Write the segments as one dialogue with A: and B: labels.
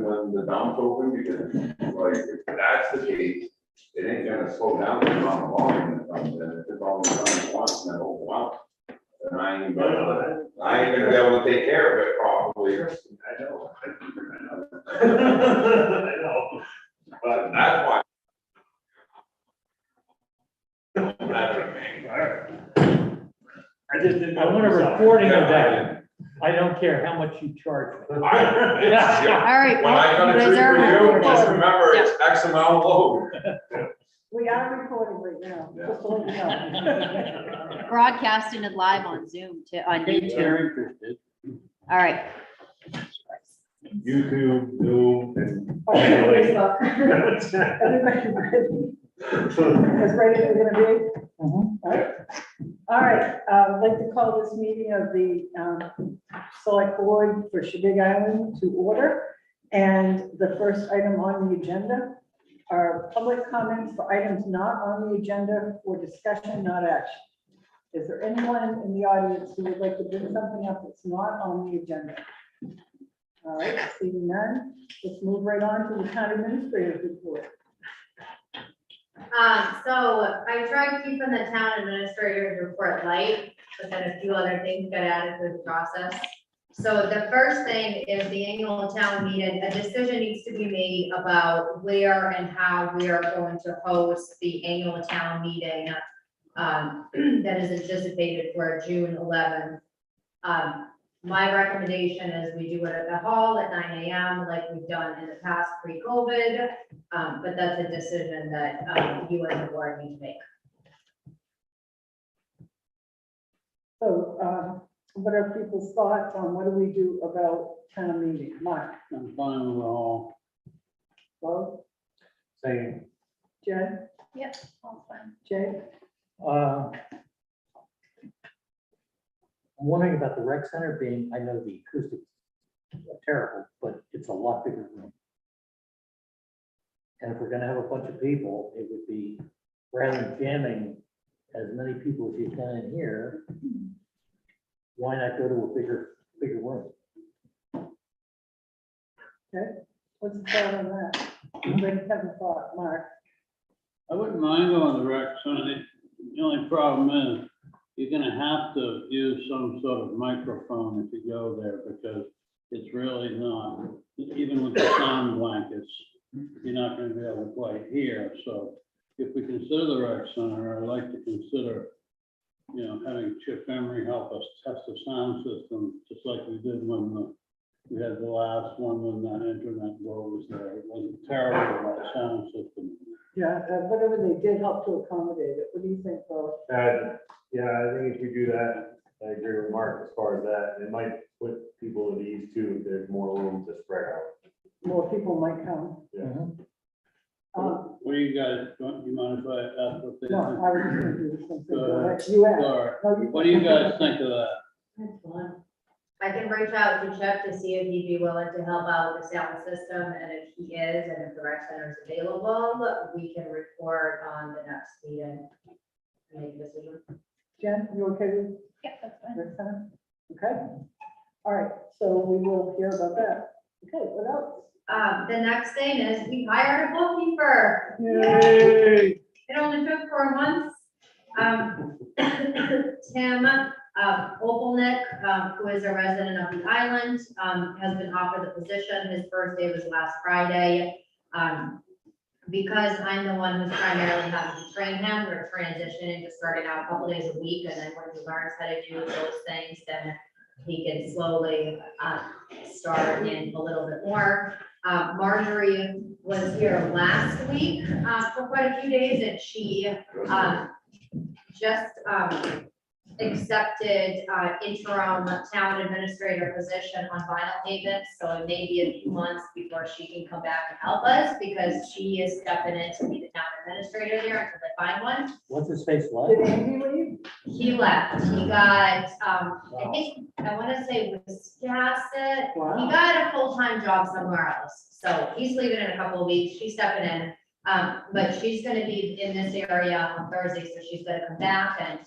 A: when the dump's open, because like, if that's the case, it ain't gonna slow down the amount of volume that comes in, if it's only done once, and then overwhelmed. And I ain't gonna be able to take care of it properly.
B: I know. I know. But
A: That's why. That's what I mean.
B: all right. I just didn't.
C: I want a recording of that. I don't care how much you charge.
A: All right,
D: right.
A: when I got a treat
D: Reserve
A: for you,
D: recording.
A: just remember it's X amount load.
E: We are recording right now, just to let you know.
D: Broadcasting it live on Zoom on YouTube.
C: Interested.
D: All right.
B: YouTube, Zoom, and.
E: Oh, Facebook. Everybody ready? As ready as we're gonna be? All right, I'd like to call this meeting of the Select Board for Shebig Island to order. And the first item on the agenda are public comments for items not on the agenda for discussion, not action. Is there anyone in the audience who would like to bring something up that's not on the agenda? All right, seeing none, let's move right on to the town administrator's report.
F: So I tried keeping the town administrator's report light, but then a few other things got added to the process. So the first thing is the annual town meeting. A decision needs to be made about where and how we are going to host the annual town meeting that is anticipated for June 11th. My recommendation is we do it at the hall at 9 a.m. like we've done in the past pre-COVID, but that's a decision that you and the board need to make.
E: So, what are people's thoughts on what do we do about town meeting? Mark,
C: I'm fine with all.
E: Bo,
B: Saying,
E: Jen,
D: Yep. All fine.
E: Jay?
C: I'm wondering about the rec center being, I know the acoustics are terrible, but it's a lot bigger room. And if we're gonna have a bunch of people, it would be, rather than jamming as many people as you can in here, why not go to a bigger room?
E: Okay, what's the thought on that? Anybody have a thought, Mark?
G: I wouldn't mind going to rec center. The only problem is you're gonna have to use some sort of microphone if you go there because it's really not, even with the sound blankets, you're not gonna be able to quite hear. So if we consider the rec center, I'd like to consider, having Chip Emery help us test the sound system, just like we did when we had the last one when that internet board was there. It wasn't terrible, that sound system.
E: Yeah, whatever they did help to accommodate it. What do you think, Bo?
B: yeah, I think if we do that, I agree with Mark as far as that. It might put people at ease too, if there's more room to spread out.
E: More people might come.
B: Yeah.
G: What do you guys, you mind if I ask what they
E: No,
G: think?
E: I was just gonna do the same thing.
G: Go ahead.
E: You asked.
G: Sorry.
E: No, you-
G: What do you guys think of that?
F: I can reach out to Chuck to see if he'd be willing to help out with the sound system, and if he is, and if the rec center is available, we can report on the next meeting. And make a decision.
E: Jen, you okay with
D: Yeah, that's fine.
E: rec center? Okay. All right, so we will hear about that. Okay, what else?
F: The next thing is we hired a bookkeeper.
B: Yay!
F: It only took 4 months. Tim Opelnick, who is a resident of the island, has been offered the position. His first day was last Friday. Because I'm the one who's primarily having to train him, we're transitioning to starting out a couple days a week, and then when he learns how to do those things, then he can slowly start in a little bit more. Marjorie was here last week for quite a few days, and she just accepted interim town administrator position on Vinyl Haven, so it may be a few months before she can come back and help us, because she is stepping in to be the town administrator there until they find one.
C: What's his face like?
E: Did Andy leave?
F: He left, he got, I think, I wanna say Wisconsin, he
E: Wow.
F: got a full-time job somewhere else, so he's leaving in a couple of weeks, she's stepping in. But she's gonna be in this area on Thursday, so she's gonna come back, and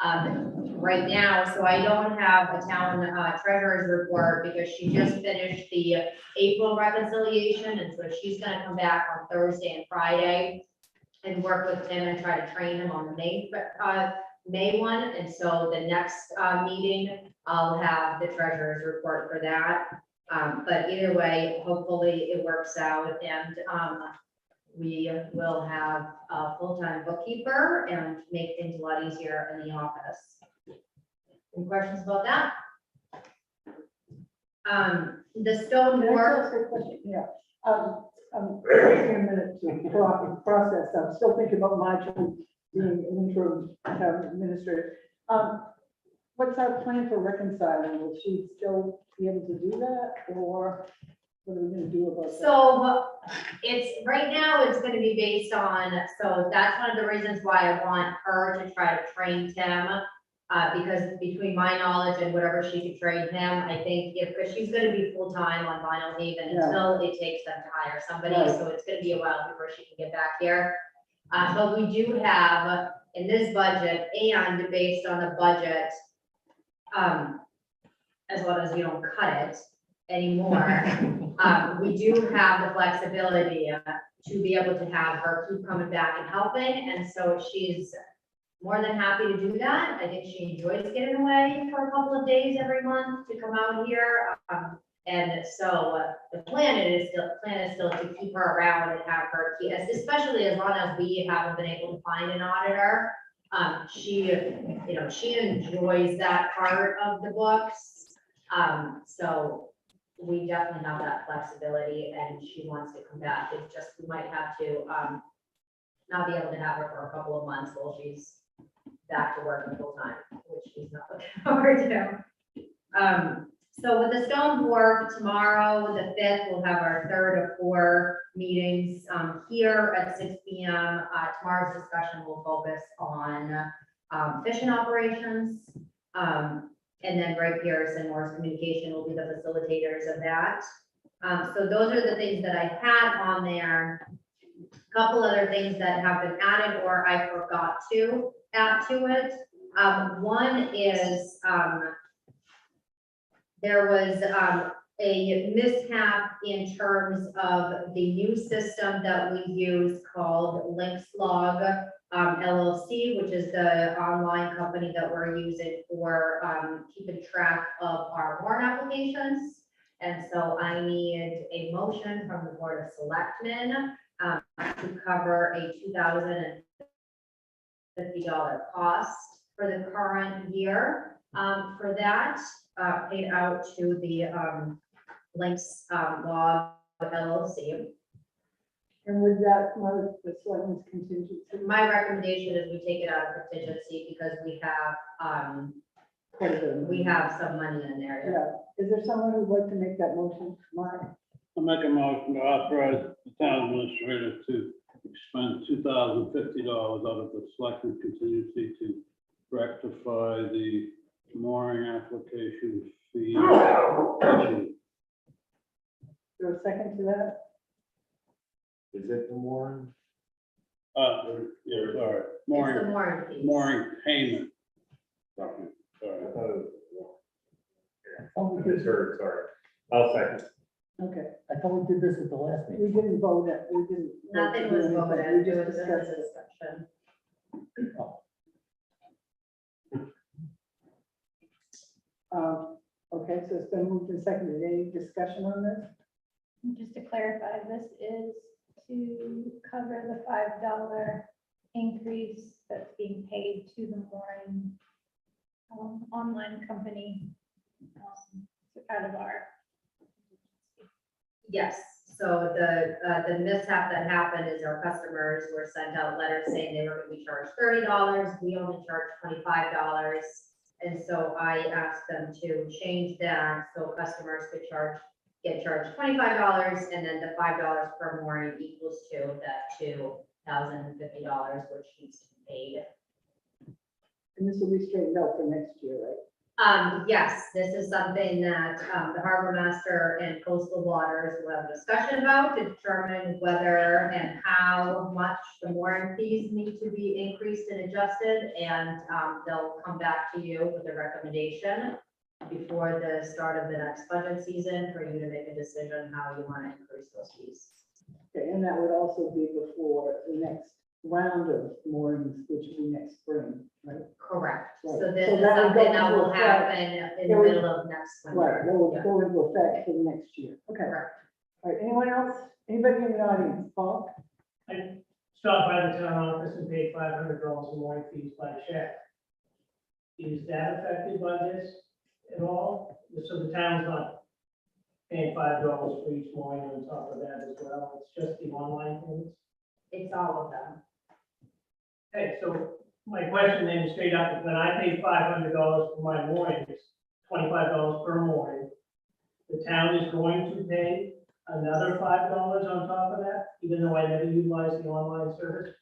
F: right now, so I don't have a town treasurer's report because she just finished the April reconciliation, and so she's gonna come back on Thursday and Friday and work with him and try to train him on the May one, and so the next meeting, I'll have the treasurer's report for that. But either way, hopefully it works out, and we will have a full-time bookkeeper and make things a lot easier in the office. Any questions about that? The stone
E: Can I
F: work,
E: ask a question? Yeah. Taking a minute to process. I'm still thinking about Marjorie being an interim town administrator. What's our plan for reconciling? Will she still be able to do that, or what are we gonna do about that?
F: so it's, right now, it's gonna be based on, so that's one of the reasons why I want her to try to train Tim. Because between my knowledge and whatever she could train him, I think if she's gonna be full-time on Vinyl Haven
E: Yeah.
F: until it takes them to hire somebody,
E: Right.
F: so it's gonna be a while before she can get back here. But we do have in this budget, and based on the budget, as well as we don't cut it anymore, we do have the flexibility to be able to have her keep coming back and helping, and so she's more than happy to do that. I think she enjoys getting away for a couple of days every month to come out here. And so the plan is still to keep her around and have her, especially as long as we haven't been able to find an auditor. She enjoys that part of the books. So we definitely have that flexibility, and she wants to come back. It's just, we might have to not be able to have her for a couple of months while she's back to working full time, which she's not looking forward to. So with the stone work tomorrow, the 5th, we'll have our 3rd of 4 meetings here at 6 p.m. Tomorrow's discussion will focus on fishing operations. And then Greg Pierce and Morris Communication will be the facilitators of that. So those are the things that I had on there. Couple other things that have been added or I forgot to add to it. One is there was a mishap in terms of the new system that we use called LinksLog LLC, which is the online company that we're using for keeping track of our warrant applications. And so I need a motion from the Board of Selectmen to cover a $2,050 cost for the current year for that, paid out to the Links Law LLC.
E: And with that, come out of the selectmen's contingency.
F: My recommendation is we take it out of contingency because we have some money in there.
E: Yeah, is there someone who'd like to make that motion? Mark?
G: I'll make a motion to authorize the town administrator to expend $2,050 out of the selectmen contingency to rectify the mooring application fee issue.
E: Is there a second to that?
B: Is it the mooring?
G: Yeah, sorry,
F: It's the mooring piece.
G: mooring payment.
B: I
G: Sorry.
B: thought it was.
C: Oh,
B: I
C: we did,
B: misheard, sorry. I'll second.
E: Okay,
C: I thought we did this at the last
E: we
C: meeting.
E: didn't vote it, we didn't. vote to
F: Nothing
E: do
F: was
E: anything,
F: voted.
E: We
F: It
E: just
F: was
E: discussed
F: a
E: it.
F: discussion.
E: Okay, so it's been moved and seconded. Any discussion on this?
H: Just to clarify, this is to cover the $5 increase that's being paid to the mooring online company out of our.
F: Yes, so the mishap that happened is our customers were sent out letters saying they were gonna be charged $30, we only charge $25. And so I asked them to change that so customers could get charged $25, and then the $5 per mooring equals to that $2,050, which needs to be paid.
E: And this will be straightened out for next year, right?
F: Yes, this is something that, the harbor master and coastal waters will have a discussion about to determine whether and how much the mooring fees need to be increased and adjusted, and, they'll come back to you with a recommendation before the start of the next budget season for you to make a decision how you want to increase those fees.
E: Okay, and that would also be before the next round of moorings, which will be next spring, right?
F: Correct.
E: Right.
F: So this
E: So
F: is
E: that would go
F: something that
E: into
F: will
E: effect.
F: happen in the
E: It would-
F: middle of next winter.
E: Right, that will
F: Yeah.
E: go into effect for the next year. Okay, all
F: Correct.
E: right, anyone else? Anybody in the audience? Paul?
I: I stopped by the town office and paid $500 in mooring fees by check. Is that affected by this at all? So the town's not paying $5 for each mooring on top of that as well, it's just the online things?
F: It's all of them.
I: Okay, so my question then straight up is when I pay $500 for my moorings, $25 per mooring, the town is going to pay another $5 on top of that, even though I never utilize the online service?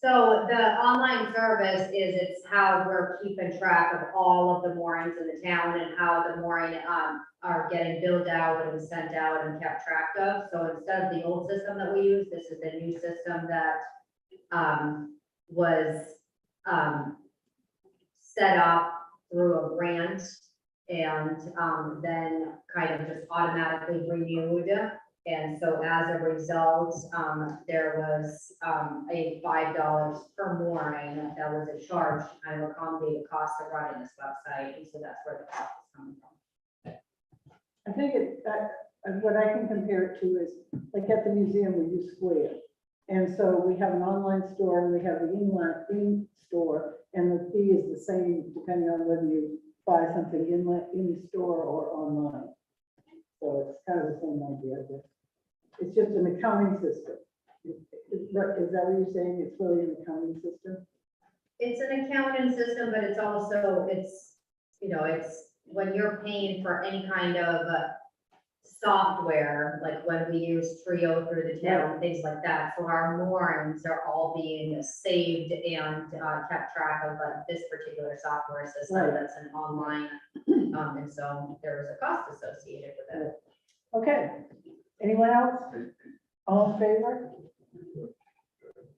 F: So the online service is, it's how we're keeping track of all of the moorings in the town and how the mooring, are getting billed out and sent out and kept track of. So instead of the old system that we use, this is the new system that, was, set up through a grant and, then kind of just automatically renewed. And so as a result, there was, a $5 per mooring that was a charge to kind of accommodate the cost of running this website. And so that's where the cost is coming from.
E: I think what I can compare it to is, like at the museum, we use Square. And so we have an online store and we have the in-store, and the fee is the same depending on whether you buy something in store or online. So it's kind of the same idea, but it's just an accounting system. Is that what you're saying? It's really an accounting system?
F: It's an accounting system, but it's also, it's, it's when you're paying for any kind of software, like when we use Trio through the town, things like that. So our moorings are all being saved and kept track of this particular software system
E: Right.
F: that's an online. And so there was a cost associated with it.
E: Okay, anyone else? All in favor?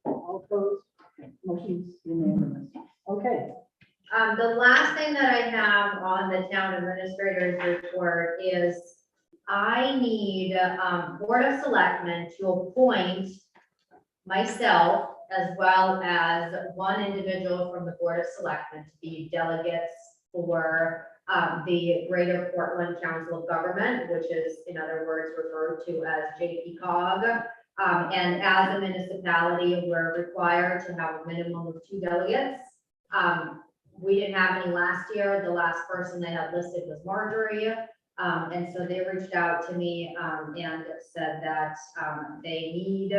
E: All opposed? Motion's unanimous. Okay,
F: The last thing that I have on the town administrator's report is I need, Board of Selectmen to appoint myself as well as one individual from the Board of Selectmen to be delegates for, the Greater Portland Council of Government, which is in other words referred to as JPCOG. And as a municipality, we're required to have a minimum of 2 delegates. We didn't have any last year. The last person they had listed was Marjorie. And so they reached out to me, and said that, they need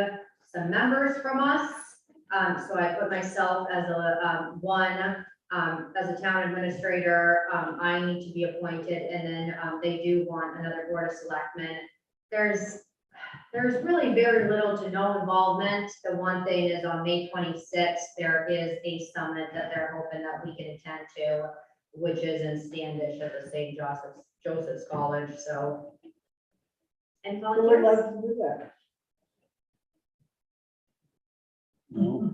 F: some members from us. So I put myself as a, as a town administrator, I need to be appointed, and then, they do want another Board of Selectmen. There's really very little to no involvement. The one thing is on May 26th, there is a summit that they're hoping that we can attend to, which is in Standish at the St. Joseph's College, so. And
E: who would like
F: volunteers?
E: to do that?
G: No.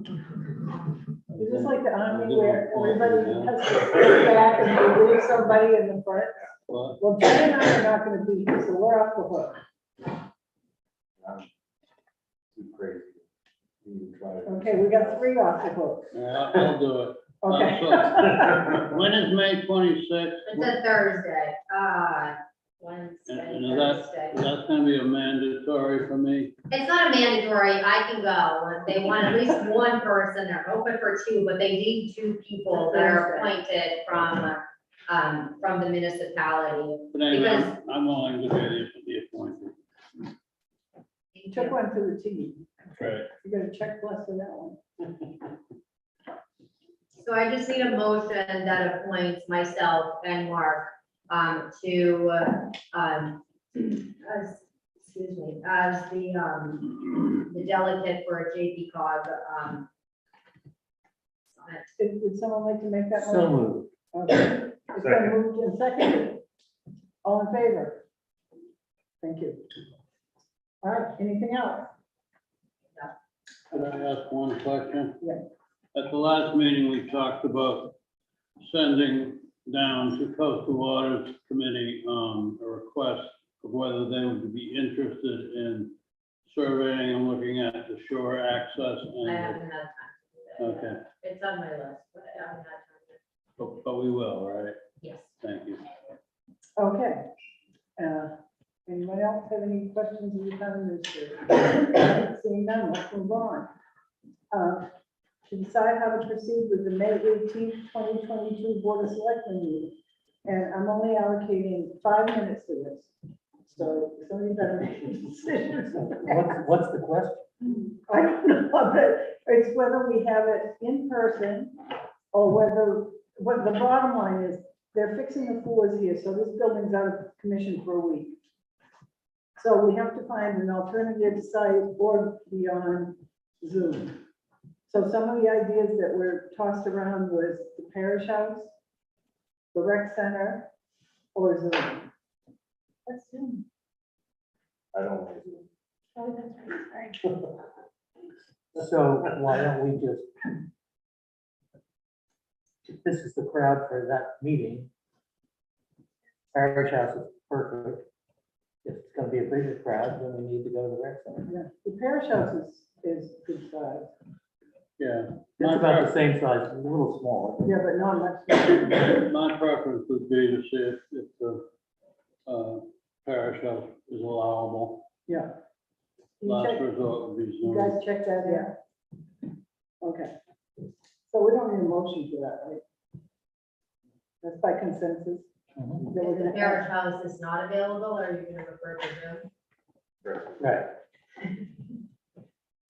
E: Is this like the army where everybody has to stay back and they leave somebody in the front?
G: What?
E: Well, Jen and I are not gonna be here, so we're off the hook.
B: I'm too crazy to even try to.
E: Okay, we got 3 off the hook.
G: Yeah, I'll do it.
E: Okay.
G: When is May 26th?
F: It's a Thursday, Wednesday,
G: And is
F: Thursday.
G: that's gonna be a mandatory for me?
F: It's not a mandatory, I can go. They want at least one person, they're open for 2, but they need 2 people that are appointed from the municipality.
G: But anyway,
F: Because-
G: I'm willing to be appointed.
E: You took one to the team.
G: Right.
E: You got a check plus for that one.
F: So I just need a motion that appoints myself and Mark, to, excuse me, as the delegate for a JPCOG, summit.
E: Would someone like to make that
C: So
E: one?
C: moved.
E: Okay, It's been moved and seconded. All in favor? Thank you. All right, anything else?
G: Could I ask one question?
E: Yeah.
G: At the last meeting, we talked about sending down to Coastal Waters Committee, a request of whether they would be interested in surveying and looking at the shore access
F: I
G: and,
F: haven't had time to do that.
G: okay,
F: It's on my list, but I haven't had time yet.
G: but we will, right?
F: Yes.
G: Thank you.
E: Okay. Anyone else have any questions of the town administrator? Seeing none, let's move on. To decide how to proceed with the May 18th, 2022 Board of Selectmen meeting. And I'm only allocating 5 minutes to this. So somebody better make a decision.
C: What's the question?
E: I don't know, but it's whether we have it in person or whether, what the bottom line is, they're fixing the floors here, so this building's out of commission for a week. So we have to find an alternative site or be on Zoom. So some of the ideas that were tossed around was the parish house, the rec center, or Zoom.
H: Let's zoom.
B: I don't want to.
H: Oh, that's right, sorry.
C: So why don't we just, if this is the crowd for that meeting, parish house is perfect. If it's gonna be a bigger crowd, then we need to go to the rec center.
E: Yeah, the parish house is good size.
G: Yeah.
C: It's about the same size, a little smaller.
E: Yeah, but not much.
G: My preference would be to see if the parish house is allowable.
E: Yeah. You
G: Last
E: check-
G: resort would be
E: you
G: Zoom.
E: guys check that in? Okay. So we don't need a motion for that, right? That's by consensus.
C: Mhm.
E: That we're
F: If the
E: gonna
F: parish house is not available, are you gonna refer to Zoom?
C: Right.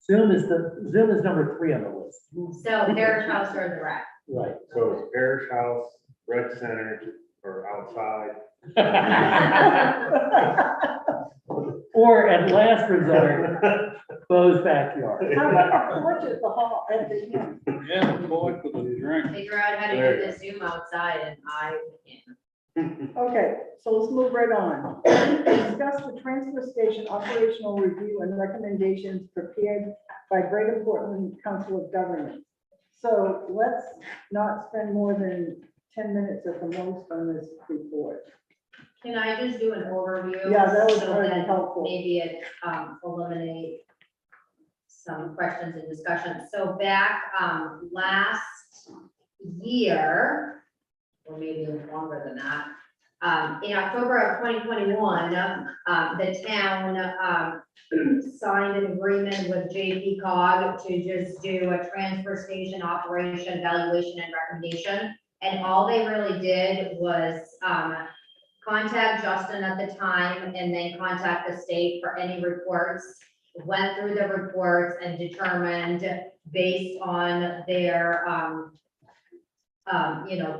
C: Zoom is number 3 on the list.
F: So parish house or the rec?
C: Right.
B: So it's parish house, rec center, or outside.
C: Or at last resort, Bo's backyard.
E: How about a porch at the hall, at the inn?
G: Yeah, the boy for the drink.
F: Figure out how to
B: There
F: do
B: you
F: the Zoom outside and I can't.
E: Okay, so let's move right on. Discuss the transfer station operational review and recommendations prepared by Greater Portland Council of Governments. So let's not spend more than 10 minutes at the most on this report.
F: Can I just do an overview?
E: Yeah, that would
F: so
E: probably be
F: that
E: helpful.
F: Maybe it eliminate some questions and discussion. So back last year, or maybe even longer than that, in October of 2021, the town signed an agreement with JP Cog to just do a transfer station operation evaluation and recommendation. And all they really did was contact Justin at the time and then contact the state for any reports. Went through the reports and determined based on their,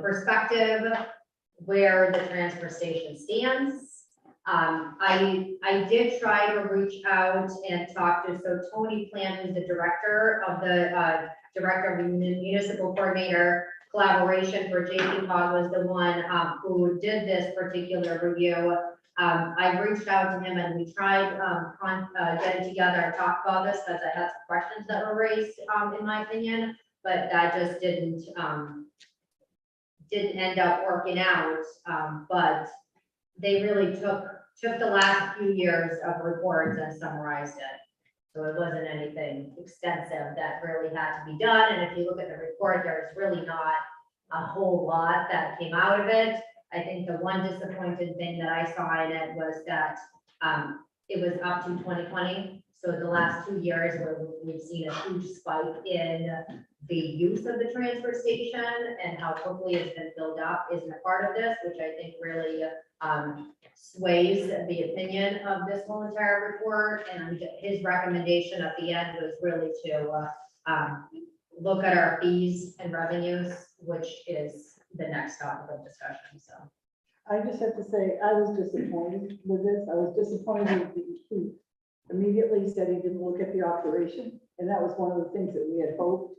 F: perspective, where the transfer station stands. I did try to reach out and talk to, so Tony Plant, who's the director of the municipal coordinator collaboration for JP Cog, was the one who did this particular review. I reached out to him and we tried getting together and talk about this because I had some questions that were raised, in my opinion, but that just didn't end up working out. But they really took the last few years of reports and summarized it. So it wasn't anything extensive that really had to be done. And if you look at the report, there's really not a whole lot that came out of it. I think the one disappointing thing that I saw in it was that it was up to 2020. So the last 2 years where we've seen a huge spike in the use of the transfer station and how quickly it's been filled up isn't a part of this, which I think really sways the opinion of this whole entire report. And his recommendation at the end was really to look at our fees and revenues, which is the next topic of discussion, so.
E: I just have to say, I was disappointed with this. I was disappointed that he immediately said he didn't look at the operation. And that was one of the things that we had hoped.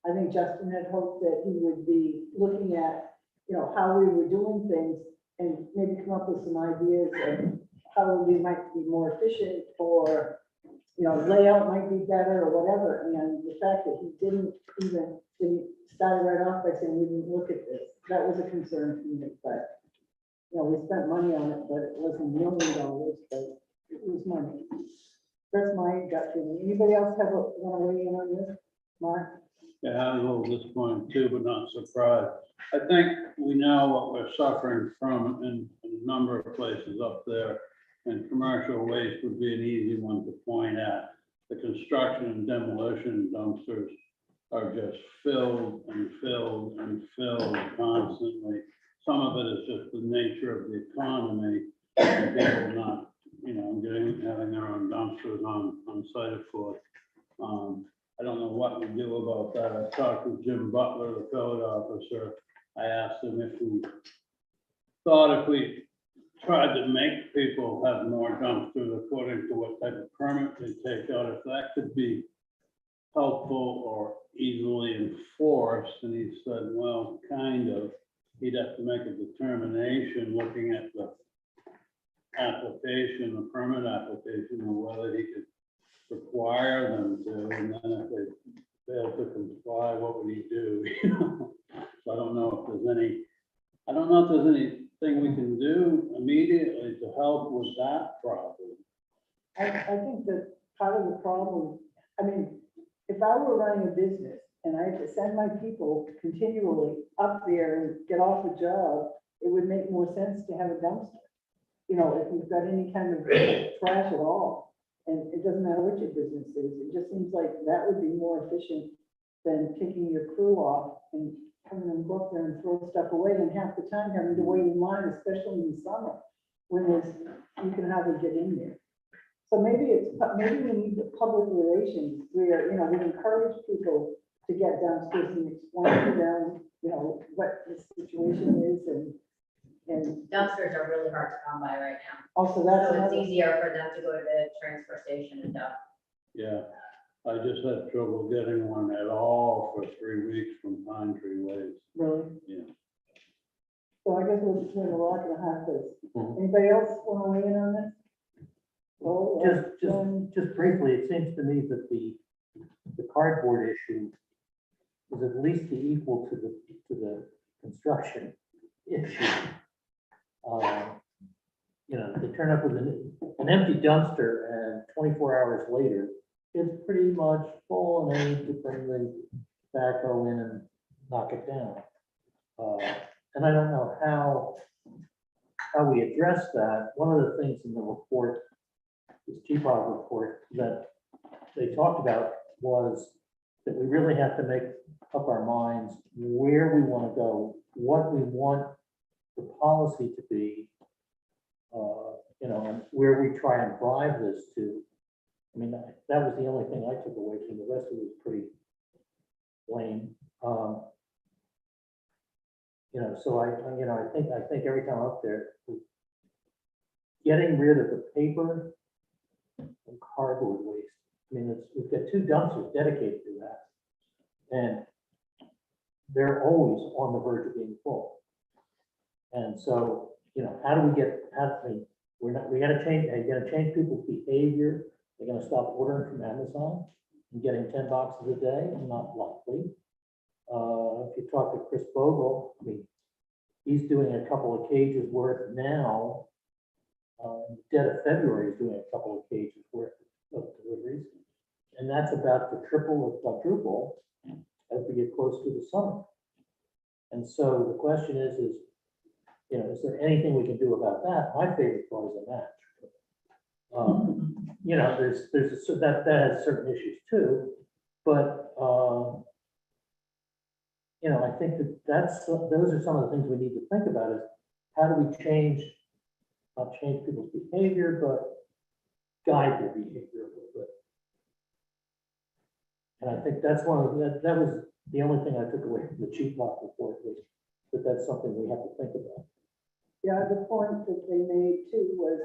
E: I think Justin had hoped that he would be looking at you know, how we were doing things and maybe come up with some ideas of how we might be more efficient or, you know, layout might be better or whatever. And the fact that he didn't start right off by saying we didn't look at this, that was a concern for me, but, you know, we spent money on it, but it wasn't $1 million, but it was money. That's my gut feeling. Anybody else want to weigh in on this? Mark?
G: Yeah, I'm a little disappointed too, but not surprised. I think we know what we're suffering from in a number of places up there. And commercial waste would be an easy one to point at. The construction and demolition dumpsters are just filled and filled and filled constantly. Some of it is just the nature of the economy, and people not, you know, having their own dumpsters on site, of course. I don't know what we do about that. I talked with Jim Butler, the code officer. I asked him if we thought if we tried to make people have more dumpsters according to what type of permit they take out, if that could be helpful or easily enforced. And he said, well, kind of. He'd have to make a determination looking at the application, the permit application, or whether he could require them to, and then if they fail to comply, what would he do? You know? So I don't know if there's anything we can do immediately to help with that problem.
E: I think that part of the problem, I mean, if I were running a business and I had to send my people continually up there and get off a job, it would make more sense to have a dumpster. You know, if you've got any kind of trash at all, and it doesn't matter what your business is, it just seems like that would be more efficient than kicking your crew off and having them go up there and throw stuff away, and half the time having to wait in line, especially in the summer, when you can hardly get in there. So maybe we need the public relations where, you know, we encourage people to get downstairs and explain to them, you know, what the situation is and
F: Dumpsters are really hard to come by right now.
E: also that's
F: So it's
E: another.
F: easier for them to go to the transfer station and dump.
G: Yeah, I just had trouble getting one at all for 3 weeks from Pine Tree Waste.
E: Really?
G: Yeah.
E: So I guess we're between a rock and a hard place.
B: Mhm.
E: Anybody else want to weigh in on this? Oh,
C: Just briefly, it seems to me that the cardboard issue is at least equal to the construction issue. You know, they turn up with an empty dumpster and 24 hours later, it's pretty much full and they need to bring the backhoe in and knock it down. And I don't know how we address that. One of the things in the report, this GPOG report that they talked about was that we really have to make up our minds where we want to go, what we want the policy to be, you know, and where we try and drive this to. I mean, that was the only thing I took away from the rest of it was pretty lame. You know, so I think every time up there, getting rid of the paper and cardboard waste. I mean, we've got 2 dumpsters dedicated to that. And they're always on the verge of being full. And so, you know, how do we we gotta change people's behavior. They're gonna stop ordering from Amazon and getting 10 boxes a day, not likely. If you talk to Chris Bogle, I mean, he's doing a couple of cages worth now. Dead of February, he's doing a couple of cages worth of deliveries. And that's about to triple, if not quadruple, as we get close to the summer. And so the question is, you know, is there anything we can do about that? My favorite part is a match. You know, that has certain issues too, but you know, I think those are some of the things we need to think about is how do we not change people's behavior, but guide their behavior a little bit. And I think that's that was the only thing I took away from the Chief Rock report was that that's something we have to think about.
E: Yeah, the point that they made too was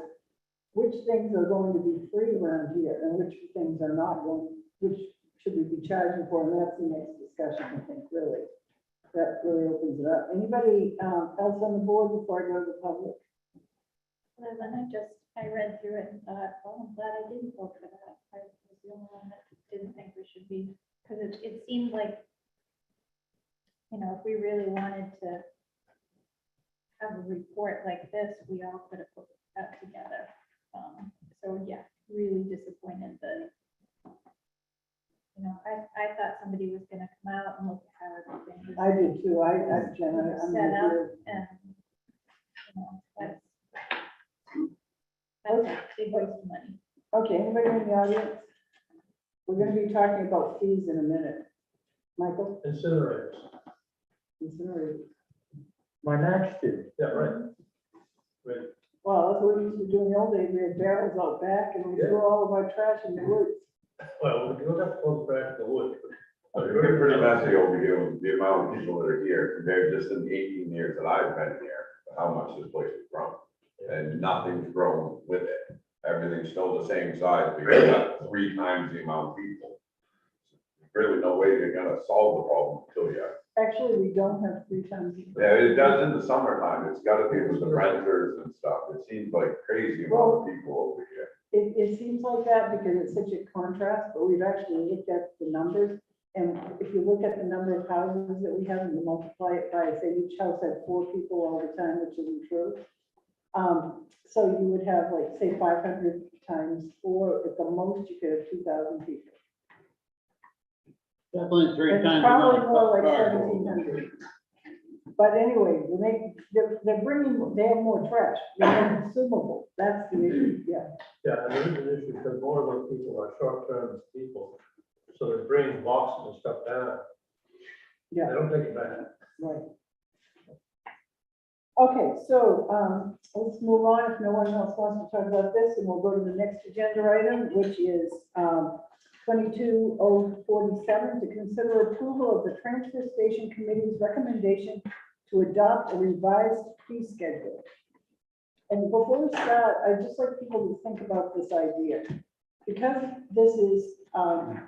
E: which things are going to be free around here and which things are not going, which should we be charging for? And that's the next discussion, I think, really. that really opens it up. Anybody else on the board before I go to the public?
H: Other than I read through it and thought, oh, I'm glad I didn't vote for that. I was the only one that didn't think we should be, because it seemed like, if we really wanted to have a report like this, we all could have put that together. So yeah, really disappointed that, I thought somebody was gonna come out and look at how everything was
E: I did too. Jenna, I'm
H: set up
E: with
H: and, that's a big waste of money.
E: you. Okay, anybody in the audience? We're gonna be talking about fees in a minute. Michael?
C: Incinerators.
E: Incinerators.
C: My next two. Yeah, right.
E: Well, that's what we used to do in the old days. We had barrels out back and we threw all of our trash in the woods.
C: Well, we don't have to close back the wood.
A: It's been pretty messy over here with the amount of people that are here, compared just in the 18 years that I've been here, how much this place has grown. And nothing's grown with it. Everything's still the same size, but you got 3 times the amount of people. There's really no way you're gonna solve the problem until you.
E: Actually, we don't have 3 times.
A: Yeah, it does in the summertime. It's gotta be with the renters and stuff. It seems like crazy amount of people over here.
E: It seems like that because it's such a contrast, but we've actually looked at the numbers. And if you look at the number of houses that we have and you multiply it by, say, each house had 4 people all the time, which isn't true. So you would have like, say, 500 times 4, at the most, you could have 2,000 people.
G: Definitely 3
E: It's
G: times.
E: probably
G: amount
E: more
G: of
E: like
G: cars.
E: 1,700. But anyway, they're bringing, they have more trash, they're more consumable, that's the issue, yeah.
C: Yeah, and there is an issue because more of those people are short-term people. So they're bringing boxes and stuff down. They
E: Yeah.
C: don't take it back.
E: Right. Okay, so let's move on if no one else wants to talk about this, and we'll go to the next agenda item, which is 22047, to consider approval of the Transfer Station Committee's recommendation to adopt a revised fee schedule. And before we start, I'd just like people to think about this idea. Because this is,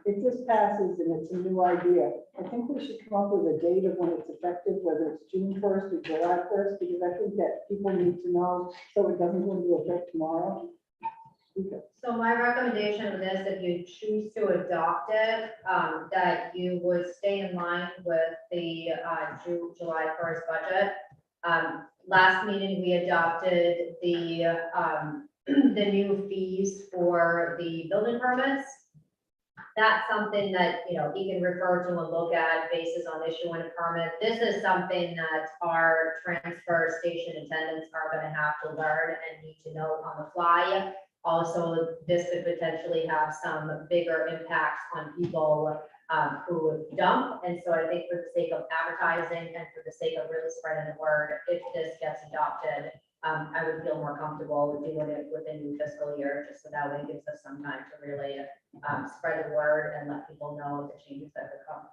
E: if this passes and it's a new idea, I think we should come up with a date of when it's effective, whether it's June 1st or July 1st, because I think that people need to know so it doesn't go into effect tomorrow. Okay.
F: So my recommendation of this, if you choose to adopt it, that you would stay in line with the July 1st budget. Last meeting, we adopted the new fees for the building permits. That's something that, he can refer to and look at basis on issuing a permit. This is something that our transfer station attendants are gonna have to learn and need to know on the fly. Also, this could potentially have some bigger impacts on people who dump. And so I think for the sake of advertising and for the sake of really spreading the word, if this gets adopted, I would feel more comfortable doing it within the fiscal year, just so that way it gives us some time to really spread the word and let people know the changes that could come.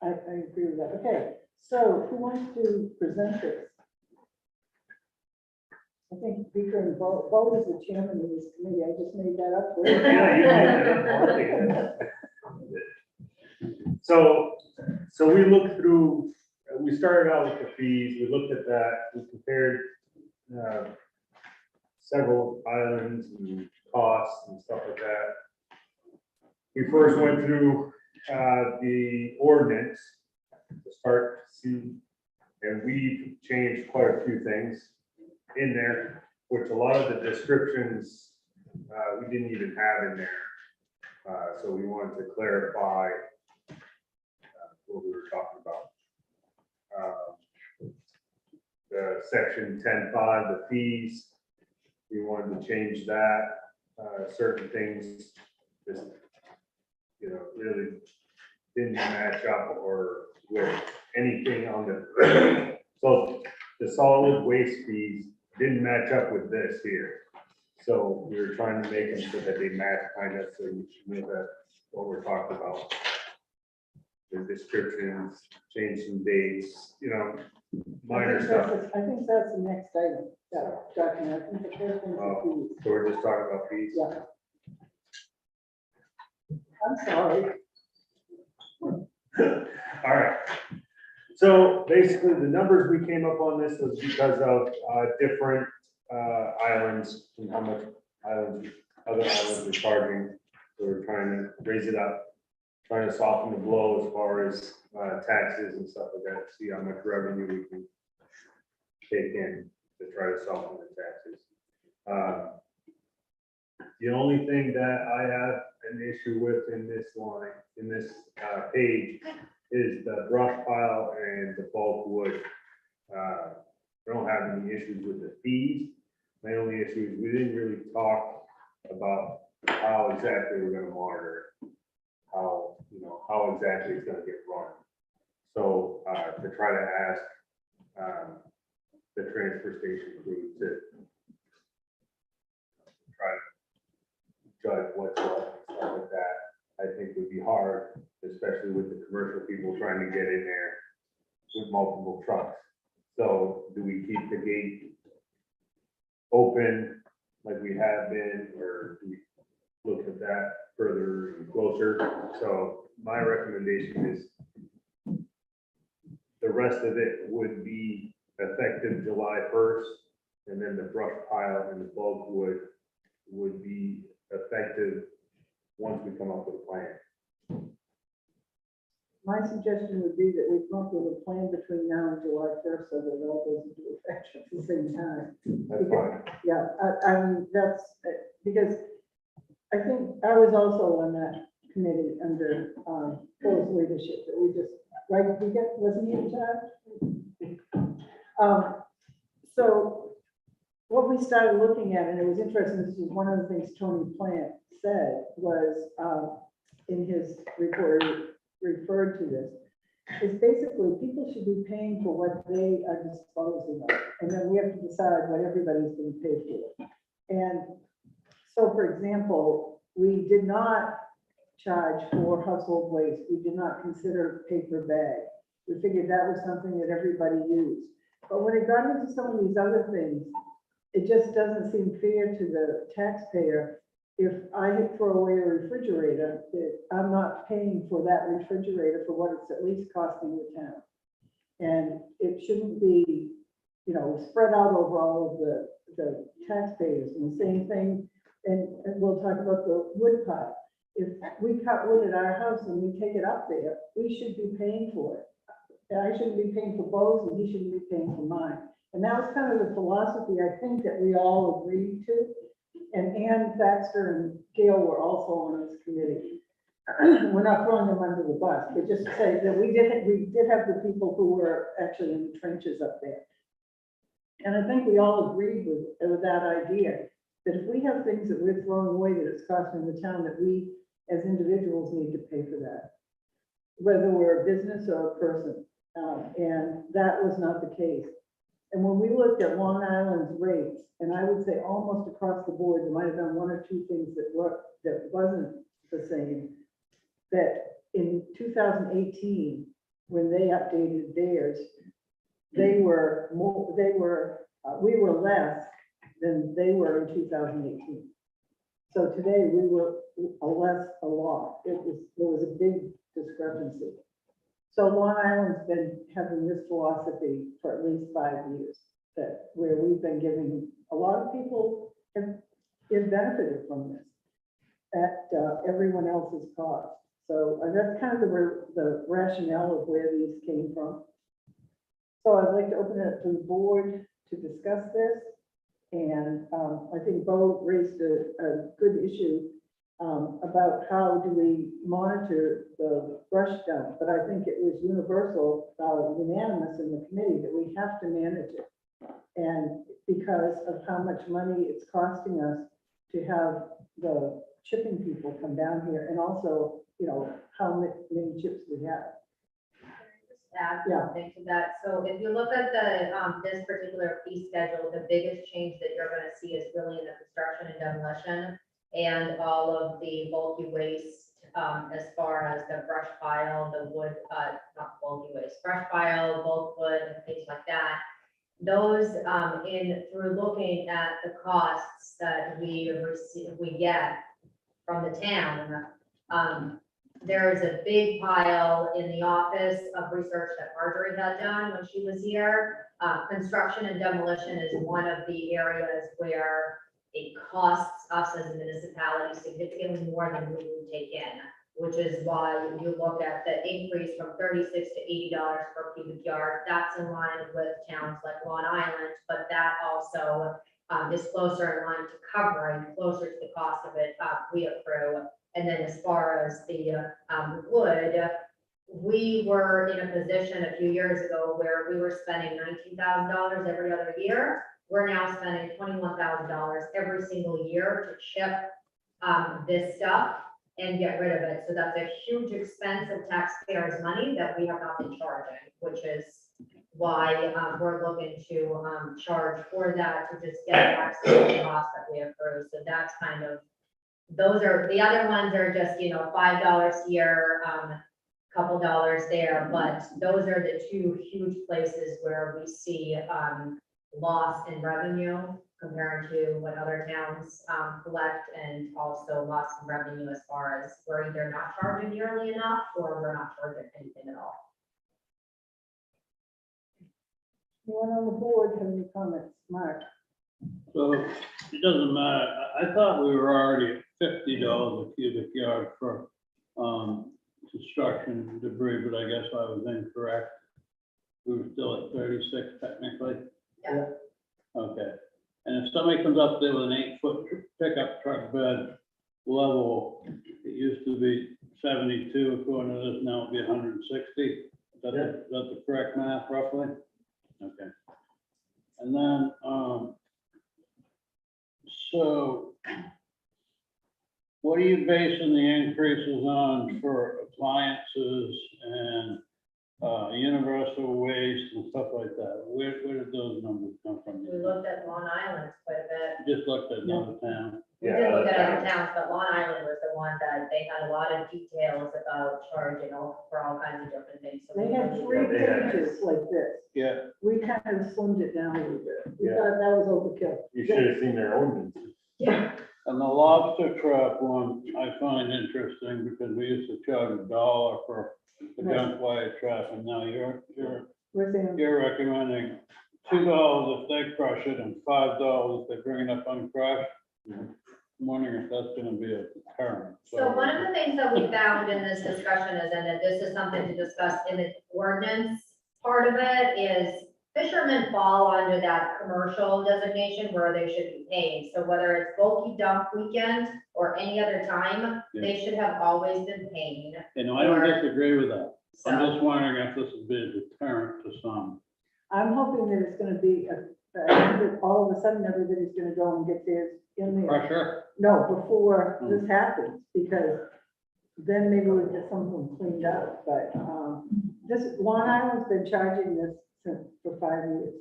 E: I agree with that. Okay, so who wants to present this? I think Beaker and Bo is the chairman of this committee. I just made that up.
B: Yeah, you made that up. So we looked through, we started out with the fees, we looked at that, we compared several islands and costs and stuff like that. We first went through the ordinance to start to see, and we changed quite a few things in there, which a lot of the descriptions we didn't even have in there. So we wanted to clarify what we were talking about. The section 10.5, the fees, we wanted to change that. Certain things just, really didn't match up or with anything on the, so the solid waste fees didn't match up with this here. So we were trying to make them so that they match kind of, so you know that what we're talking about. The descriptions, change some dates, minor stuff.
E: I think that's the next item, that document. I think the first one's the
B: Oh,
E: fees.
B: so we're just talking about fees?
E: Yeah. I'm sorry.
B: All right. So basically, the numbers we came up on this was because of different islands and how much other islands are charging. So we're trying to raise it up, trying to soften the blow as far as taxes and stuff like that, see how much revenue we can take in to try to soften the taxes. The only thing that I have an issue with in this line, in this page, is the brush pile and the bulk wood. I don't have any issues with the fees. My only issue is we didn't really talk about how exactly we're gonna monitor it. How, you know, how exactly it's gonna get run. So, to try to ask, the transfer station crew to try to judge what's what and stuff like that, I think would be hard, especially with the commercial people trying to get in there with multiple trucks. So do we keep the gate open like we have been, or do we look at that further and closer? So my recommendation is the rest of it would be effective July 1st, and then the brush pile and the bulk would be effective once we come up with a plan.
E: My suggestion would be that we come up with a plan between now and July 1st, so that it all goes into effect at the same time.
B: That's fine.
E: Yeah, I mean, that's, because I think I was also on that committee under Phil's leadership, that we just, right, wasn't he in charge? So what we started looking at, and it was interesting, this is one of the things Tony Plant said, was in his report, referred to this, is basically people should be paying for what they are disposing of. And then we have to decide what everybody's going to pay for. And so, for example, we did not charge for household waste. We did not consider paper bag. We figured that was something that everybody used. But when it got into some of these other things, it just doesn't seem fair to the taxpayer. If I throw away a refrigerator, that I'm not paying for that refrigerator for what it's at least costing the town. And it shouldn't be, you know, spread out over all of the taxpayers. And the same thing, and we'll talk about the wood pile. If we cut wood at our house and we take it up there, we should be paying for it. And I shouldn't be paying for Bo's and he shouldn't be paying for mine. And that was kind of the philosophy I think that we all agreed to. And Ann Thaxter and Gail were also on this committee. We're not throwing them under the bus, but just to say that we did have the people who were actually in the trenches up there. And I think we all agreed with that idea, that if we have things that we're throwing away that it's costing the town, that we as individuals need to pay for that, whether we're a business or a person. And that was not the case. And when we looked at Long Island's rates, and I would say almost across the board, there might have been one or two things that wasn't the same, that in 2018, when they updated theirs, we were less than they were in 2018. So today we were a lot. There was a big discrepancy. So Long Island's been having this philosophy for at least 5 years, that where we've been giving, a lot of people have benefited from this at everyone else's cost. So that's kind of the rationale of where these came from. So I'd like to open it up to the board to discuss this. And I think Bo raised a good issue about how do we monitor the brush dump, but I think it was universal, unanimous in the committee that we have to manage it. And because of how much money it's costing us to have the chipping people come down here, and also, you know, how many chips we have.
F: Add
E: Yeah.
F: something to that. So if you look at the, this particular fee schedule, the biggest change that you're gonna see is really in the construction and demolition and all of the bulky waste, as far as the brush pile, the wood, not bulky waste, brush pile, bulk wood, and things like that. Those, through looking at the costs that we get from the town, there is a big pile in the office of research that Marjorie had done when she was here. Construction and demolition is one of the areas where it costs us as a municipality significantly more than we would take in, which is why when you look at the increase from $36 to $80 per cubic yard, that's in line with towns like Long Island, but that also is closer in line to covering, closer to the cost of it, we accrue. And then as far as the wood, we were in a position a few years ago where we were spending $19,000 every other year. We're now spending $21,000 every single year to chip this stuff and get rid of it. So that's a huge expense of taxpayers' money that we have not been charging, which is why we're looking to charge for that, to just get back some of the costs that we accrue. So that's kind of, those are, the other ones are just, you know, $5 here, couple dollars there, but those are the two huge places where we see loss in revenue compared to what other towns collect, and also loss in revenue as far as we're either not charging yearly enough or we're not charging anything at all.
E: Anyone on the board have any comments? Mark?
G: So it doesn't matter. I thought we were already at $50 a cubic yard for construction debris, but I guess I was incorrect. We were still at 36 technically.
F: Yeah.
G: Okay. And if somebody comes up there with an 8-foot pickup truck bed level, it used to be 72, according to this, now it'll be 160. Is that the correct math roughly? Okay. And then, so what are you basing the increases on for appliances and universal waste and stuff like that? Where did those numbers come from?
F: We looked at Long Island quite a bit.
G: Just looked at another town.
F: We did look at other towns, but Long Island was the one that they had a lot of details about charging for all kinds of different things. So
E: They
F: we
E: had
F: really-
E: 3 pages like this.
G: Yeah.
E: We kind of slimmed it down a little bit. We
B: Yeah.
E: thought that was overkill.
B: You should have seen their ordinances.
F: Yeah,
G: And the lobster trap one, I find interesting because we used to charge $1 for the gunfire trap, and now you're
E: We're saying,
G: recommending $2 if they crush it and $5 if they bring it up uncrushed. I'm wondering if that's gonna be a deterrent.
F: so one of the things that we found in this discussion is, and this is something to discuss in the ordinance part of it, is fishermen fall under that commercial designation where they should be paid. So whether it's bulky dump weekend or any other time, they should have always been paid.
G: You know, I don't disagree with that. I'm
F: So,
G: just wondering if this would be a deterrent to some.
E: I'm hoping that it's gonna be, that all of a sudden, everybody's gonna go and get theirs in there.
G: Pressure?
E: No, before this happens, because then maybe we'll get something cleaned up, but, this, Long Island's been charging this for 5 years.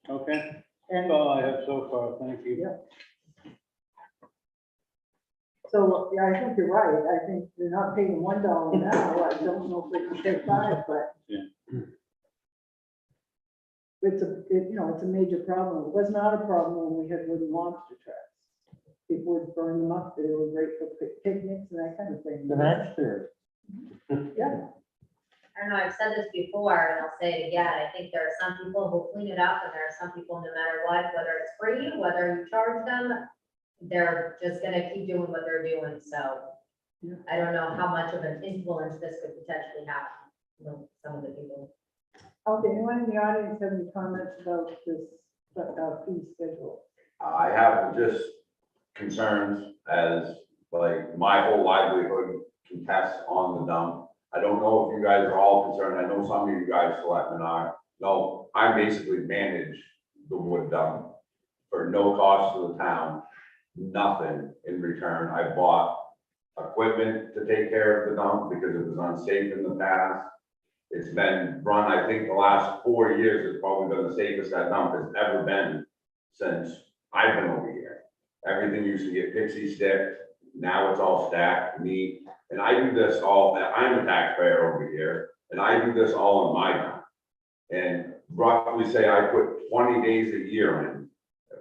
G: Okay, that's
E: And
G: all I have so far, thank you.
E: Yeah. so, yeah, I think you're right. I think they're not paying $1 now. I don't know if they can take 5, but
G: Yeah.
E: it's it's a major problem. It was not a problem when we had wooden lobster traps. People would burn them up. They were great for picnics and that kind of thing. Yeah.
F: I don't know, I've said this before and I'll say it again. I think there are some people who clean it up and there are some people, no matter what, whether it's free, whether you charge them, they're just gonna keep doing what they're doing. So
E: Yeah.
F: I don't know how much of an influence this could potentially have on some of the people.
E: Okay, anyone in the audience have any comments about this fee schedule?
A: I have just concerns as, like, my whole livelihood contests on the dump. I don't know if you guys are all concerned, I know some of you guys, selectmen, are. No, I basically manage the wood dump for no cost to the town, nothing in return. I bought equipment to take care of the dump because it was unsafe in the past. It's been run, I think the last 4 years, it's probably been the safest that dump has ever been since I've been over here. Everything used to get pixie stick, now it's all stacked, neat. And I do this all, I'm a taxpayer over here, and I do this all in my time. And roughly say I put 20 days a year in,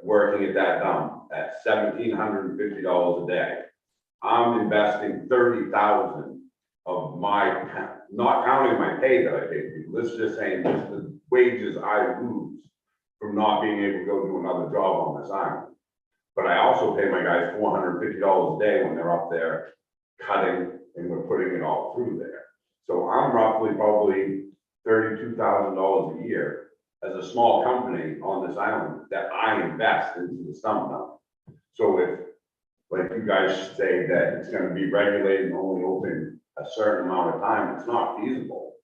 A: working at that dump at $1,750 a day. I'm investing $30,000 of not counting my pay that I pay people, this is just saying just the wages I lose from not being able to go do another job on this island. But I also pay my guys $450 a day when they're up there cutting and we're putting it all through there. So I'm roughly probably $32,000 a year as a small company on this island that I invest into the stump dump. So if, like you guys say that it's gonna be regulated and only open a certain amount of time, it's not feasible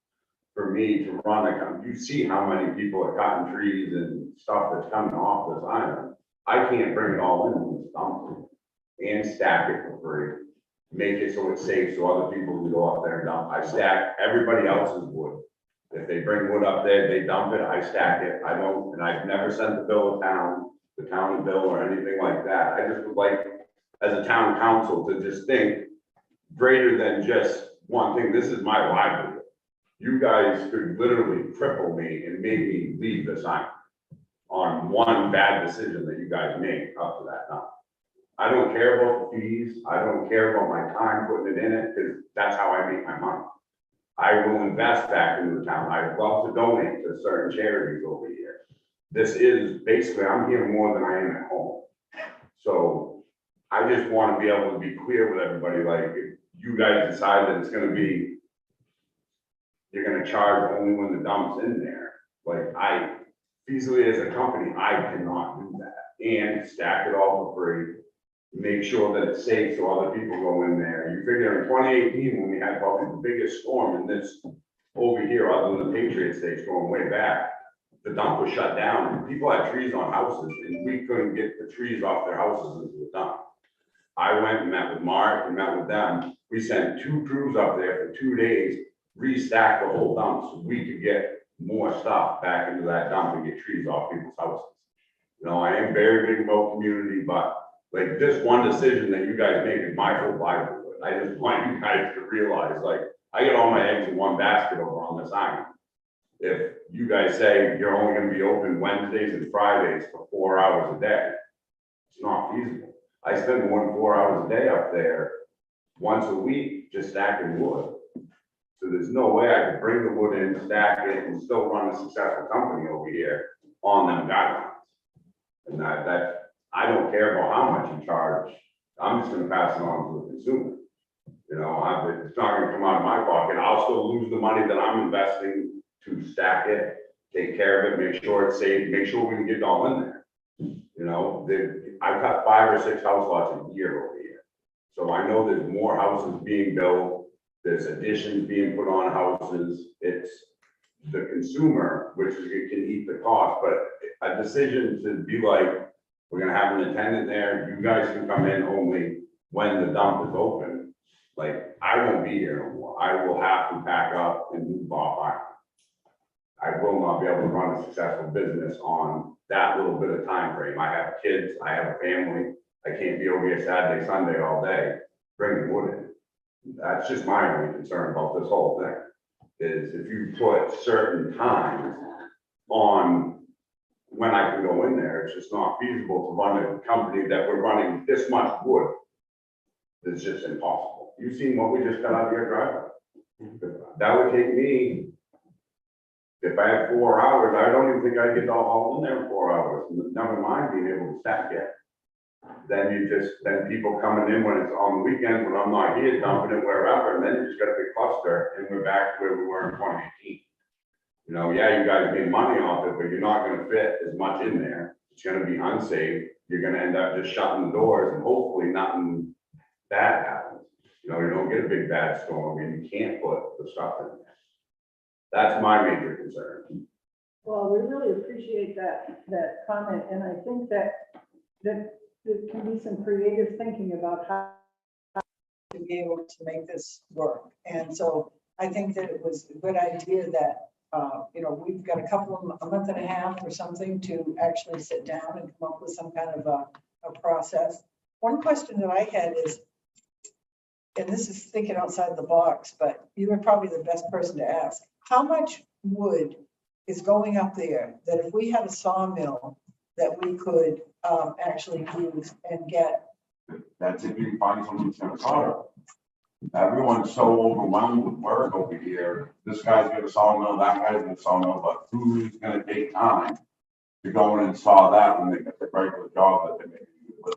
A: for me to run a company. You see how many people are cutting trees and stuff that's coming off this island. I can't bring it all in the stump and stack it for free, make it so it's safe so other people can go up there and dump. I stack everybody else's wood. If they bring wood up there, they dump it, I stack it. I don't, and I've never sent the bill to the county bill or anything like that. I just would like, as a town council, to just think greater than just one thing. This is my livelihood. You guys could literally cripple me and make me leave this island on one bad decision that you guys make up to that time. I don't care about the fees. I don't care about my time putting it in it, because that's how I make my money. I will invest back into the town. I'd love to donate to certain charities over here. This is basically, I'm here more than I am at home. So I just want to be able to be clear with everybody, like, if you guys decide that it's gonna be, you're gonna charge only when the dump's in there, like, I feasibly as a company, I cannot do that. And stack it all for free, make sure that it's safe so other people go in there. You figure in 2018, when we had probably the biggest storm in this over here, other than the Patriot States going way back, the dump was shut down and people had trees on houses and we couldn't get the trees off their houses into the dump. I went and met with Mark and met with them. We sent 2 crews up there for 2 days, restacked the whole dump so we could get more stuff back into that dump and get trees off people's houses. You know, I am very big about community, but like this one decision that you guys make is my whole livelihood. I just want you guys to realize, like, I get all my eggs in one basket over on this island. If you guys say you're only gonna be open Wednesdays and Fridays for 4 hours a day, it's not feasible. I spend more than 4 hours a day up there once a week just stacking wood. So there's no way I could bring the wood in, stack it, and still run a successful company over here on them guidelines. And that I don't care about how much you charge. I'm just gonna pass it on to the consumer. You know, it's not gonna come out of my pocket. I'll still lose the money that I'm investing to stack it, take care of it, make sure it's safe, make sure we can get it all in there. You know, I cut 5 or 6 house lots a year over here. So I know there's more houses being built, there's additions being put on houses. It's the consumer, which is, it can eat the cost, but a decision to be like, we're gonna have an attendant there, you guys can come in only when the dump is open. Like, I won't be here no more. I will have to pack up and move off island. I will not be able to run a successful business on that little bit of time frame. I have kids, I have a family. I can't be over here Saturday, Sunday all day, bringing wood in. That's just my only concern about this whole thing, is if you put certain times on when I can go in there, it's just not feasible to run a company that we're running this much wood. It's just impossible. You've seen what we just got out of your driveway. That would take me, if I had 4 hours, I don't even think I'd get all in there in 4 hours, never mind being able to stack it. Then people coming in when it's on the weekends, when I'm not here, dumping it wherever, and then you just got a big cluster, and we're back to where we were in 2018. You know, yeah, you guys made money off it, but you're not gonna fit as much in there. It's gonna be unsafe. You're gonna end up just shutting the doors and hopefully nothing bad happens. You know, you don't get a big bad storm and you can't put the stuff in there. That's my major concern.
E: Well, we really appreciate that comment, and I think that there can be some creative thinking about how to be able to make this work. And so I think that it was a good idea that, you know, we've got a month and a half or something to actually sit down and come up with some kind of a process. One question that I had is, and this is thinking outside the box, but you are probably the best person to ask. How much wood is going up there that if we had a sawmill that we could actually use and get?
A: That's if you find someone who's gonna solve everyone's so overwhelmed with work over here. This guy's got a sawmill, that guy's got a sawmill, but who's gonna take time to go in and saw that when they get the regular job that they maybe do with?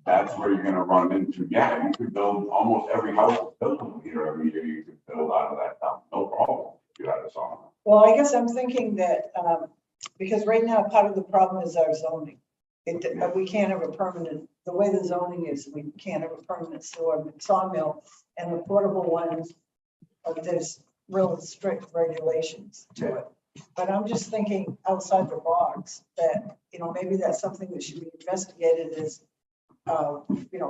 A: That's where you're gonna run into, yeah, you could build almost every house that's built over here every year, you could build out of that town, no problem, if you had a sawmill.
E: Well, I guess I'm thinking that, because right now, part of the problem is our zoning. We can't have a permanent, the way the zoning is, we can't have a permanent sawmill, and the portable ones, there's real strict regulations to it. But I'm just thinking outside the box, that, maybe that's something that should be investigated is,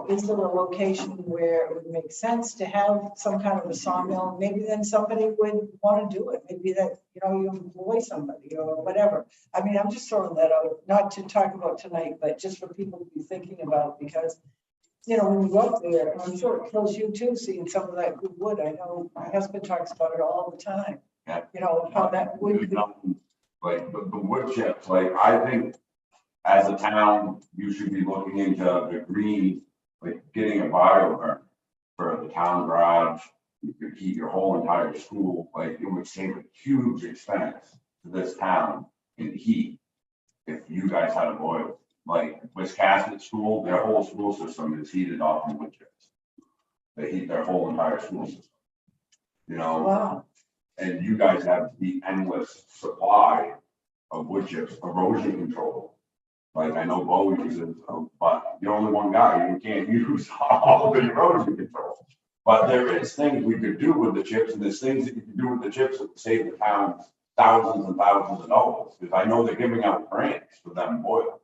E: is there a location where it would make sense to have some kind of a sawmill? Maybe then somebody would want to do it. Maybe that, you employ somebody or whatever. I mean, I'm just throwing that out, not to talk about tonight, but just for people to be thinking about, because, when you go up there, and I'm sure it kills you too, seeing some of that good wood. I know my husband talks about it all the time.
A: Yeah.
E: How that wood.
A: Like the wood chips, like I think as a town, you should be looking into the green, like getting a bioburn for the town garage. You could heat your whole entire school, like it would save a huge expense to this town in heat if you guys had a boiler. Like Wiscasset School, their whole school system is heated off in wood chips. They heat their whole entire school system.
E: Wow.
A: And you guys have the endless supply of wood chips, erosion control. Like I know Bo uses, but you're only one guy, you can't use all the erosion control. But there is things we could do with the chips, and there's things that you can do with the chips that would save the town thousands and thousands of dollars. Because I know they're giving out grants for them boilers.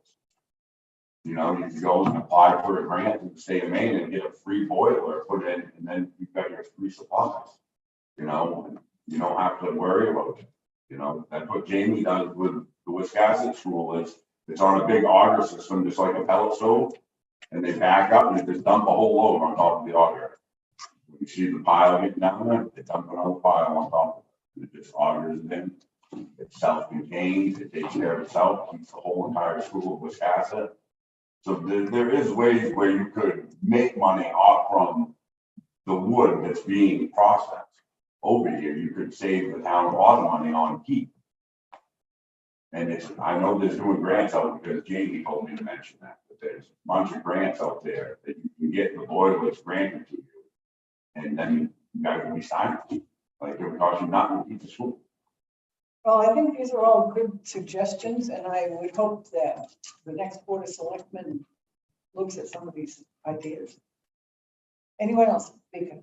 A: You can go and apply for a grant in the state of Maine and get a free boiler put in, and then you've got your free supplies. You don't have to worry about it. That's what Jamie does with the Wiscasset School is it's on a big auger system, just like a pellet stove, and they back up and they just dump a whole load on top of the auger. When you see the pile getting down there, they dump another pile on top of it. It just augers it in. It's self-contained, it takes care of itself, keeps the whole entire school of Wiscasset. So there is ways where you could make money off from the wood that's being processed. Over here, you could save the town a lot of money on heat. And I know there's doing grants out because Jamie told me to mention that, but there's a bunch of grants out there that you can get the boilers granted to you. And then you guys will be signed. Like it would cost you nothing to keep the school.
E: Well, I think these are all good suggestions, and I would hope that the next Board of Selectmen looks at some of these ideas. Anyone else speaking?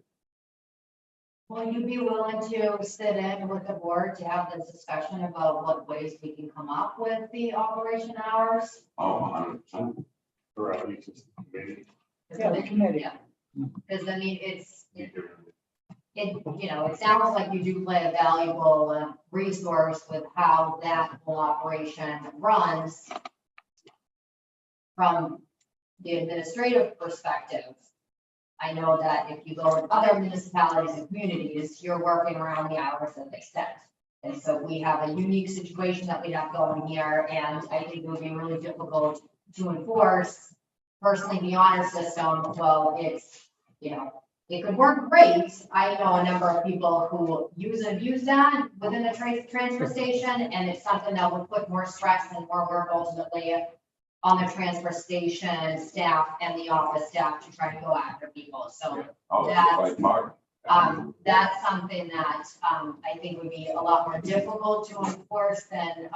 F: Will you be willing to sit in with the board to have this discussion about what ways we can come up with the operation hours?
A: Oh, 100%.
E: Yeah, the committee.
F: Because I mean, it sounds like you do play a valuable resource with how that whole operation runs from the administrative perspective. I know that if you go in other municipalities and communities, you're working around the hours that they set. And so we have a unique situation that we have going here, and I think it would be really difficult to enforce. Personally, the honor system, well, it's, it could work great. I know a number of people who use and abuse that within the transfer station, and it's something that would put more stress and more work ultimately on the transfer station staff and the office staff to try to go after people. So that's something that I think would be a lot more difficult to enforce than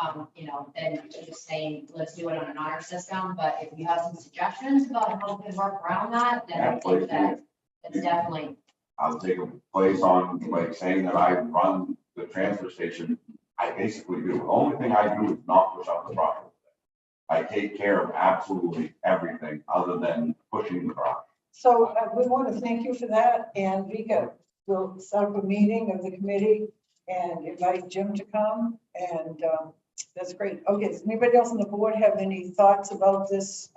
F: than just saying, let's do it on an honor system. But if you have some suggestions about how we can work around that, then I think that it's definitely.
A: I'll take a place on like saying that I run the transfer station. I basically do. The only thing I do is not push up the product. I take care of absolutely everything other than pushing the product.
E: So we want to thank you for that. And Vika will set up a meeting of the committee and invite Jim to come. And that's great. Okay, does anybody else on the board have any thoughts about this,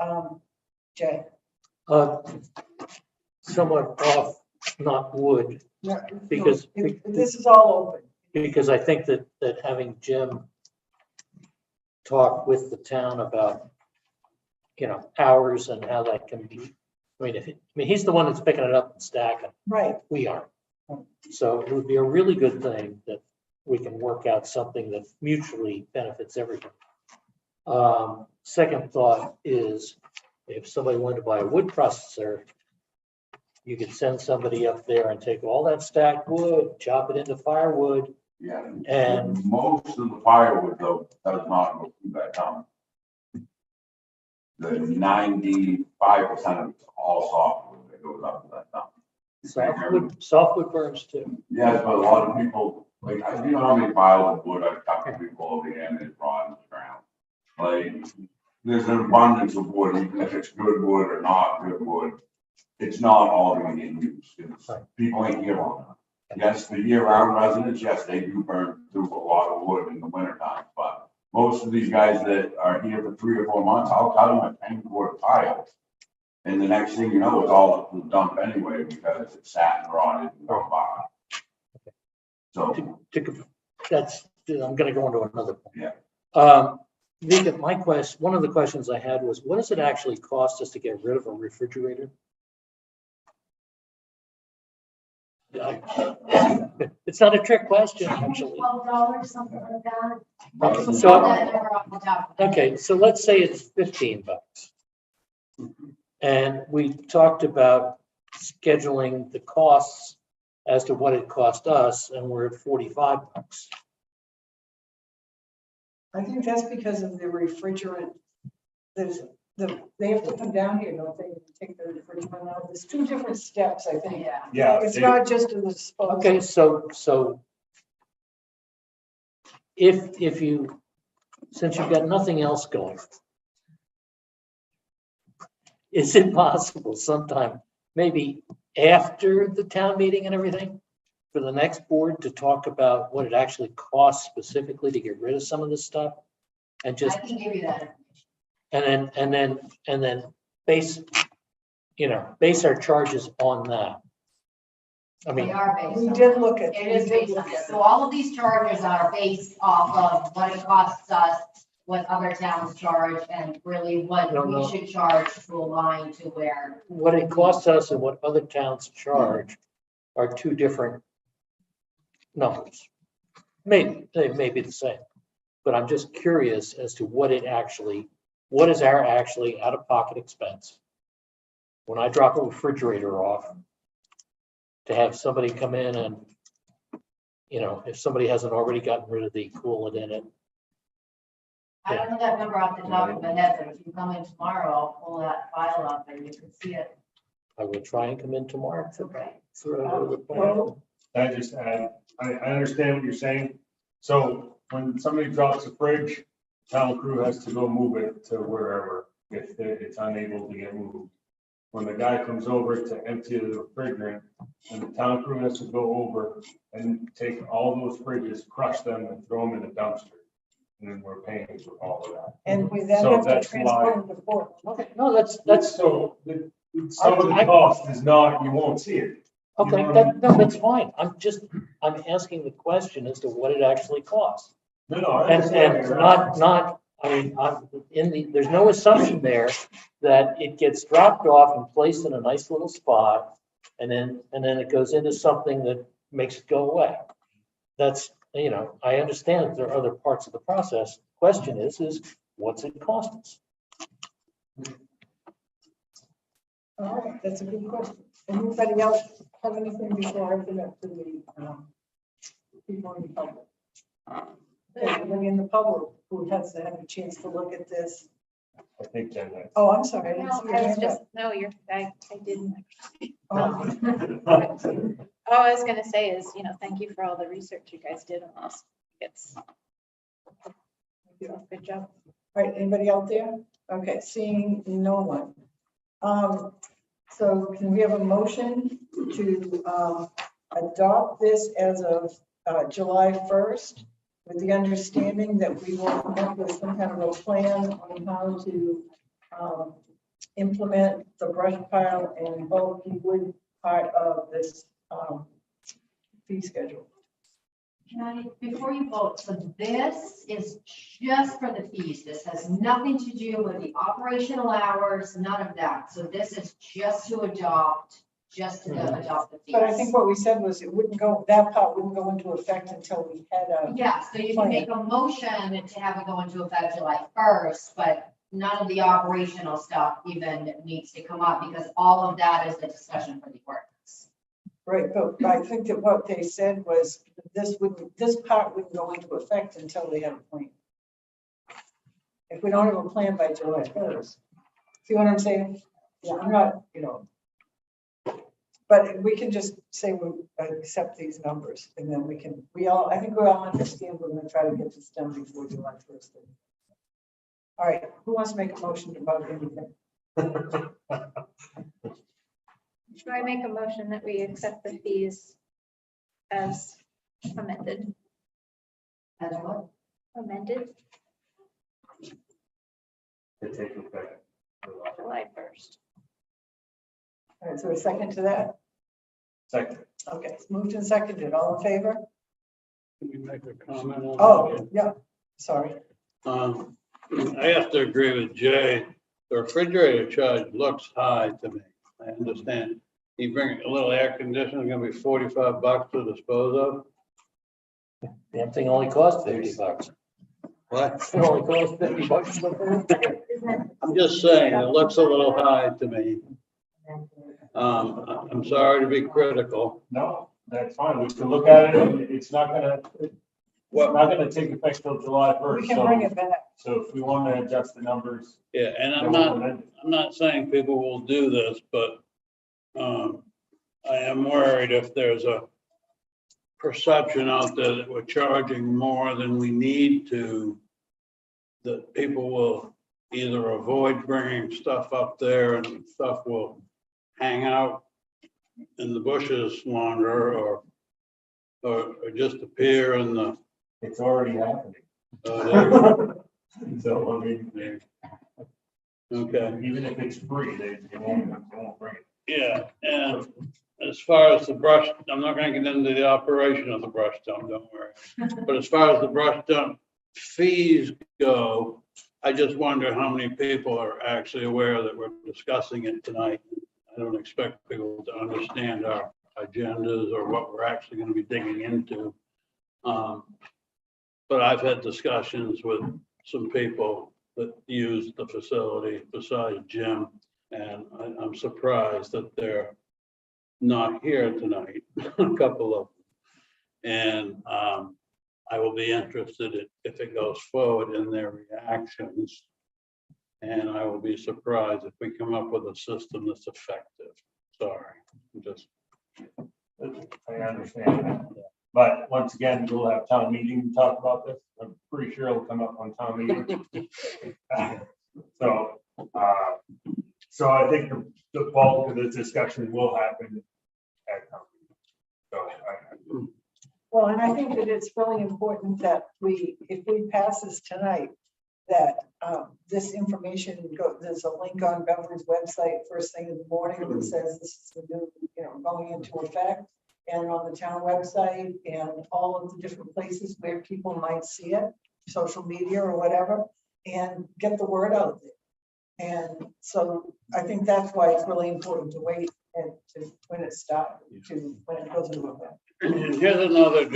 E: Jay?
C: Somewhat off, not wood, because
E: This is all open.
C: because I think that having Jim talk with the town about, hours and how that can be I mean, he's the one that's picking it up and stacking.
E: Right.
C: We are. So it would be a really good thing that we can work out something that mutually benefits everyone. Second thought is, if somebody wanted to buy a wood processor, you could send somebody up there and take all that stacked wood, chop it into firewood.
A: Yeah,
C: And-
A: most of the firewood though does not go through that dump. The 95% of it's all softwood that goes up to that dump.
C: Softwood burns too.
A: Yes, but a lot of people, like, you know how many piles of wood I've got to people over the end and it's rotten to ground. Like, there's an abundance of wood, even if it's good wood or not good wood. It's not all going to get used. People ain't here long enough. Yes, the year-round residents, yes, they do burn through a lot of wood in the wintertime, but most of these guys that are here for 3 or 4 months, I'll cut them a 10-foot pile. And the next thing you know, it's all up to the dump anyway, because it's sat and rotted and gone by. So,
C: I'm gonna go into another point.
A: yeah.
C: Vika, one of the questions I had was, what does it actually cost us to get rid of a refrigerator? It's not a trick question, actually.
F: $12, something like that.
C: Okay,
F: That
C: so,
F: number off the top of my head.
C: okay, so let's say it's $15. And we talked about scheduling the costs as to what it cost us, and we're at $45.
E: I think that's because of the refrigerant. They have to come down here, don't they, and take the refrigerant out? There's 2 different steps, I think.
F: Yeah.
B: Yeah.
E: It's not just a disposal.
C: Okay, so if you, since you've got nothing else going, is it possible sometime, maybe after the town meeting and everything, for the next board to talk about what it actually costs specifically to get rid of some of this stuff? And just,
F: I can give you that.
C: and then base our charges on that. I
F: They
C: mean,
F: are based
E: We
F: on.
E: did look at.
F: It is based on it. So all of these charges are based off of what it costs us, what other towns charge, and really what
C: No,
F: we
C: no.
F: should charge to align to where.
C: what it costs us and what other towns charge are 2 different numbers. Maybe, they may be the same, but I'm just curious as to what is our actually out-of-pocket expense when I drop a refrigerator off to have somebody come in and, if somebody hasn't already gotten rid of the coolant in it.
F: I don't know that number off the top of my head, but if you come in tomorrow, I'll pull that file up and you can see it.
C: I will try and come in tomorrow.
F: That's okay.
E: Well,
B: I just add, I understand what you're saying. So when somebody drops a fridge, town crew has to go move it to wherever if it's unable to get moved. When the guy comes over to empty the refrigerant, and the town crew has to go over and take all those fridges, crush them and throw them in the dumpster. And then we're paying for all of that.
E: and we then
B: So
E: have to
B: that's
E: transport them to Fort.
C: Okay, no, that's,
B: So some of the cost is not, you won't see it.
C: okay, that's fine. I'm asking the question as to what it actually costs.
B: No, I
C: And
B: understand.
C: not, I mean, there's no assumption there that it gets dropped off and placed in a nice little spot, and then it goes into something that makes it go away. That's, I understand that there are other parts of the process. Question is what's it cost us?
E: All right, that's a good question. Anybody else have anything before I open up to the people in the public? Okay, anybody in the public who has to have a chance to look at this?
B: I think that that's.
E: Oh, I'm sorry. I didn't
H: No,
E: see your
H: I was
E: hand
H: just,
E: up.
H: no, I didn't.
E: Oh.
H: All I was gonna say is, thank you for all the research you guys did on this. It's good job.
E: All right, anybody out there? Okay, seeing no one. So can we have a motion to adopt this as of July 1st with the understanding that we will come up with some kind of a plan on how to implement the brush pile and bulky wood part of this fee schedule?
J: Can I, before you vote, so this is just for the fees. This has nothing to do with the operational hours, none of that. So this is just to adopt the fees.
E: But I think what we said was it wouldn't go, that part wouldn't go into effect until we had a.
J: Yeah, so you can make a motion to have it go into effect July 1st, but none of the operational stuff even needs to come up because all of that is the discussion for the ordinance.
E: Right, but I think that what they said was this part wouldn't go into effect until they have a plan. If we don't have a plan by July 1st, see what I'm saying? Yeah, I'm not, but we can just say we accept these numbers and then I think we all understand we're gonna try to get this done before July 1st. All right, who wants to make a motion about anything?
H: Should I make a motion that we accept the fees as amended?
J: As what?
H: Amended
B: To take effect.
H: July 1st.
E: All right, so a second to that?
B: Second.
E: Okay, it's moved and seconded. All in favor?
G: Can we make a comment on?
E: Oh, yeah, sorry.
G: I have to agree with Jay. The refrigerator charge looks high to me. I understand. You bring a little air conditioning, gonna be $45 to dispose of.
C: Damn thing only costs $50.
G: What?
C: It only costs $50.
G: I'm just saying, it looks a little high to me. I'm sorry to be critical.
B: No, that's fine. We can look at it and it's not gonna take effect till July 1st.
E: We can bring it back.
B: So if we want to adjust the numbers.
G: Yeah, and
B: then we'll amend it.
G: I'm not saying people will do this, but I am worried if there's a perception out there that we're charging more than we need to, that people will either avoid bringing stuff up there and stuff will hang out in the bushes longer or just appear in the.
B: It's already happening. So, I mean,
G: Okay.
B: even if it's free, they won't bring it.
G: Yeah, and as far as the brush, I'm not gonna get into the operation of the brush dump, don't worry. But as far as the brush dump fees go, I just wonder how many people are actually aware that we're discussing it tonight. I don't expect people to understand our agendas or what we're actually gonna be digging into. But I've had discussions with some people that use the facility besides Jim. And I'm surprised that they're not here tonight, a couple of them. And I will be interested if it goes forward in their reactions. And I will be surprised if we come up with a system that's effective. Sorry,
B: I understand that. But once again, we'll have town meeting to talk about this. I'm pretty sure it'll come up on town meeting. So I think the bulk of the discussion will happen at town meeting.
E: Well, and I think that it's really important that if we pass this tonight, that this information there's a link on Beverly's website first thing in the morning that says this is the new, going into effect, and on the town website and all of the different places where people might see it, social media or whatever, and get the word out there. And so I think that's why it's really important to wait and when it starts, when it goes into effect.
G: And here's another,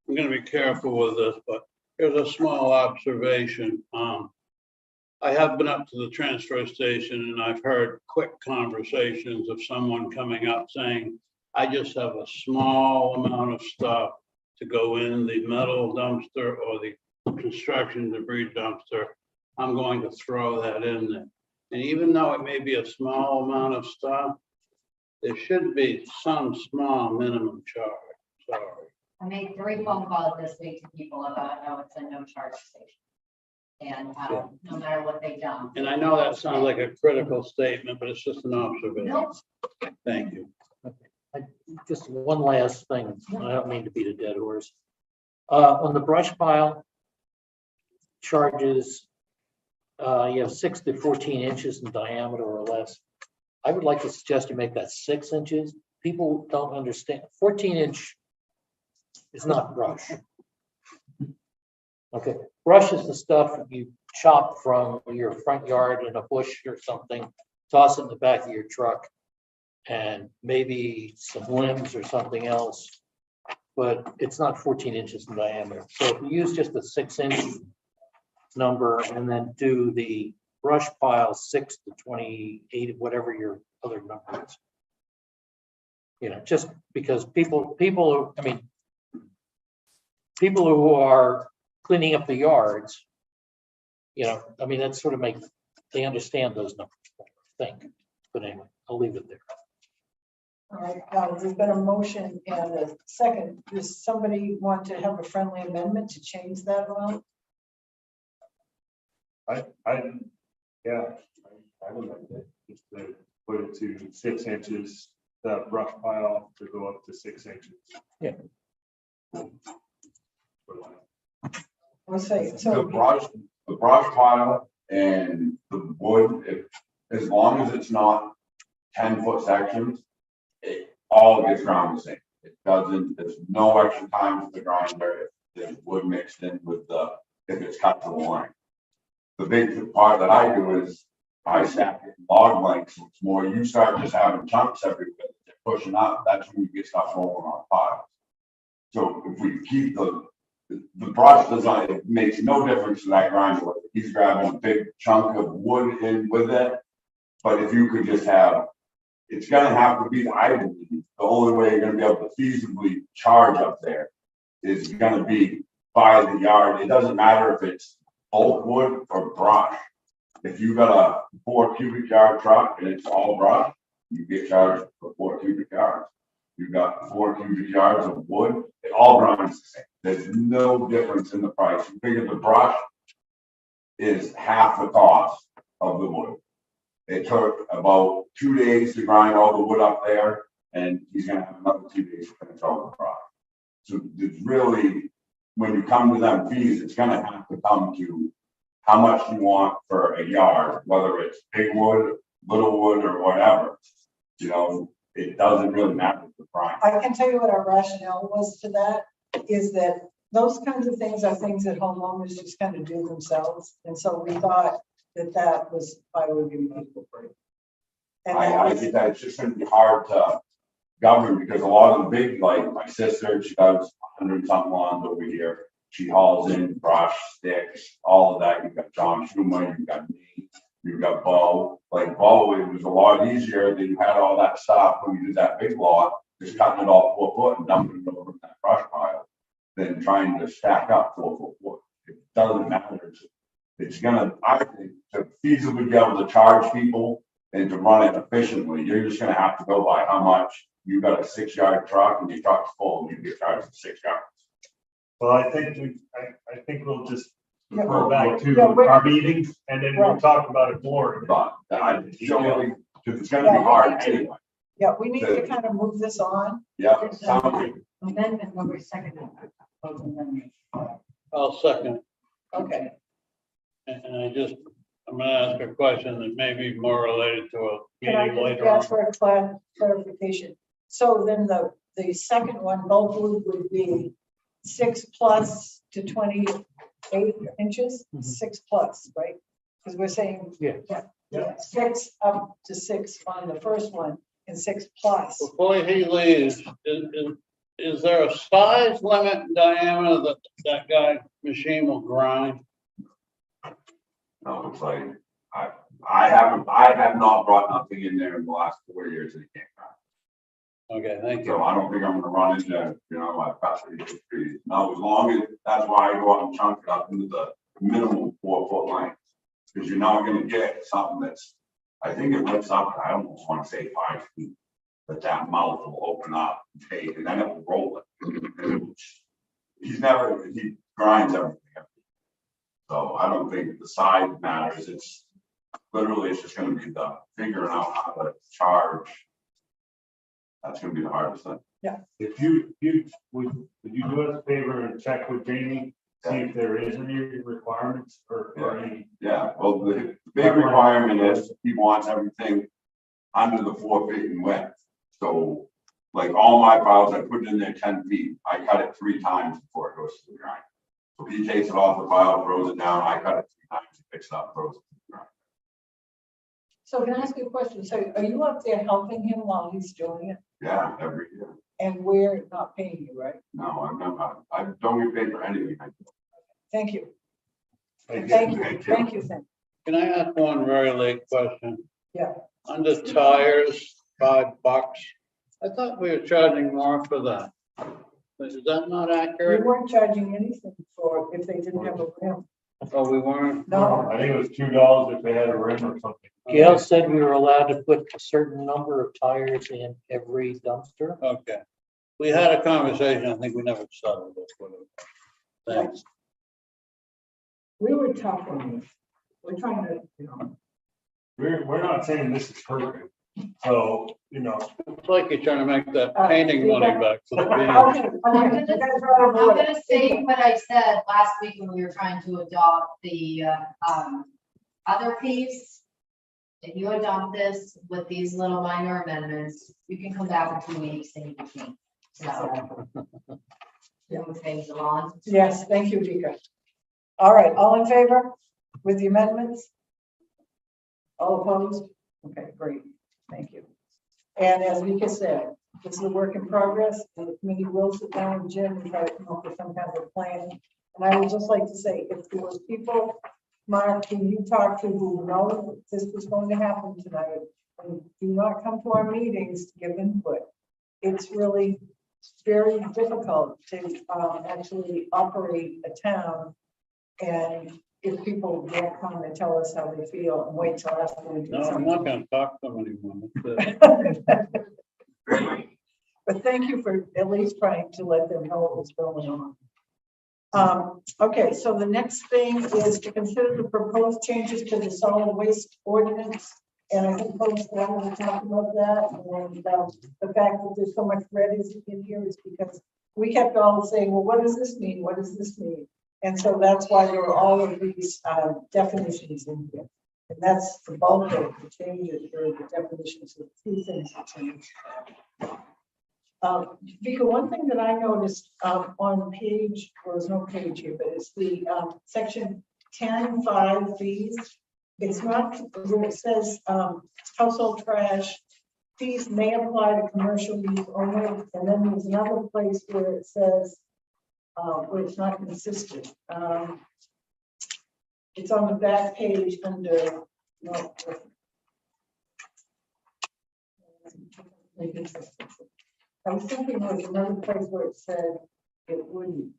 G: I'm gonna be careful with this, but here's a small observation. I have been up to the transfer station and I've heard quick conversations of someone coming up saying, I just have a small amount of stuff to go in the metal dumpster or the construction debris dumpster. I'm going to throw that in there. And even though it may be a small amount of stuff, there should be some small minimum charge. Sorry.
J: I made 3 phone calls this week to people about how it's a no charge station. And no matter what they've done.
G: And I know that sounds like a critical statement, but it's just an observation.
J: Nope.
G: Thank you.
C: Just one last thing. I don't mean to beat a dead horse. On the brush pile charges, you have 6 to 14 inches in diameter or less. I would like to suggest you make that 6 inches. People don't understand 14-inch is not brush. Okay, brush is the stuff you chop from your front yard in a bush or something, toss it in the back of your truck, and maybe some limbs or something else, but it's not 14 inches in diameter. So if you use just a 6-inch number and then do the brush pile 6 to 28, whatever your other number is. You know, just because people, I mean, people who are cleaning up the yards, you know, I mean, that sort of makes, they understand those numbers, I think. But anyway, I'll leave it there.
E: All right, there's been a motion and a second. Does somebody want to have a friendly amendment to change that amount?
B: Yeah, I would like that, just to put it to 6 inches, the brush pile to go up to 6 inches.
C: Yeah.
E: Let's say,
A: The
E: so,
A: brush pile and the wood, as long as it's not 10-foot sections, it all gets ground the same. It doesn't, there's no extra time for the grinder if there's wood mixed in with if it's cut to the line. The big part that I do is I stack it in log lengths. It's more, you start just having chunks everywhere, they're pushing up, that's when you get stuff rolling on piles. So if we keep the brush design, it makes no difference to that grinder. He's grabbing a big chunk of wood in with it. But if you could just have, it's gonna have to be, I believe, the only way you're gonna be able to feasibly charge up there is gonna be by the yard. It doesn't matter if it's bulk wood or brush. If you got a 4 cubic yard truck and it's all brush, you get charged for 4 cubic yards. You've got 4 cubic yards of wood, it all grinds the same. There's no difference in the price. You figure the brush is half the cost of the wood. It took about 2 days to grind all the wood up there, and he's gonna have another 2 days to finish all the brush. So it's really, when you come to them fees, it's gonna have to come to how much you want for a yard, whether it's big wood, little wood, or whatever. You know, it doesn't really matter the price.
E: I can tell you what our rationale was to that, is that those kinds of things are things that homeowners just kind of do themselves. And so we thought that that was why we would give people free. And
A: I think that it's just gonna be hard to govern because a lot of the big, like my sister, she does 100-something lawns over here. She hauls in brush, sticks, all of that. You've got John Schumer, you've got me, you've got Bo. Like Bo, it was a lot easier than you had all that stuff when you did that big lot, just cutting it all 4 foot and dumping it over in that brush pile, than trying to stack up 4 foot wood. It doesn't matter. It's gonna, I think, to feasibly be able to charge people and to run it efficiently, you're just gonna have to go by how much you got a 6-yard truck and your truck's full, you get charged for 6 yards.
B: Well, I think we'll just
E: Yeah.
B: refer back to
E: Yeah,
B: our meetings and then we'll talk about it more.
A: But it's gonna be hard anyway.
E: yeah, we need to kind of move this on.
A: Yeah, sounds good.
J: Amendment number second.
G: I'll second.
E: Okay,
G: And I'm gonna ask a question that may be more related to a
E: can I
G: meeting
E: just
G: later on.
E: ask for a clarification? So then the second one, bulk wood would be 6 plus to 28 inches, 6 plus, right? Because we're saying.
C: Yeah.
E: Yeah, 6 up to 6 on the first one and 6 plus.
G: Before he leaves, is there a size limit in diameter that guy machine will grind?
A: No, it's like, I have not brought nothing in there in the last 4 years that he can't find.
G: Okay, thank you.
A: So I don't think I'm gonna run into, I've got to trees. Now, as long as, that's why I go out and chunk it up into the minimum 4 foot length. Because you're not gonna get something that's, I think it lifts up, I almost wanna say 5 feet. But that mouth will open up and take, and then it will roll it. He grinds everything. So I don't think the size matters. It's literally, it's just gonna be the figuring out how to charge. That's gonna be the hardest thing.
B: If would you do us a favor and check with Jamie, see if there is any requirements or any?
A: Yeah, well, the big requirement is he wants everything under the 4 feet in width. So like all my piles, I put it in there 10 feet. I cut it 3 times before it goes to the grind. So he takes it off the pile, throws it down, I cut it 3 times, he picks it up, throws it to the ground.
E: So can I ask you a question? So are you up there helping him while he's doing it?
A: Yeah, every year.
E: And we're not paying you, right?
A: No, I'm not, I don't get paid for anything.
E: Thank you.
B: Thank you.
E: Thank you. Thank you, Sam.
G: Can I ask one very late question?
E: Yeah.
G: Under tires, $5. I thought we were charging more for that. Is that not
E: We
G: accurate?
E: weren't charging anything for if they didn't have a rim.
G: Oh, we weren't?
E: No.
B: I think it was $2 if they had a rim or something.
C: Gail said we were allowed to put a certain number of tires in every dumpster.
G: Okay. We had a conversation, I think we never settled it. Thanks.
E: We were tough on this. We're trying to, you know.
B: We're not saying this is perfect. So, you know,
G: It's like you're trying to make that painting money back for the
E: Okay,
G: painting.
E: okay. You guys are out of
J: I'm
E: order.
J: gonna say what I said last week when we were trying to adopt the, other fees. If you adopt this with these little minor amendments, you can come back in 2 weeks and you can change. So. Move things along.
E: Yes, thank you, Vika. All right, all in favor with the amendments? All opposed? Okay, great, thank you. And as Vika said, this is a work in progress, and the committee will sit down with Jim and try to come up with some kind of plan. And I would just like to say, if there was people, Mark, who you talked to who know this was going to happen tonight, and do not come to our meetings to give input. It's really very difficult to actually operate a town. And if people don't come and tell us how they feel and wait till after we do
G: No, I'm
E: something.
G: not gonna talk to them anymore. That's it.
E: But thank you for at least trying to let them know what was going on. Okay, so the next thing is to consider the proposed changes to the solid waste ordinance. And I think folks want to talk about that. And the fact that there's so much red is in here is because we kept all saying, well, what does this mean? What does this mean? And so that's why there are all of these definitions in here. And that's the bulk of the changes, or the definitions of two things that change. Vika, one thing that I noticed on page, well, there's no page here, but it's the section 10.5 fees. It's not where it says household trash fees may apply to commercial use only, and then there's another place where it says where it's not consistent. It's on the back page under. No, I was thinking there was another place where it said it wouldn't,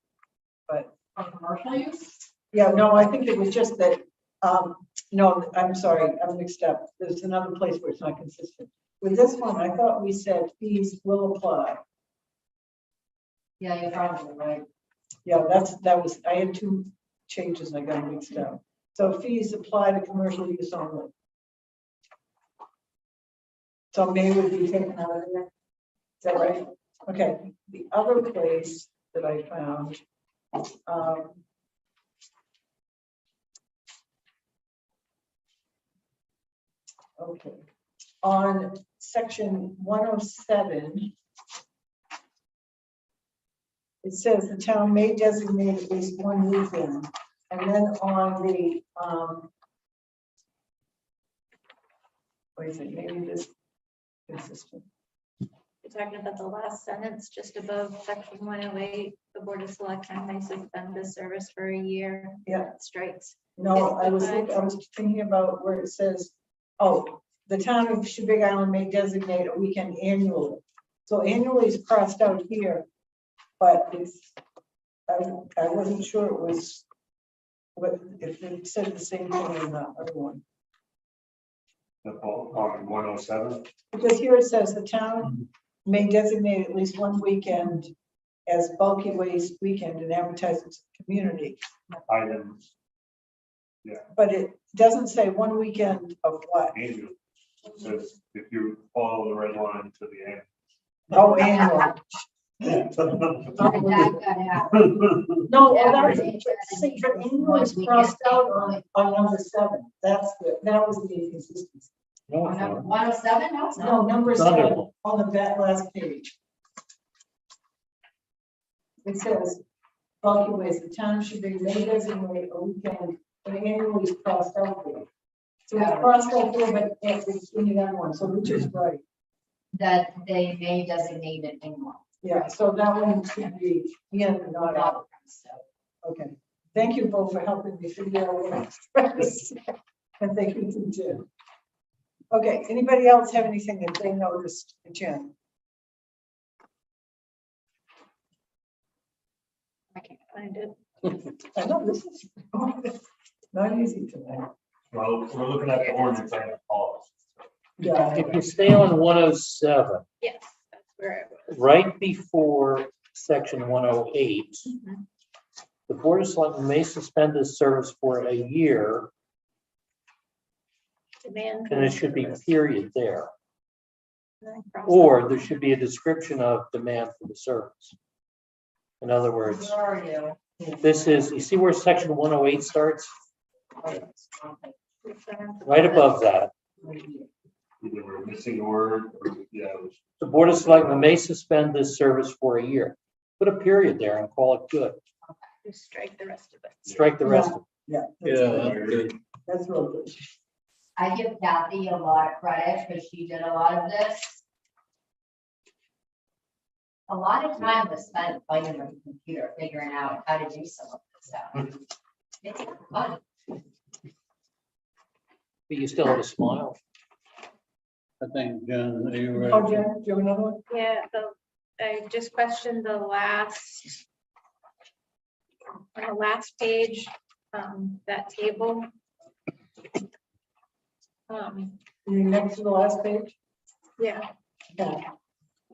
E: but.
J: For commercial use?
E: Yeah, no, I think it was just that, no, I'm sorry, I'm mixed up. There's another place where it's not consistent. With this one, I thought we said fees will apply.
J: Yeah, you're probably right.
E: Yeah, that was, I had two changes and I got mixed up. So fees apply to commercial use only. So may would be taken out of there. Is that right? Okay, the other place that I found, okay, on section 107, it says the town may designate at least one weekend. And then on the, what is it, maybe this consistent.
H: You're talking about the last sentence just above section 108, the board of selectmen may suspend this service for a year.
E: Yeah.
H: Strikes.
E: No, I was thinking about where it says, oh, the town of Big Island may designate a weekend annually. So annually is crossed out here, but it's, I wasn't sure it was, what, if it said the same thing in the other one.
B: on 107.
E: Because here it says the town may designate at least one weekend as bulky waste weekend and advertise its community.
B: Items.
E: But it doesn't say one weekend of what?
B: Annual. It says if you follow the red line to the end.
E: Oh, annual.
J: That got out.
E: No, well, see, the annual is crossed out on number 7. That was the inconsistency.
J: On number 107, no, it's not.
E: No, number 7 on the last page. it says, bulky waste, the town should be may designate a weekend and annually crossed out there. So it's crossed out there, but it's in the other one, so which is right?
J: That they may designate it annual.
E: Yeah, so that one should be, yeah, not out. Okay, thank you both for helping me figure out what I'm trying to say. And thank you to Jim. Okay, anybody else have anything that they noticed, Jim?
H: I can't find it.
E: I know this is not easy tonight.
B: Well, we're looking at the ordinance and the policy.
E: Yeah.
C: If you stay on 107,
H: Yes, that's where it was.
C: right before section 108, the Board of Selectmen may suspend this service for a year,
H: Demand.
C: and it should be period there.
H: Cross
C: Or there should be a description of demand for the service. In other words,
J: Where are you?
C: this is, you see where section 108 starts?
H: out.
C: Right above that.
B: Either we're missing a word, or, yeah, it was.
C: The Board of Selectmen may suspend this service for a year. Put a period there and call it good.
H: Just strike the rest of it.
C: Strike the rest of
E: Yeah.
C: it.
E: That's real good.
F: I give Kathy a lot of credit because she did a lot of this. A lot of time was spent fighting with the computer, figuring out how to do some of this stuff. It's fun.
C: But you still have a smile.
G: I think, Jen, are you
E: Oh,
G: ready?
E: Jen, do you have another one?
H: Yeah, I just questioned the last, on the last page, that table.
E: You next to the last page?
H: Yeah,
E: Yeah.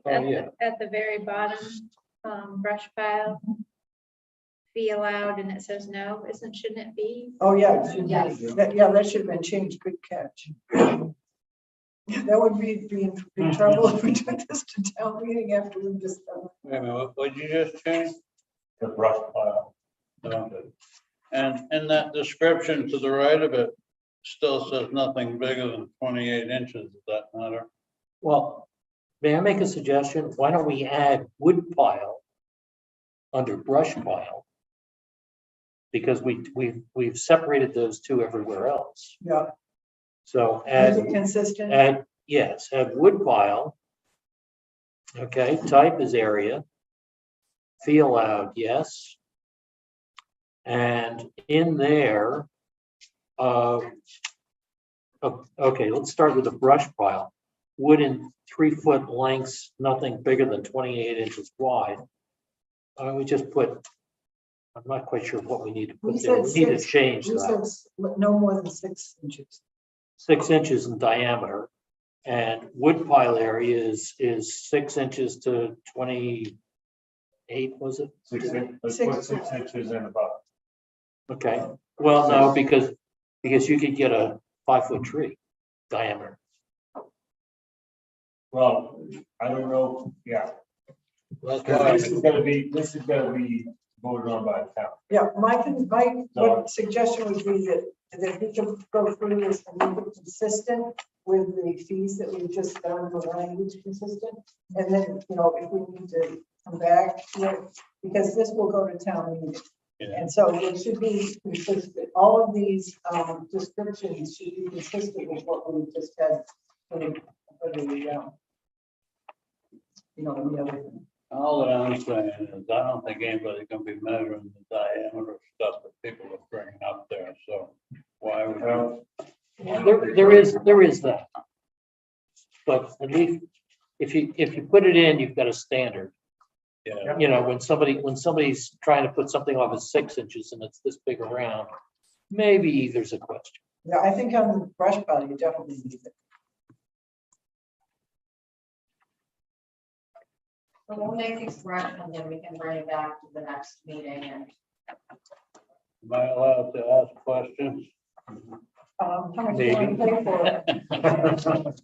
C: Oh, yeah.
H: at the very bottom, brush pile. Be allowed, and it says no, shouldn't it be?
E: Oh, yeah, it should
F: Yes.
E: be. That should have been changed. Good catch. That would be in trouble if we took this to town meeting after we just done.
G: Wait a minute, what'd you just change?
B: The brush pile.
G: Okay. And in that description to the right of it, still says nothing bigger than 28 inches, does that matter?
C: Well, may I make a suggestion? Why don't we add wood pile under brush pile? Because we've separated those two everywhere else.
E: Yeah.
C: So
E: Is it
C: add,
E: consistent?
C: add wood pile. Okay, type is area. Fee allowed, yes. And in there, okay, let's start with the brush pile. Wood in 3-foot lengths, nothing bigger than 28 inches wide. We just put, I'm not quite sure what we need to
E: We
C: put there.
E: said
C: We need to
E: 6
C: change
E: We
C: that.
E: said no more than 6 inches.
C: 6 inches in diameter. And wood pile area is 6 inches to 28, was it?
B: Let's put 6 inches in above.
C: Okay, well, no, because you could get a 5-foot tree diameter.
B: Well, I don't know, yeah.
G: That's
B: This is gonna be voted on by the town.
E: Yeah, my suggestion would be that we can go through this and make it consistent with the fees that we've just done, the language consistent. And then, if we need to come back to it, because this will go to town meeting.
G: Yeah.
E: And so it should be consistent. All of these descriptions should be consistent with what we just had for the the other thing.
G: All that I'm saying is, I don't think anybody's gonna be measuring the diameter of stuff that people are bringing up there, so why would you?
C: There is that. But at least if you put it in, you've got a standard.
G: Yeah,
C: When somebody's trying to put something off as 6 inches and it's this big around, maybe there's a question.
E: Yeah, I think on the brush pile, you definitely need it.
F: So we'll make these corrections and then we can bring it back to the next meeting and.
G: am I allowed to ask questions?
E: How much do you want to pay for it?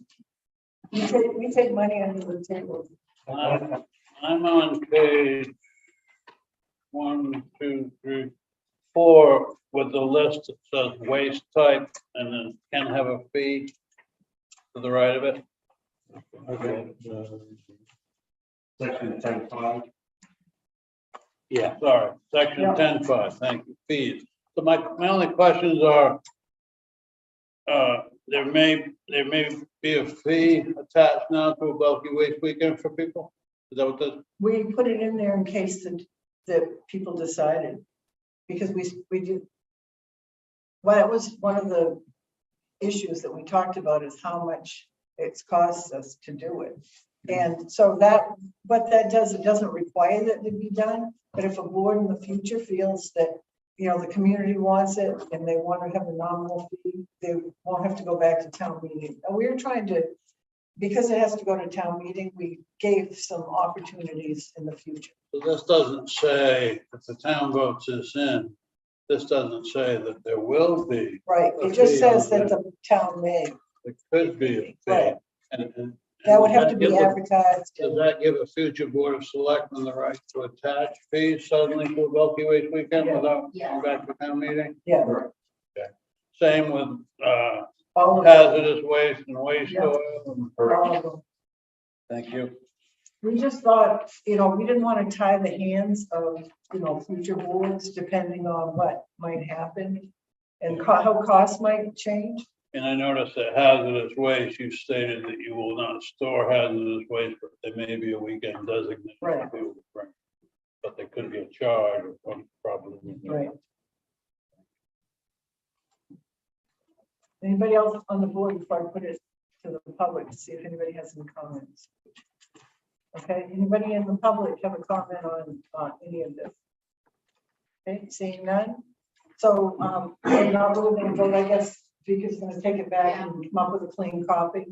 E: We take money under the table.
G: I'm on page 1, 2, 3, 4 with the list that says waste type and then can have a fee to the right of it.
C: Okay.
B: Section 10.5.
G: Yeah, sorry, section
E: Yeah.
G: 10.5, thank you, fees. So my only questions are, there may be a fee attached now to a bulky waste weekend for people? Is that what this?
E: We put it in there in case that people decided, because we do. Well, that was one of the issues that we talked about, is how much it's costs us to do it. And so what that does, it doesn't require that to be done, but if a board in the future feels that, the community wants it and they want to have a nominal fee, they won't have to go back to town meeting. And we're trying to, because it has to go to town meeting, we gave some opportunities in the future.
G: So this doesn't say, if the town votes this in, this doesn't say that there will be,
E: Right,
G: A
E: it just
G: fee
E: says
G: on
E: that the town may,
G: there could be a fee.
E: Right.
G: And
E: that would have to
G: does
E: be
G: that give
E: advertised.
G: Does that give a future board of selectmen the right to attach fees suddenly to a bulky waste weekend
E: Yeah.
G: without
J: Yeah.
G: going back to town meeting?
E: Yeah,
G: Same with,
E: all of them.
G: hazardous waste and waste
E: Yeah.
G: oil.
E: All of them.
G: Thank you.
E: We just thought, we didn't want to tie the hands of, future boards depending on what might happen and how costs might change.
G: And I noticed that hazardous waste, you stated that you will not store hazardous waste, but there may be a weekend designated. for
E: Right.
G: people to bring. But there could be a charge or probably.
E: Right. Anybody else on the board before I put it to the public to see if anybody has any comments? Okay, anybody in the public have a comment on any of this? Okay, seeing none. So, now we're going to vote, I guess, Vika's going to take it back and come up with a clean copy.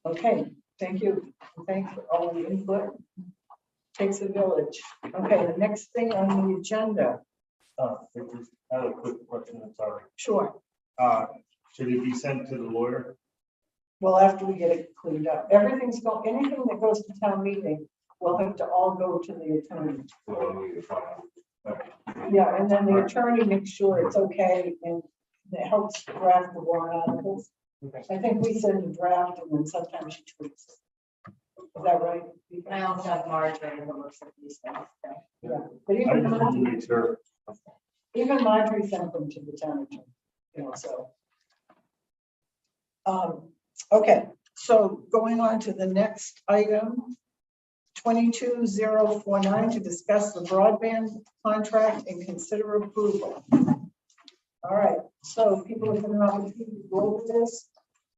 E: Okay, thank you. Thanks for all the input. Takes a village. Okay, the next thing on the agenda.
B: I have a quick question, I'm sorry.
E: Sure.
B: Should it be sent to the lawyer?
E: Well, after we get it cleaned up, anything that goes to town meeting will have to all go to the attorney. Yeah, and then the attorney makes sure it's okay and it helps draft the warrant articles. I think we send a draft and then sometimes she tweaks it. Is that right?
J: I also have Marjorie who looks at these things.
E: Yeah, but
B: I just want to make sure.
E: even Marjorie sent them to the town attorney, so. Okay, so going on to the next item, 22049, to discuss the broadband contract and consider approval. All right, so people are going to go over this.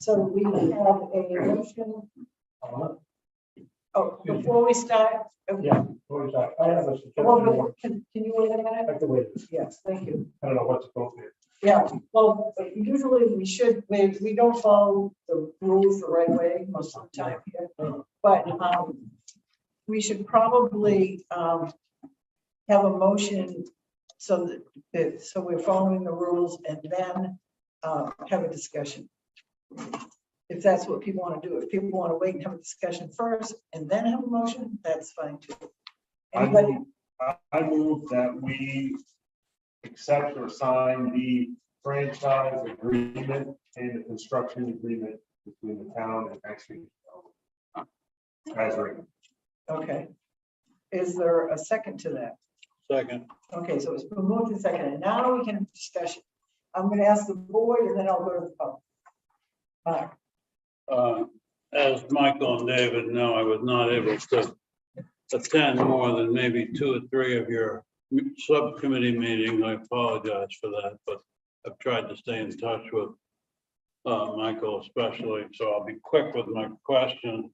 E: So we have a motion. Oh, before we start.
C: Yeah, I have a
E: Well,
C: suggestion.
E: can you wait a minute?
C: I have to wait.
E: Yes, thank you.
C: I don't know what's appropriate.
E: Yeah, well, usually we don't follow the rules the right way most of the time here, but we should probably have a motion so so we're following the rules and then have a discussion. If that's what people want to do. If people want to wait and have a discussion first and then have a motion, that's fine too. Anybody?
B: I move that we accept or sign the franchise agreement and the construction agreement between the town and actually as written.
E: Okay. Is there a second to that?
G: Second.
E: Okay, so it's been moved and seconded, and now we can have discussion. I'm gonna ask the board and then I'll go to the public. Mark,
G: As Michael and David know, I was not able to attend more than maybe 2 or 3 of your subcommittee meetings. I apologize for that, but I've tried to stay in touch with Michael especially, so I'll be quick with my question.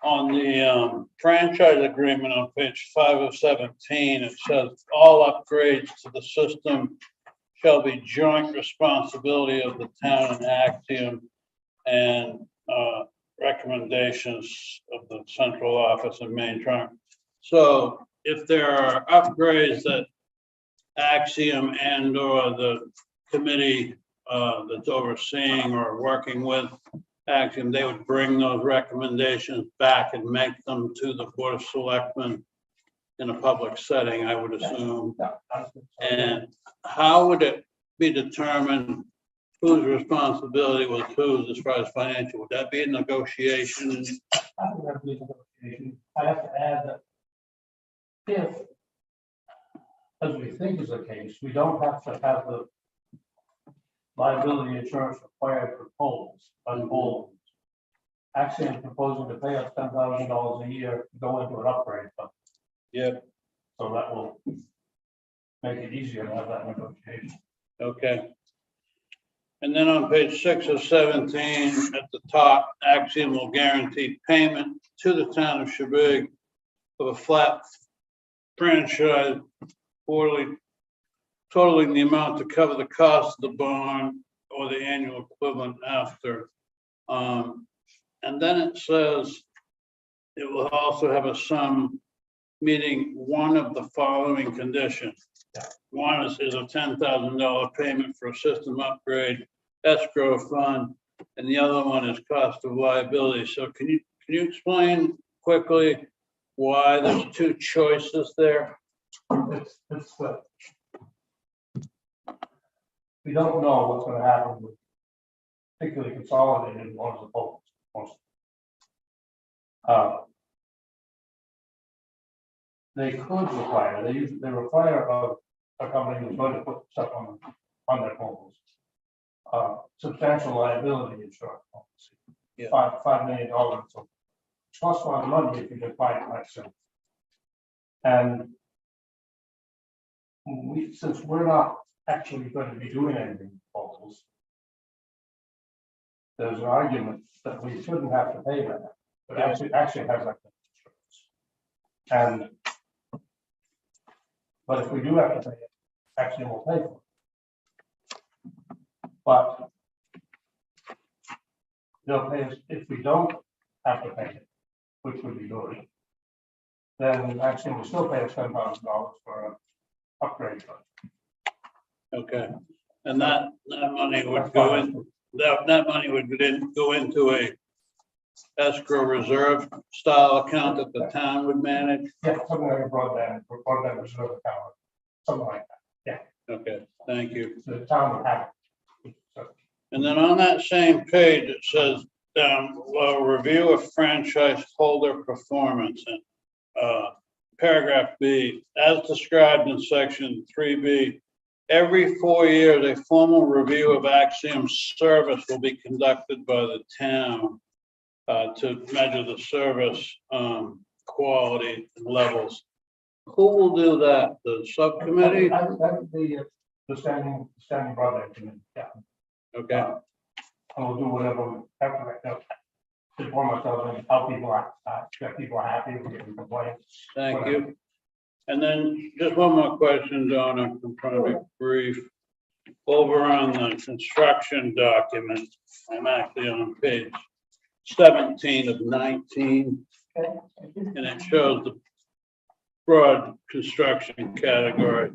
G: On the franchise agreement on page 5 of 17, it says all upgrades to the system shall be joint responsibility of the town and Axiom, and recommendations of the central office and main trunk. So if there are upgrades that Axiom and or the committee that's overseeing or working with Axiom, they would bring those recommendations back and make them to the Board of Selectmen in a public setting, I would assume. And how would it be determined whose responsibility was whose as far as financial? Would that be a negotiation?
C: I think that'd be a negotiation. I have to add that if, as we think is the case, we don't have to have the liability insurance required for poles, on poles. Actually, I'm proposing to pay us $10,000 a year to go into an upgrade fund.
G: Yep,
C: So that will make it easier to have that negotiation.
G: okay. And then on page 6 of 17, at the top, Axiom will guarantee payment to the town of Shabig of a flat franchise quarterly, totaling the amount to cover the cost of the barn or the annual equivalent after. And then it says it will also have a sum meeting one of the following conditions. One is a $10,000 payment for a system upgrade, escrow fund, and the other one is cost of liability. So can you explain quickly why there's two choices there?
C: It's we don't know what's gonna happen with particularly consolidated ones of poles. They could require, they require a company who's going to put stuff on their poles. Substantial liability insurance policy.
G: Yeah.
C: $5 million. So it costs a lot of money if you can buy it myself. And since we're not actually going to be doing anything with poles, there's an argument that we shouldn't have to pay that, but actually has that insurance. And but if we do have to pay it, actually we'll pay for it. But they'll pay us if we don't have to pay it, which would be good. Then actually we'll still pay us $10,000 for an upgrade fund.
G: Okay, and that money would go in, that money would go into a escrow reserve style account that the town would manage?
C: Yeah, something like a broadband reserve account, something like that. Yeah.
G: Okay, thank you.
C: The town would have it. So,
G: And then on that same page, it says, well, review of franchise holder performance. And paragraph B, as described in section 3B, every 4 years, a formal review of Axiom's service will be conducted by the town to measure the service quality and levels. Who will do that? The subcommittee?
C: That would be the standing broadband committee. Yeah.
G: Okay,
C: And we'll do whatever we have to inform ourselves and how people are, if people are happy, we can complain.
G: thank you. And then just one more question, Donna, I'm trying to be brief. Over on the construction document, I'm actually on page 17 of 19. And it shows the broad construction category.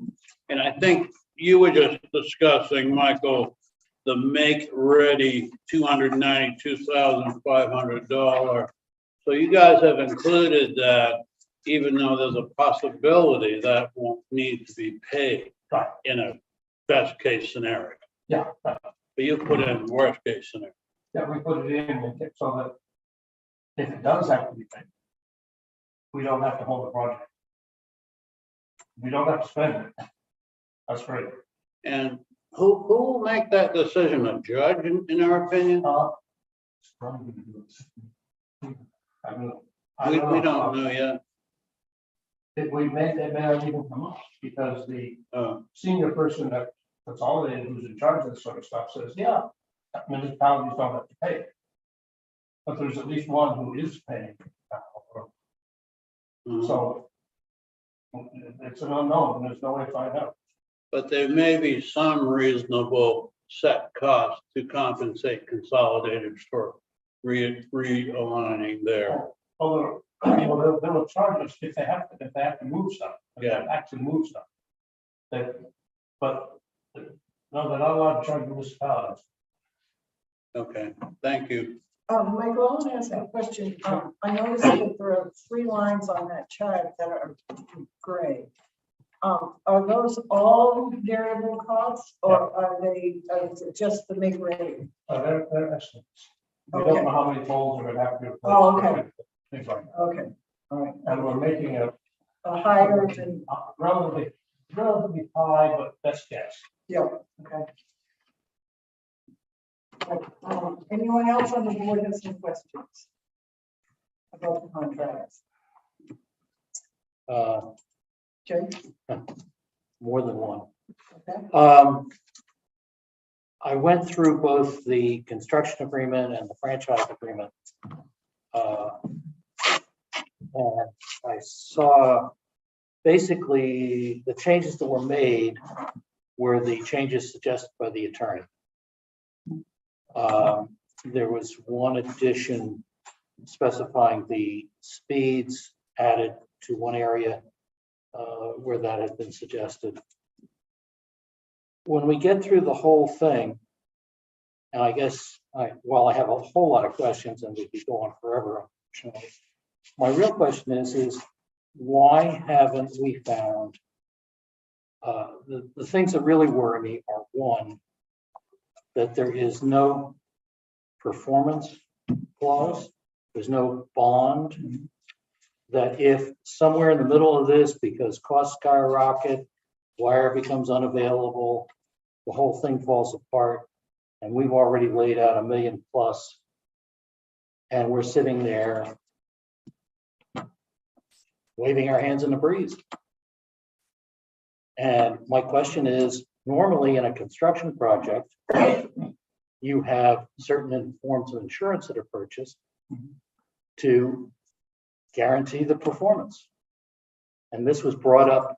G: And I think you were just discussing, Michael, the make-ready $292,500. So you guys have included that, even though there's a possibility that won't need to be paid
C: Right.
G: in a best-case scenario.
C: Yeah. Right.
G: But you put in worst-case scenario.
C: Yeah, we put it in so that if it does have to be paid, we don't have to hold the project. We don't have to spend it. That's great.
G: And who will make that decision? A judge, in our opinion? We don't know yet.
C: If we made that, may not even come up, because the senior person that consolidated, who's in charge of this sort of stuff, says, yeah, municipalities don't have to pay it. But there's at least one who is paying. So it's an unknown, and there's no way to find out.
G: But there may be some reasonable set cost to compensate consolidated for realigning their.
C: Well, they'll charge us if they have to move stuff. If they actually move stuff. But no, they're not allowed to charge municipalities.
G: Okay, thank you.
E: Michael, I want to ask a question. I noticed that there are 3 lines on that chart that are gray. Are those all variable costs, or are they just the make ready?
C: They're estimates. We
E: Okay.
C: don't know how many poles are gonna have to be replaced.
E: Oh, okay.
C: Things like that.
E: Okay, all right.
C: And we're making
E: higher than,
C: relatively high, but best guess.
E: yeah, okay. Anyone else on the board has some questions about the contracts? Jay?
C: More than one.
E: Okay.
C: I went through both the construction agreement and the franchise agreement. And I saw basically the changes that were made were the changes suggested by the attorney. There was one addition specifying the speeds added to one area where that had been suggested. When we get through the whole thing, and I guess while I have a whole lot of questions and we'd be going forever, unfortunately, my real question is why haven't we found the things that really worry me are, one, that there is no performance clause, there's no bond, that if somewhere in the middle of this, because costs skyrocket, wire becomes unavailable, the whole thing falls apart, and we've already laid out $1 million plus, and we're sitting there waving our hands in the breeze. And my question is, normally in a construction project, you have certain forms of insurance that are purchased to guarantee the performance. And this was brought up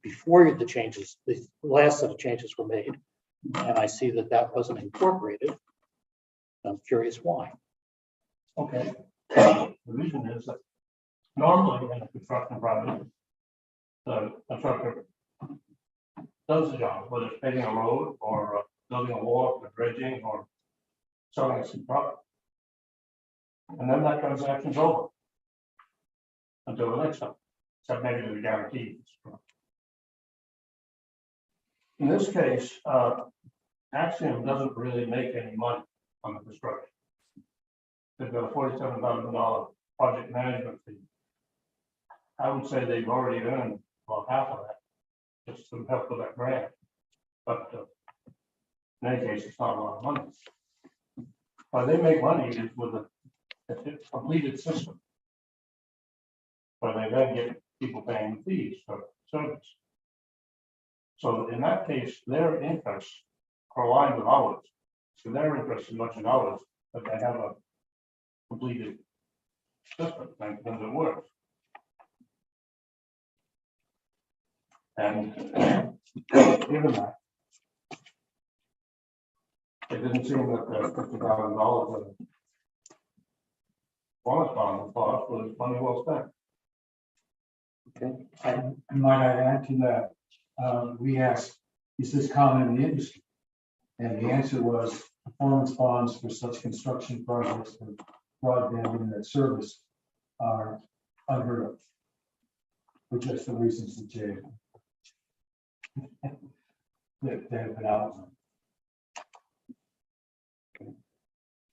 C: before the changes, the last set of changes were made. And I see that that wasn't incorporated. I'm curious why.
K: Okay, the reason is that normally in a construction project, the constructor does the job, whether it's paving a road or building a wall or dredging or selling a some product. And then that transaction's over until the next time, except maybe there's a guarantee. In this case, Axiom doesn't really make any money on the construction. They've got a $47,000 project management fee. I would say they've already earned about half of that, just to help with that grant. But in any case, it's not a lot of money. But they make money is with a completed system, where they then get people paying fees for service. So in that case, their interests are aligned with ours. So their interest is much in ours, but they have a completed system and it works. And given that, it didn't seem that the $50,000 of bonus bond cost was money well spent.
C: Okay.
L: And might I add to that, we asked, is this common in the industry? And the answer was performance bonds for such construction projects for broadband internet service are unheard of. For just the reasons that Jay that have been outlined.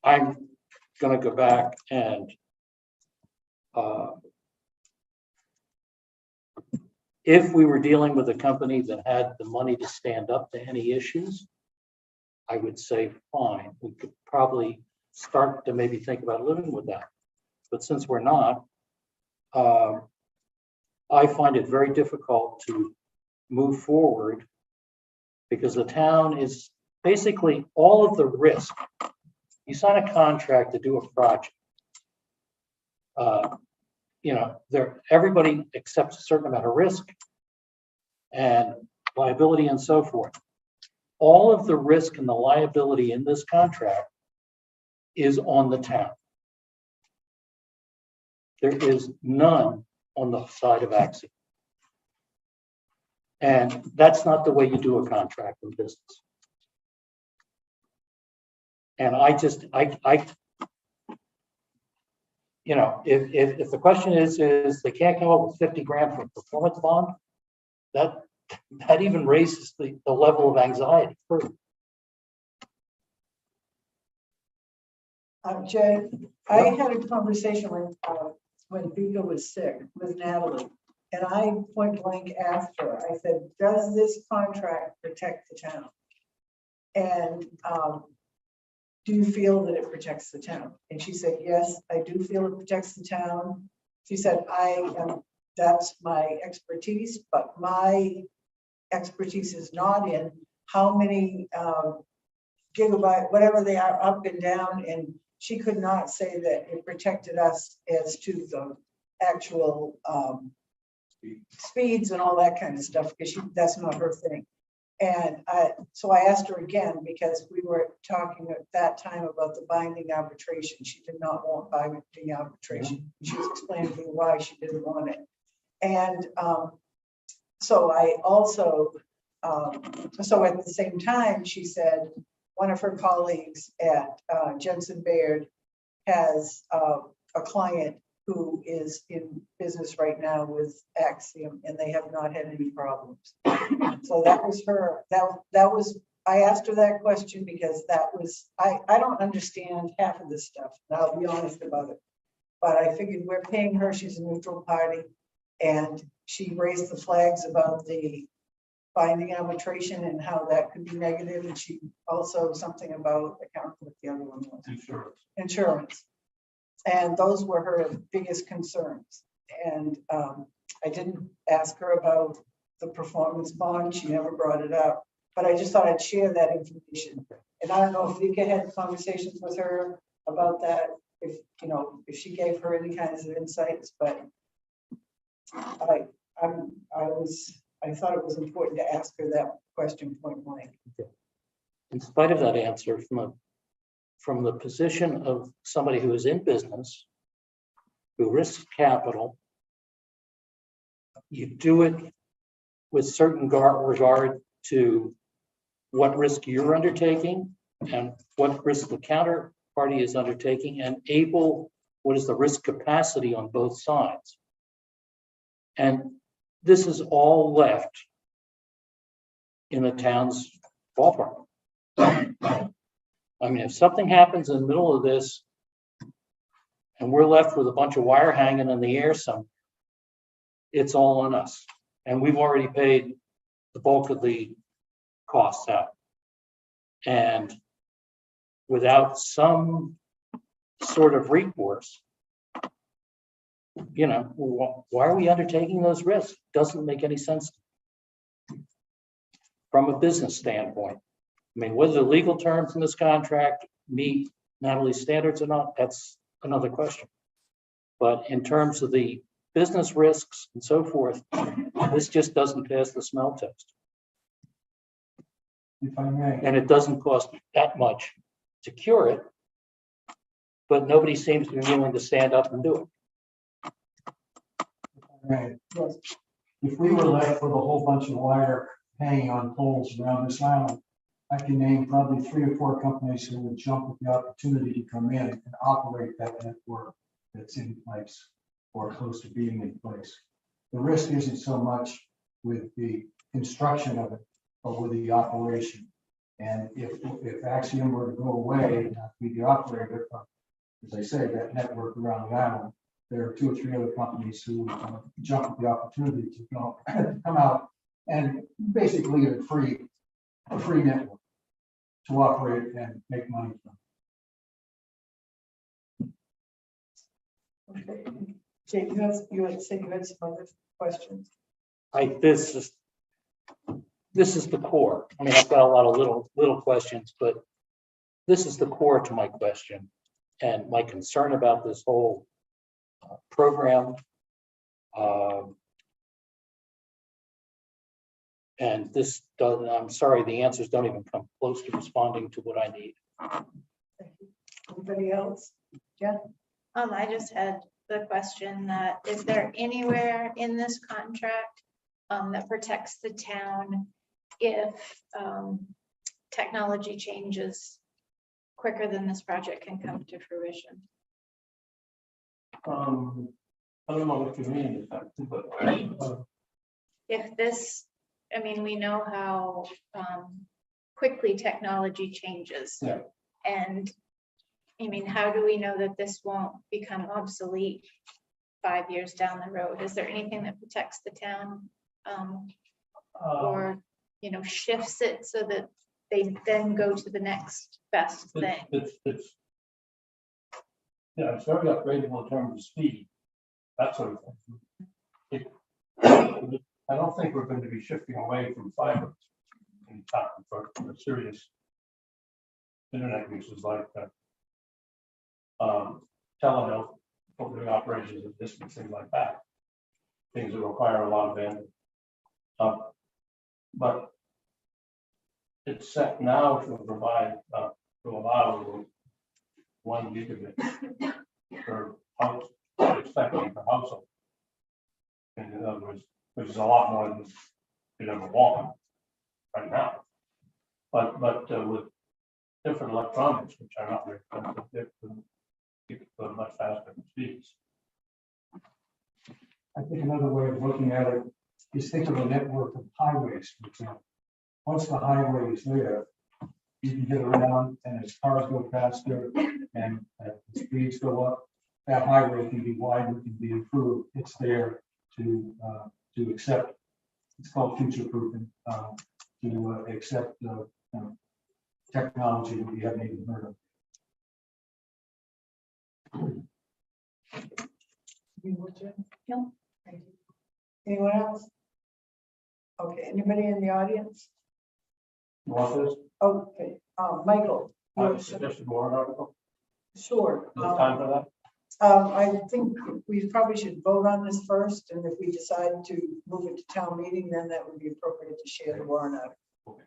C: I'm going to go back and if we were dealing with a company that had the money to stand up to any issues, I would say, fine, we could probably start to maybe think about living with that. But since we're not, I find it very difficult to move forward because the town is basically all of the risk. You sign a contract to do a project. Everybody accepts a certain amount of risk and liability and so forth. All of the risk and the liability in this contract is on the town. There is none on the side of Axiom. And that's not the way you do a contract in business. And if the question is they can't come up with 50 grand for a performance bond, that even raises the level of anxiety further.
E: Jay, I had a conversation with when Vika was sick with Natalie. And I point blank asked her, I said, does this contract protect the town? And do you feel that it protects the town? And she said, yes, I do feel it protects the town. She said, that's my expertise, but my expertise is not in how many gigabyte, whatever they are up and down. And she could not say that it protected us as to the actual speeds and all that kind of stuff, because that's not her thing. And so I asked her again, because we were talking at that time about the binding arbitration. She did not want binding arbitration. She was explaining to me why she didn't want it. And so I also, so at the same time, she said, one of her colleagues at Jensen Baird has a client who is in business right now with Axiom, and they have not had any problems. So that was her, that was, I asked her that question because that was, I don't understand half of this stuff, and I'll be honest about it. But I figured we're paying her, she's a neutral party, and she raised the flags about the binding arbitration and how that could be negative, and she also something about, I can't remember what the other one was. Insurance. And those were her biggest concerns. And I didn't ask her about the performance bond. She never brought it up, but I just thought I'd share that information. And I don't know if Vika had conversations with her about that, if, you know, if she gave her any kinds of insights, but I thought it was important to ask her that question point blank.
C: In spite of that answer, from the position of somebody who is in business, who risks capital, you do it with certain regard to what risk you're undertaking and what risk the counterparty is undertaking, and what is the risk capacity on both sides. And this is all left in the town's ballpark. I mean, if something happens in the middle of this and we're left with a bunch of wire hanging in the air somewhere, it's all on us. And we've already paid the bulk of the costs out. And without some sort of recourse, you know, why are we undertaking those risks? Doesn't make any sense from a business standpoint. I mean, whether the legal terms in this contract meet Natalie's standards or not, that's another question. But in terms of the business risks and so forth, this just doesn't pass the smell test.
L: If I may.
C: And it doesn't cost that much to cure it, but nobody seems to be willing to stand up and do it.
L: Right. If we were left with a whole bunch of wire hanging on poles around this island, I can name probably 3 or 4 companies who would jump at the opportunity to come in and operate that network that's in place or close to being in place. The risk isn't so much with the construction of it, but with the operation. And if Axiom were to go away and not be the operator, as I say, that network around the island, there are 2 or 3 other companies who jump at the opportunity to come out and basically get a free network to operate and make money from.
E: Okay. Jake, you had said you had some other questions.
C: This is the core. I mean, I've got a lot of little questions, but this is the core to my question and my concern about this whole program. And this doesn't, I'm sorry, the answers don't even come close to responding to what I need.
E: Anybody else? Yeah.
H: I just had the question that, is there anywhere in this contract that protects the town if technology changes quicker than this project can come to fruition?
K: I don't know what you mean, but
H: If this, I mean, we know how quickly technology changes.
K: Yeah.
H: And I mean, how do we know that this won't become obsolete 5 years down the road? Is there anything that protects the town? Or, shifts it so that they then go to the next best thing?
K: Yeah, it's very upgradable in terms of speed, that sort of thing. I don't think we're going to be shifting away from fiber in time for serious internet uses like telehealth, opening operations at distance, things like that. Things that require a lot of bandwidth. But it's set now to provide, to allow 1 gigabit per house, expecting per household. And in other words, which is a lot more than you'd ever want right now. But with different electronics, which are not very expensive, you can go much faster speeds.
L: I think another way of looking at it is think of a network of highways, for example. Once the highway is there, you can get around, and as cars go faster and the speeds go up, that highway can be widened, can be improved. It's there to accept. It's called future proofing, to accept technology that we haven't even heard of.
E: No. Anyone else? Okay, anybody in the audience?
K: You want this?
E: Okay, Michael.
K: I have a suggested warrant article.
E: Sure.
K: Is there time for that?
E: I think we probably should vote on this first, and if we decide to move it to town meeting, then that would be appropriate to share the warrant out.
K: Okay.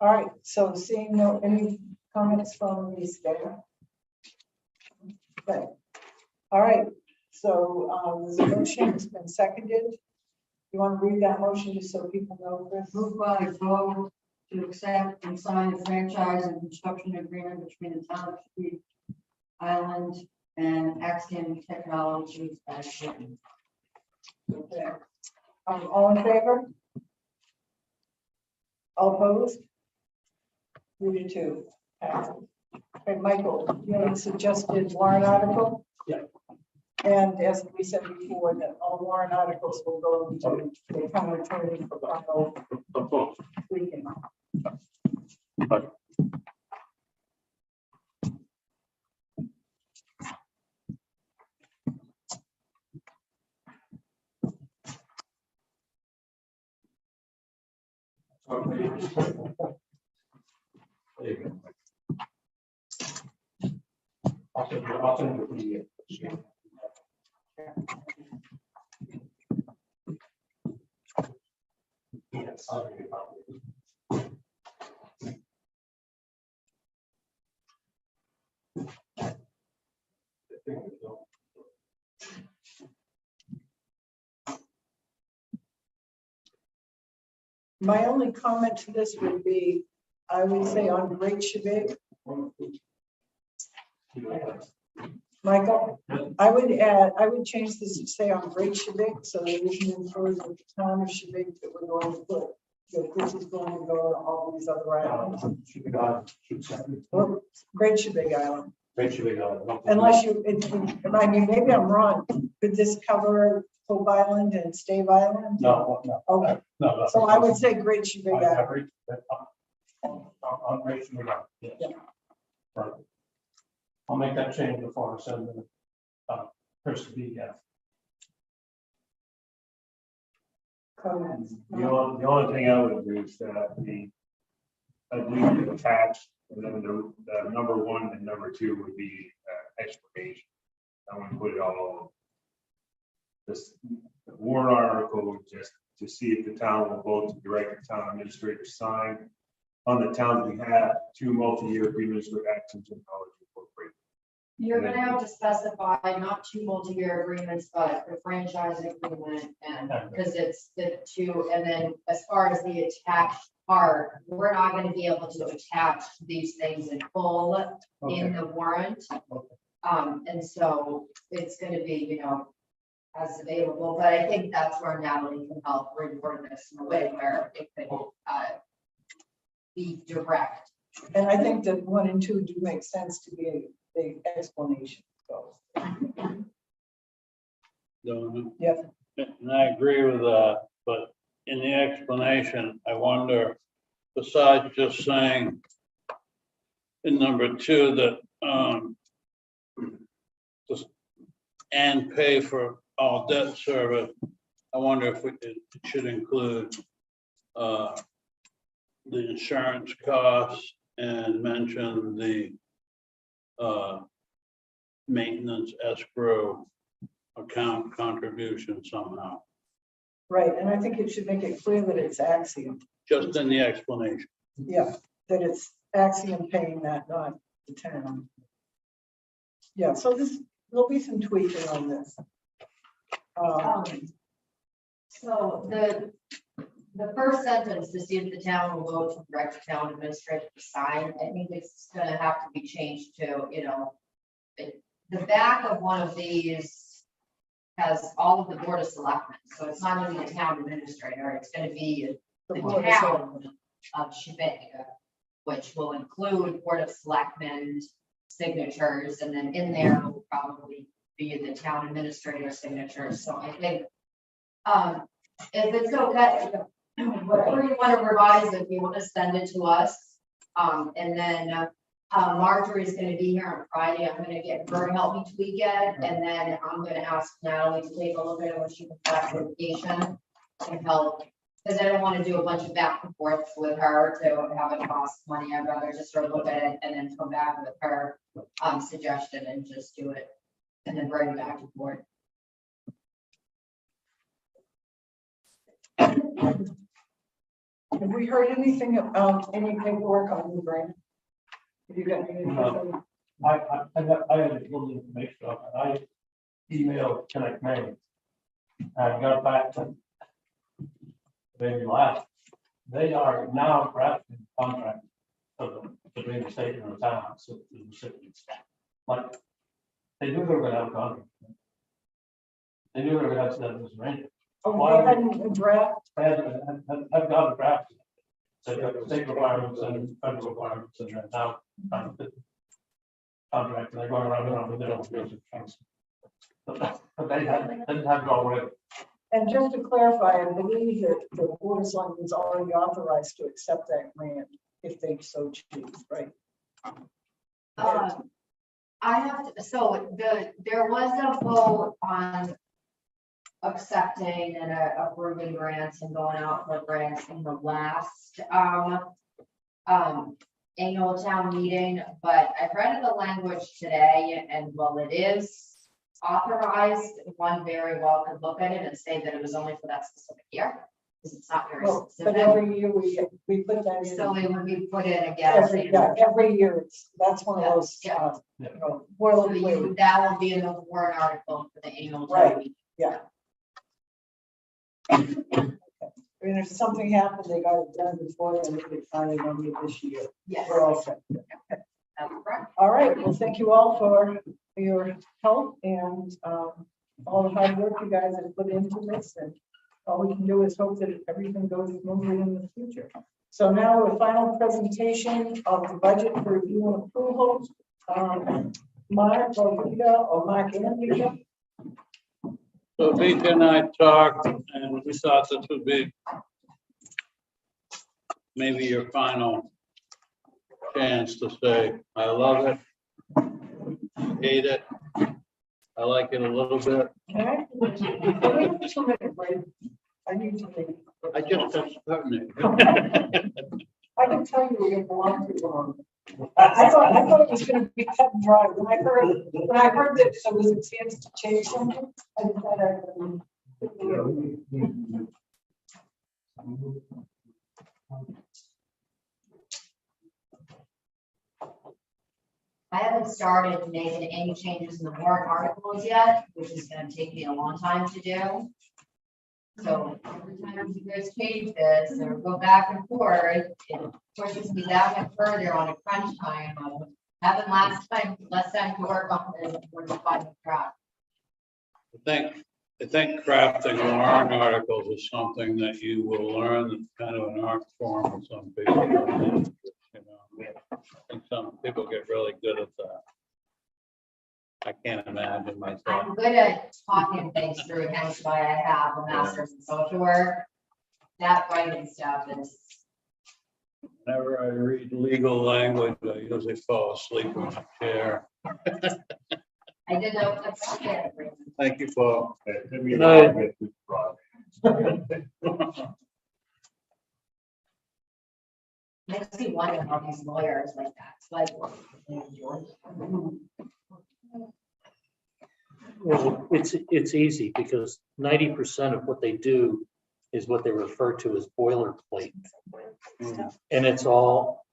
E: All right, so seeing any comments from the staff? Okay. All right, so the motion has been seconded. You want to read that motion just so people know, Chris?
J: Move by vote to accept and sign the franchise and construction agreement between the town of Sheboygan Island and Axiom Technologies as written.
E: Okay. All in favor? All opposed? 3-2. Okay, Michael, you have suggested warrant article?
K: Yeah.
E: And as we said before, that all warrant articles will go into the town attorney for final tweaking.
K: I'll send you the yes, I'll give you a copy.
E: My only comment to this would be, I would say on Great Shebig, Michael, I would change this to say on Great Shebig, so that we can infer that the town of Shebig that we're going to put, that this is going to go to all these other islands. Or Great Shebig Island. Unless you, I mean, maybe I'm wrong. Could this cover Hope Island and Stave Island?
K: No.
E: Okay,
K: No.
E: so I would say Great Shebig Island.
K: On Great Shebig Island, yes.
E: Yeah.
K: Right. I'll make that change before I send the Chris to be, yeah.
E: Comments?
B: The only thing I would do is that I believe the attached, and then the number 1 and number 2 would be explanation. I want to put it all over. This warrant article just to see if the town will vote to direct the town administrator to sign on the town's behalf 2 multi-year agreements with Axiom Technology Incorporated.
J: You're gonna have to specify not 2 multi-year agreements, but the franchise agreement, and because it's the 2, and then as far as the attached part, we're not gonna be able to attach these things in full in the warrant. And so it's gonna be, as available, but I think that's where Natalie can help reword this in a way where it could be direct.
E: And I think that 1 and 2 do make sense to be the explanation. So
G: Donna.
E: Yes.
G: And I agree with that, but in the explanation, I wonder, besides just saying in number 2 that, just, and pay for all debt service, I wonder if it should include, the insurance costs and mention the, maintenance escrow account contribution somehow,
E: Right, and I think it should make it clear that it's Axiom.
G: just in the explanation.
E: Yeah, that it's Axiom paying that, not the town. Yeah, so there'll be some tweaking on this.
J: So the first sentence, to see if the town will vote to direct the town administrator to sign, I think it's gonna have to be changed to, the back of one of these has all of the board of selectmen, so it's not gonna be the town administrator, it's gonna be the
E: Board of
J: town of Shabaka, which will include board of selectmen signatures, and then in there will probably be the town administrator signatures, so I think if it's okay, whatever you want to revise, if you want to send it to us, and then Marjorie's going to be here on Friday. I'm going to get her to help me tweak it, and then I'm going to ask Natalie to take a look at it when she comes back from vacation and help, because I don't want to do a bunch of back and forth with her to have it cost money. I'd rather just sort of look at it and then come back with her suggestion and just do it, and then bring it back to board.
E: Have we heard anything about any paperwork on the grant? Have you got any?
K: No. I had a little information on it. I emailed Selectmen and got back to maybe last. They are now drafting contracts between the state and the town, so the recipients. But they knew they were gonna have a contract. They knew they were gonna have to have this arrangement.
E: Oh, they hadn't draft?
K: I've got a draft. So you've got state requirements and federal requirements and then now contract, and they're going around with their own business. But they didn't have it already.
E: And just to clarify, I believe that the board of selectmen is already authorized to accept that grant if they so choose, right?
J: I have to, so there was a vote on accepting and approving grants and going out for grants in the last annual town meeting, but I read the language today, and while it is authorized, one very well could look at it and say that it was only for that specific year, because it's not very
E: Well, but
J: specific.
E: every year we put that in.
J: So it would be put in again.
E: Every year, that's one of those,
J: Yeah.
E: well,
J: So that will be in the warrant article for the annual town meeting.
E: yeah. I mean, if something happened, they got it done before, then we could finally run it this year.
J: Yes,
E: We're all set.
J: that's correct.
E: All right, well, thank you all for your help and all the hard work you guys have put into this, and all we can do is hope that everything goes smoothly in the future. So now the final presentation of the budget for review and approval. Mark or Vika, or Mark and Vika.
G: So Vika and I talked, and we thought this would be maybe your final chance to say, I love it, hate it, I like it a little bit.
E: Okay. Wait just a minute, Ray. I need to leave.
G: I just got started. it.
E: I can tell you we belong to wrong. I thought it was gonna be cut and dry. When I heard that there was a chance to change something, I thought
J: I haven't started making any changes in the warrant articles yet, which is gonna take me a long time to do. So every time you guys change this or go back and forth, it pushes me that much further on a crunch time of having less time to work on it when the final draft.
G: I think crafting warrant articles is something that you will learn. It's kind of an art form with some people. You know, I think some people get really good at that. I can't imagine myself.
J: I'm good at talking things through, hence why I have a master's in social work. That writing stuff is,
G: Whenever I read legal language, I usually fall asleep in my chair.
J: I did know that's okay.
G: Thank you, Paul.
B: Good
L: night.
J: Makes me wonder how these lawyers like that, it's like.
C: Well, it's easy because 90% of what they do is what they refer to as boilerplate. And it's all,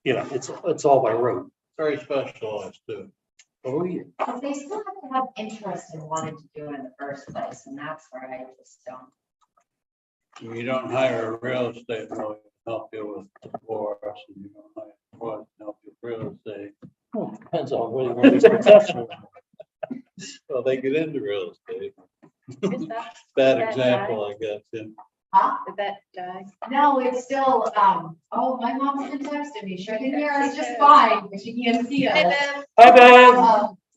C: it's all by rote.
G: Very specialized too.
C: Oh, yeah.
J: But they still have to have interest in wanting to do it in the first place, and that's where I just don't.
G: You don't hire a real estate lawyer to help you with divorce, and you don't hire what to help you with real estate.
C: Well, it depends on whether you want to be professional.
G: Well, they get into real estate.
H: Is that,
G: Bad
H: that
G: example, I guess, yeah.
J: Huh?
H: did that die?
J: No, it's still, oh, my mom's been texting me, she can hear us just fine, but she can't see us.
C: Hi, Bev.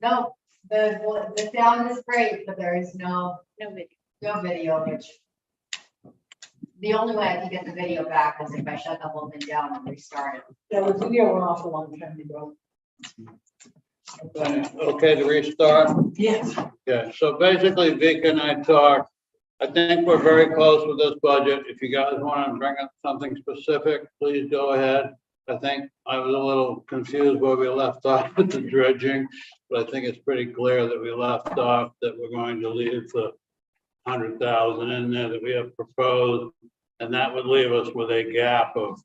J: No, the sound is great, but there is no video, which the only way I can get the video back is if I shut the whole thing down and restart it.
E: Yeah, the video went off a long time ago.
G: Okay to restart?
E: Yes.
G: Okay, so basically Vic and I talked. I think we're very close with this budget. If you guys want to bring up something specific, please go ahead. I think I was a little confused where we left off with the dredging, but I think it's pretty clear that we left off that we're going to leave the 100,000 in there that we have proposed. And that would leave us with a gap of,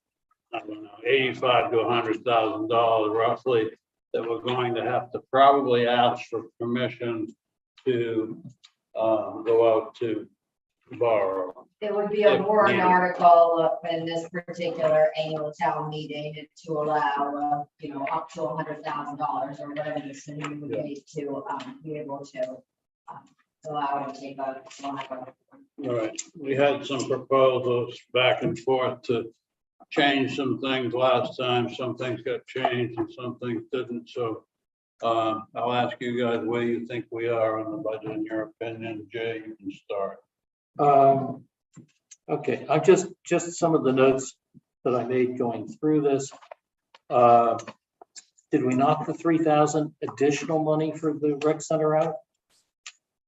G: I don't know, $85,000 to $100,000 roughly, that we're going to have to probably ask for permission to go out to borrow.
J: It would be a
G: If
J: warrant
G: needed.
J: article in this particular annual town meeting to allow, up to $100,000 or whatever the city would need to, be able to allow it to take a.
G: All right, we had some proposals back and forth to change some things last time. Some things got changed and some things didn't. So I'll ask you guys where you think we are on the budget in your opinion. Jay, you can start.
C: Okay, I just some of the notes that I made going through this. Did we knock the 3,000 additional money for the rec center out?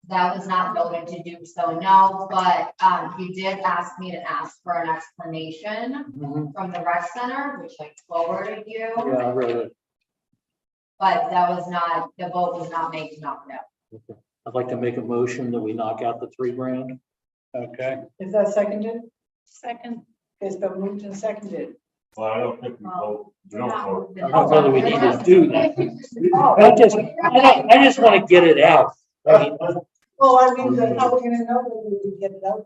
J: That was not voted to do so, no, but he did ask me to ask for an explanation from the rec center, which I forwarded you.
C: Yeah, I read it.
J: But that was not, the vote was not made to knock it out.
C: Okay. I'd like to make a motion that we knock out the $3 grand.
G: Okay.
E: Is that seconded?
H: Second.
E: It's been moved and seconded.
K: Well, I don't think we vote. We don't vote.
C: I don't know that we need to do that.
J: Oh.
C: I just want to get it out. I mean,
E: Well, I mean, how are we gonna know that we get it out?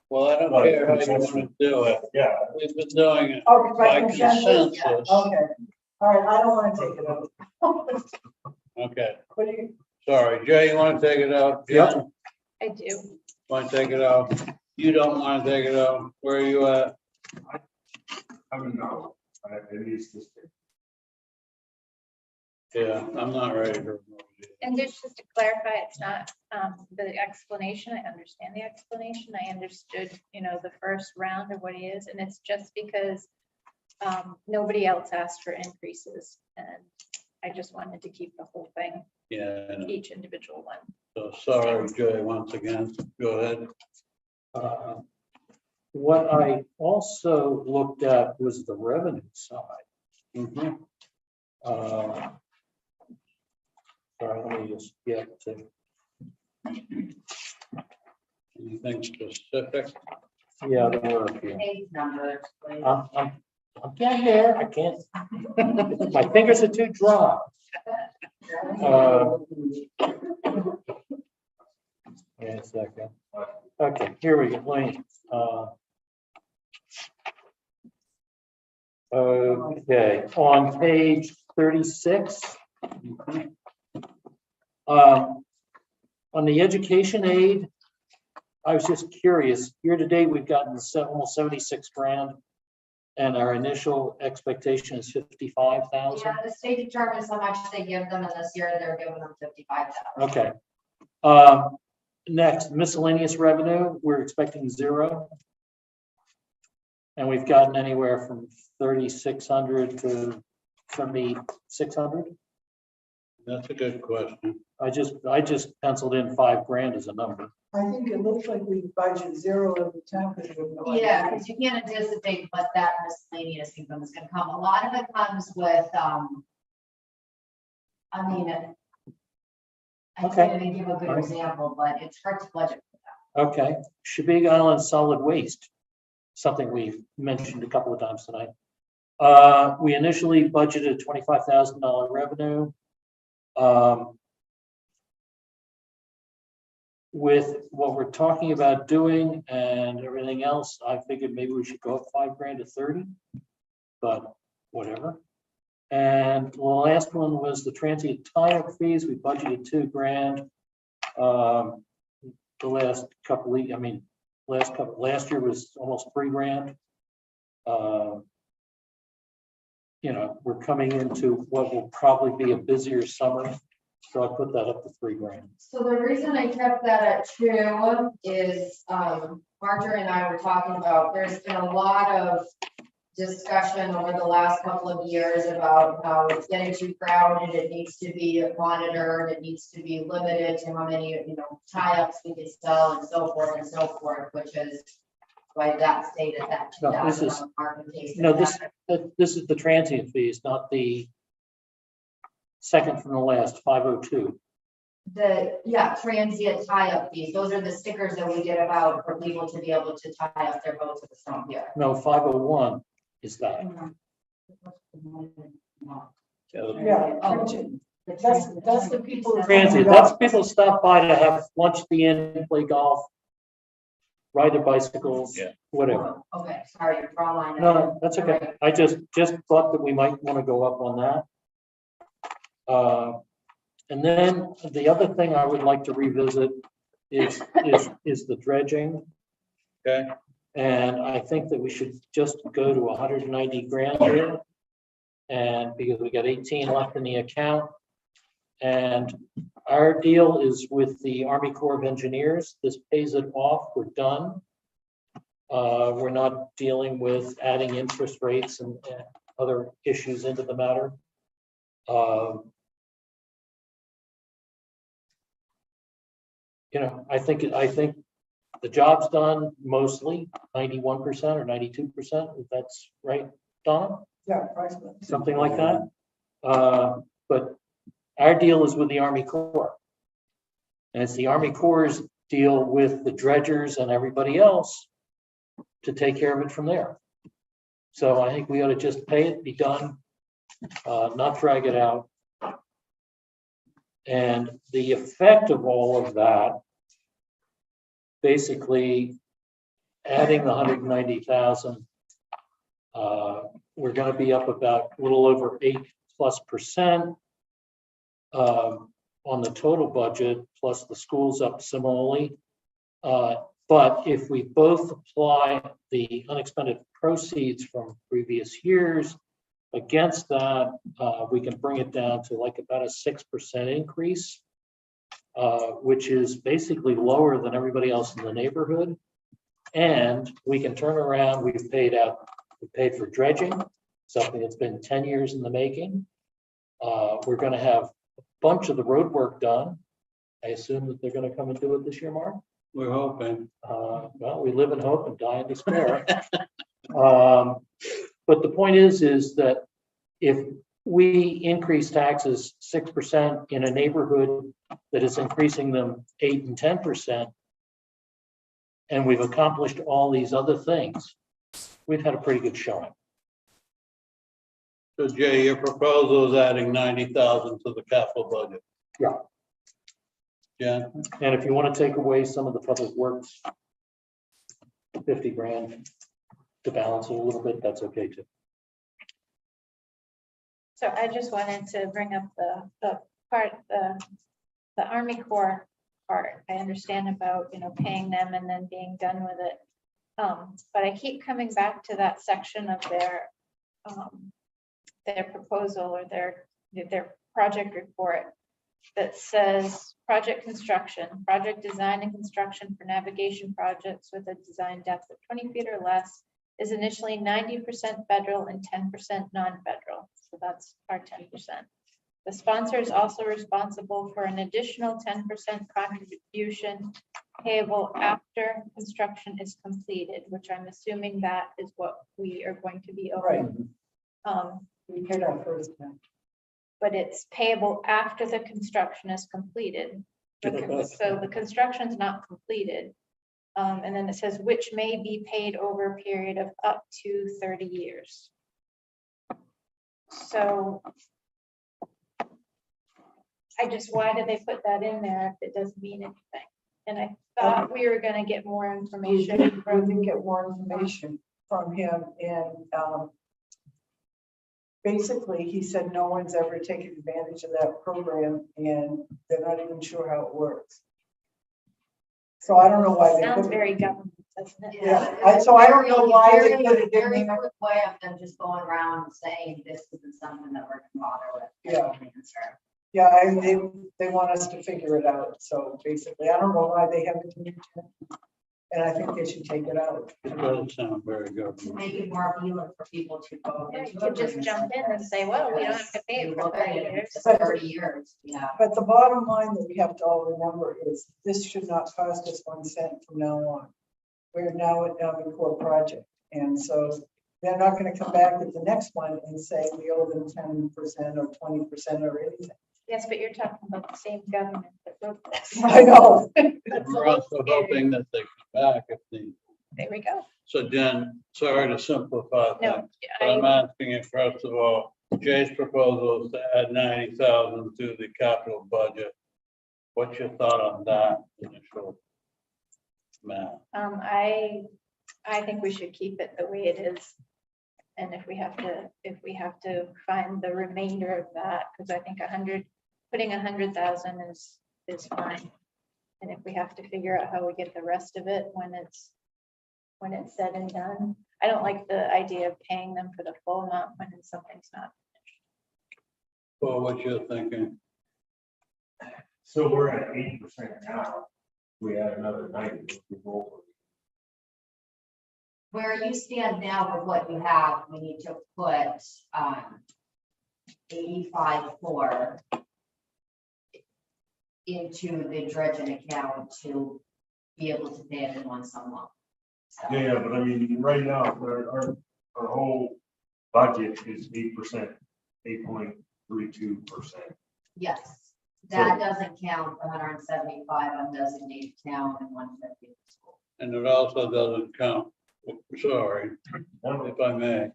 G: Well, I don't care how you want to do it.
K: Yeah.
G: We've been doing it
E: Oh,
G: by
E: by consensus?
G: consensus.
E: Okay, all right, I don't wanna take it out.
G: Okay,
E: What do you,
G: sorry. Jay, you want to take it out?
C: Yep.
G: Jen,
H: I do.
G: want to take it out? You don't want to take it out? Where are you at?
K: I don't know. It needs to stay.
G: Yeah, I'm not ready to. remove it.
H: And just to clarify, it's not the explanation. I understand the explanation. I understood, the first round of what he is, and it's just because nobody else asked for increases. And I just wanted to keep the whole thing,
G: Yeah, I know.
H: each individual one.
G: So sorry, Jay, once again. Go ahead.
C: what I also looked at was the revenue side.
G: Mhm.
C: Sorry, let me just get to.
G: Anything specific?
C: Yeah, there were a few.
J: Page numbers, please.
C: I'm getting there. I can't. My fingers are too dry. Wait a second. Okay, here we go. Wayne. Okay, on page 36. On the education aid, I was just curious, year to date, we've gotten almost 76 grand. And our initial expectation is 55,000.
J: Yeah, the state determines how much they give them, and this year they're giving them 55,000.
C: Okay. Next, miscellaneous revenue, we're expecting 0. And we've gotten anywhere from 3,600 to 7,600.
G: That's a good question.
C: I just penciled in $5,000 as a number.
E: I think it looks like we budget 0 in the town because we have no idea.
J: Yeah, because you can't anticipate what that miscellaneous income is gonna come. A lot of it comes with, I mean, I
C: Okay.
J: can't even give a good example, but it's hard to budget for that.
C: Okay, Shabig Island solid waste, something we've mentioned a couple of times tonight. We initially budgeted $25,000 revenue. With what we're talking about doing and everything else, I figured maybe we should go up $5,000 to 30, but whatever. And the last one was the transient tie-up fees. We budgeted $2,000. The last couple of, last year was almost $3,000. You know, we're coming into what will probably be a busier summer. So I put that up to $3,000.
J: So the reason I kept that at 2 is, Marjorie and I were talking about, there's been a lot of discussion over the last couple of years about how it's getting too crowded, it needs to be monitored, it needs to be limited to how many, tie-ups we can sell and so forth, which is why that stayed at that
C: No, this
J: 2,000
C: is-
J: on the parking case.
C: No, this is the transient fees, not the second from the last, 502.
J: Transient tie-up fees, those are the stickers that we get about for people to be able to tie up their boats at the stone pier.
C: No, 501 is that.
E: Yeah, that's the people. who-
C: Transient, that's people stop by to have lunch at the inn, play golf, ride their bicycles, whatever.
J: Okay, sorry, you're draw line.
C: No, that's okay. I just thought that we might want to go up on that. And then the other thing I would like to revisit is the dredging.
G: Okay.
C: And I think that we should just go to 190 grand here. And because we got 18 left in the account. And our deal is with the Army Corps of Engineers. This pays it off. We're done. We're not dealing with adding interest rates and other issues into the matter. I think the job's done mostly 91% or 92%, if that's right, Donna?
E: Yeah, approximately.
C: Something like that. But our deal is with the Army Corps. And it's the Army Corps' deal with the dredgers and everybody else to take care of it from there. So I think we ought to just pay it, be done, not drag it out. And the effect of all of that, basically adding the 190,000, we're going to be up about a little over 8+% on the total budget, plus the school's up similarly. But if we both apply the unexpended proceeds from previous years against that, we can bring it down to like about a 6% increase, which is basically lower than everybody else in the neighborhood. And we can turn around, we paid for dredging, something that's been 10 years in the making. We're going to have a bunch of the road work done. I assume that they're going to come and do it this year, Mark?
G: We're hoping.
C: Well, we live in hope and die in despair. But the point is that if we increase taxes 6% in a neighborhood that is increasing them 8 and 10%, and we've accomplished all these other things, we've had a pretty good showing.
G: So Jay, your proposal is adding 90,000 to the capital budget.
C: Yeah.
G: Yeah.
C: And if you want to take away some of the public works, 50 grand to balance it a little bit, that's okay too.
H: So I just wanted to bring up the part, the Army Corps part. I understand about, paying them and then being done with it. But I keep coming back to that section of their proposal or their project report that says project construction, project design and construction for navigation projects with a design depth of 20 feet or less is initially 90% federal and 10% non-federal. So that's our 10%. The sponsor is also responsible for an additional 10% contribution payable after construction is completed, which I'm assuming that is what we are going to be owing.
E: We paid our first time.
H: But it's payable after the construction is completed. So the construction's not completed. And then it says, which may be paid over a period of up to 30 years. So why did they put that in there if it doesn't mean anything? And I thought we were gonna get more
E: We
H: information
E: did
H: from,
E: get more information from him, and basically, he said no one's ever taken advantage of that program, and they're not even sure how it works. So I don't know why they
H: sounds
E: put it.
H: very government, doesn't it?
E: Yeah, so I don't know why they put it in
J: Very
E: there.
J: quick way of them just going around saying this isn't something that we're gonna bother with.
E: Yeah. Yeah, and they want us to figure it out, so basically, I don't know why they haven't. And I think they should take it out.
G: It doesn't sound very good.
J: To make it more appealing for people to go.
H: Yeah, you
J: into
H: could
J: it.
H: just jump in and say, well, we don't have to pay it for
J: Look at
H: 30
J: it,
H: years.
J: it's 30 years, yeah.
E: But the bottom line that we have to all remember is this should not cost us 1 cent from now on. We're now at Army Corps project. And so they're not going to come back at the next one and say we owe them 10% or 20% or anything.
H: Yes, but you're talking about the same government that wrote this.
E: I know.
G: We're also hoping that they come back if need.
H: There we go.
G: So Jen, sorry to simplify
H: No,
G: things, but I'm asking you, first of all, Jay's proposal is to add 90,000 to the capital budget. What's your thought on that initial math?
H: I think we should keep it the way it is. And if we have to find the remainder of that, because I think putting 100,000 is fine. And if we have to figure out how we get the rest of it when it's said and done. I don't like the idea of paying them for the full amount when something's not finished.
G: Well, what you're thinking?
K: So we're at 80% now. We add another 90.
J: Where you stand now with what you have, we need to put 85.4 into the dredging account to be able to pay it in one sum lump. So,
K: Yeah, but I mean, right now, our whole budget is 8%, 8.32%.
J: yes, that doesn't count the 175 on designated town and 150 school.
G: And it also doesn't count, sorry, if I may,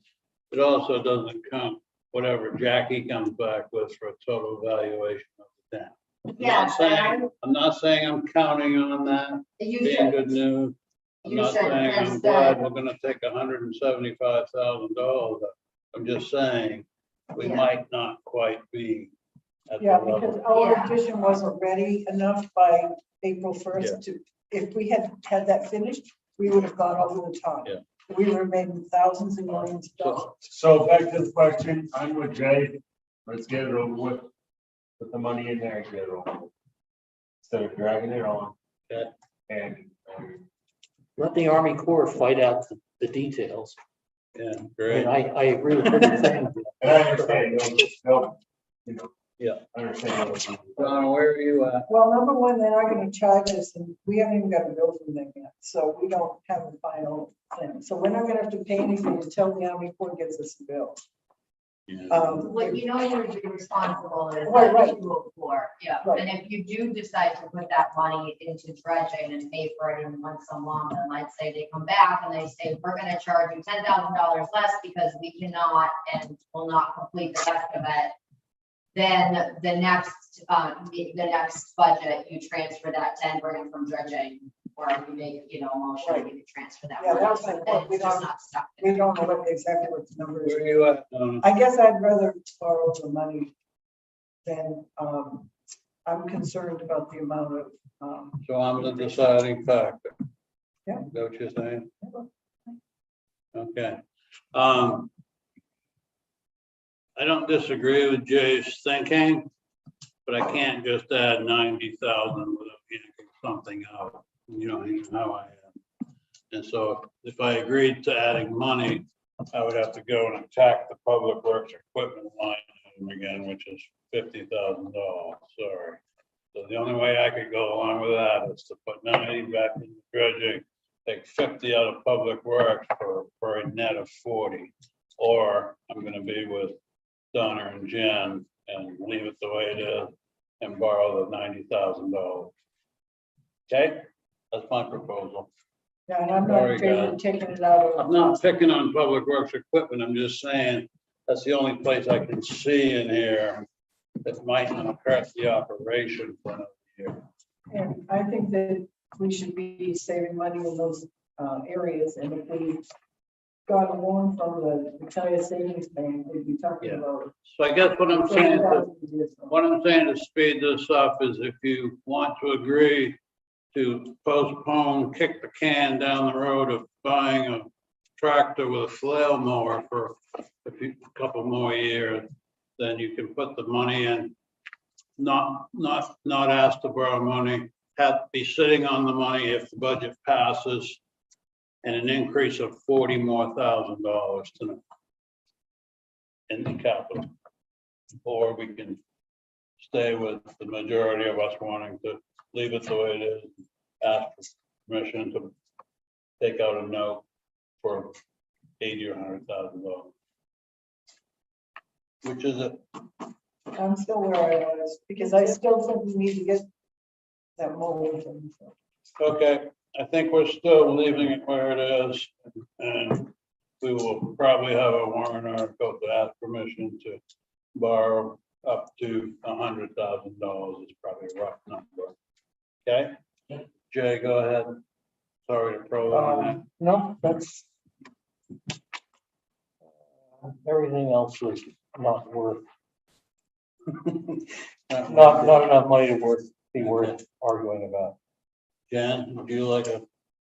G: it also doesn't count whatever Jackie comes back with for a total valuation of the town.
J: Yes,
G: I'm not saying I'm counting on that
J: you
G: being
J: should.
G: good news. I'm
J: You
G: not
J: should,
G: saying I'm
J: because
G: glad we're gonna take $175,000. I'm just saying we
J: Yeah.
G: might not quite be at the
E: Yeah, because
G: level.
E: our
J: Yeah.
E: addition wasn't ready enough by April
G: Yeah.
E: 1st to, if we had that finished, we would have gone over the top.
G: Yeah.
E: We would have made thousands and millions of dollars.
K: So back to the question, I'm with Jay. Let's get it over with. Put the money in there and get it over with. Instead of dragging it on.
G: Okay.
K: And
C: Let the Army Corps fight out the details.
G: Yeah,
C: And
G: great.
C: I agree with everything.
K: I understand, they'll, you know.
G: Yeah.
K: I understand.
G: Donna, where are you at?
E: Well, number one, they're not going to charge us, and we haven't even got a bill from them yet, so we don't have a final thing. So we're not going to have to pay anything until the Army Corps gives us a bill.
J: What you know you're responsible is
E: Right, right.
J: 204, yeah.
E: Right.
J: And if you do decide to put that money into dredging and pay for it in one sum lump, then let's say they come back and they say, we're gonna charge you $10,000 less because we cannot and will not complete the rest of it. Then the next budget, you transfer that 10 bring from dredging, or you make, a motion, you transfer that.
E: Yeah,
J: money.
E: that's like what we
J: It's just
E: don't-
J: not stuck.
E: We don't know exactly what the number is.
G: Where are you at, Donna?
E: I guess I'd rather borrow the money than, I'm concerned about the amount of,
G: So I'm the deciding factor.
E: Yeah.
G: Is that what you're saying? Okay. I don't disagree with Jay's thinking, but I can't just add 90,000 without yanking something out. You know how I am. And so if I agreed to adding money, I would have to go and attack the public works equipment line item again, which is $50,000. Sorry. So the only way I could go along with that is to put 90 back in dredging, take 50 out of public works for a net of 40. Or I'm gonna be with Donna and Jen and leave it the way it is and borrow the $90,000. Okay, that's my proposal.
E: Yeah, and I'm not
G: Very
E: in favor
G: good.
E: of taking it out
G: I'm
E: of.
G: not picking on public works equipment, I'm just saying, that's the only place I can see in here that might not hurt the operation for another year.
E: And I think that we should be saving money in those areas, and if we got a loan from the Italian Savings Bank, we'd be talking
G: Yeah.
E: about.
G: So I guess what I'm saying,
E: $30,000.
G: what I'm saying to speed this up is if you want to agree to postpone, kick the can down the road of buying a tractor with a flail mower for a couple more years, then you can put the money in, not ask to borrow money, have be sitting on the money if the budget passes, and an increase of $40,000 more to in the capital. Or we can stay with the majority of us wanting to leave it the way it is, ask for permission to take out a note for $80,000 or $100,000. Which is it?
E: I'm still where I was, because I still think we need to get that mold.
G: Okay, I think we're still leaving it where it is, and we will probably have a warrant article to ask permission to borrow up to $100,000 is probably a rough number. Okay? Jay, go ahead. Sorry to prolong.
C: No, that's. Everything else was not worth,
G: that.
C: not enough money to be worth arguing about.
G: Jen, would you like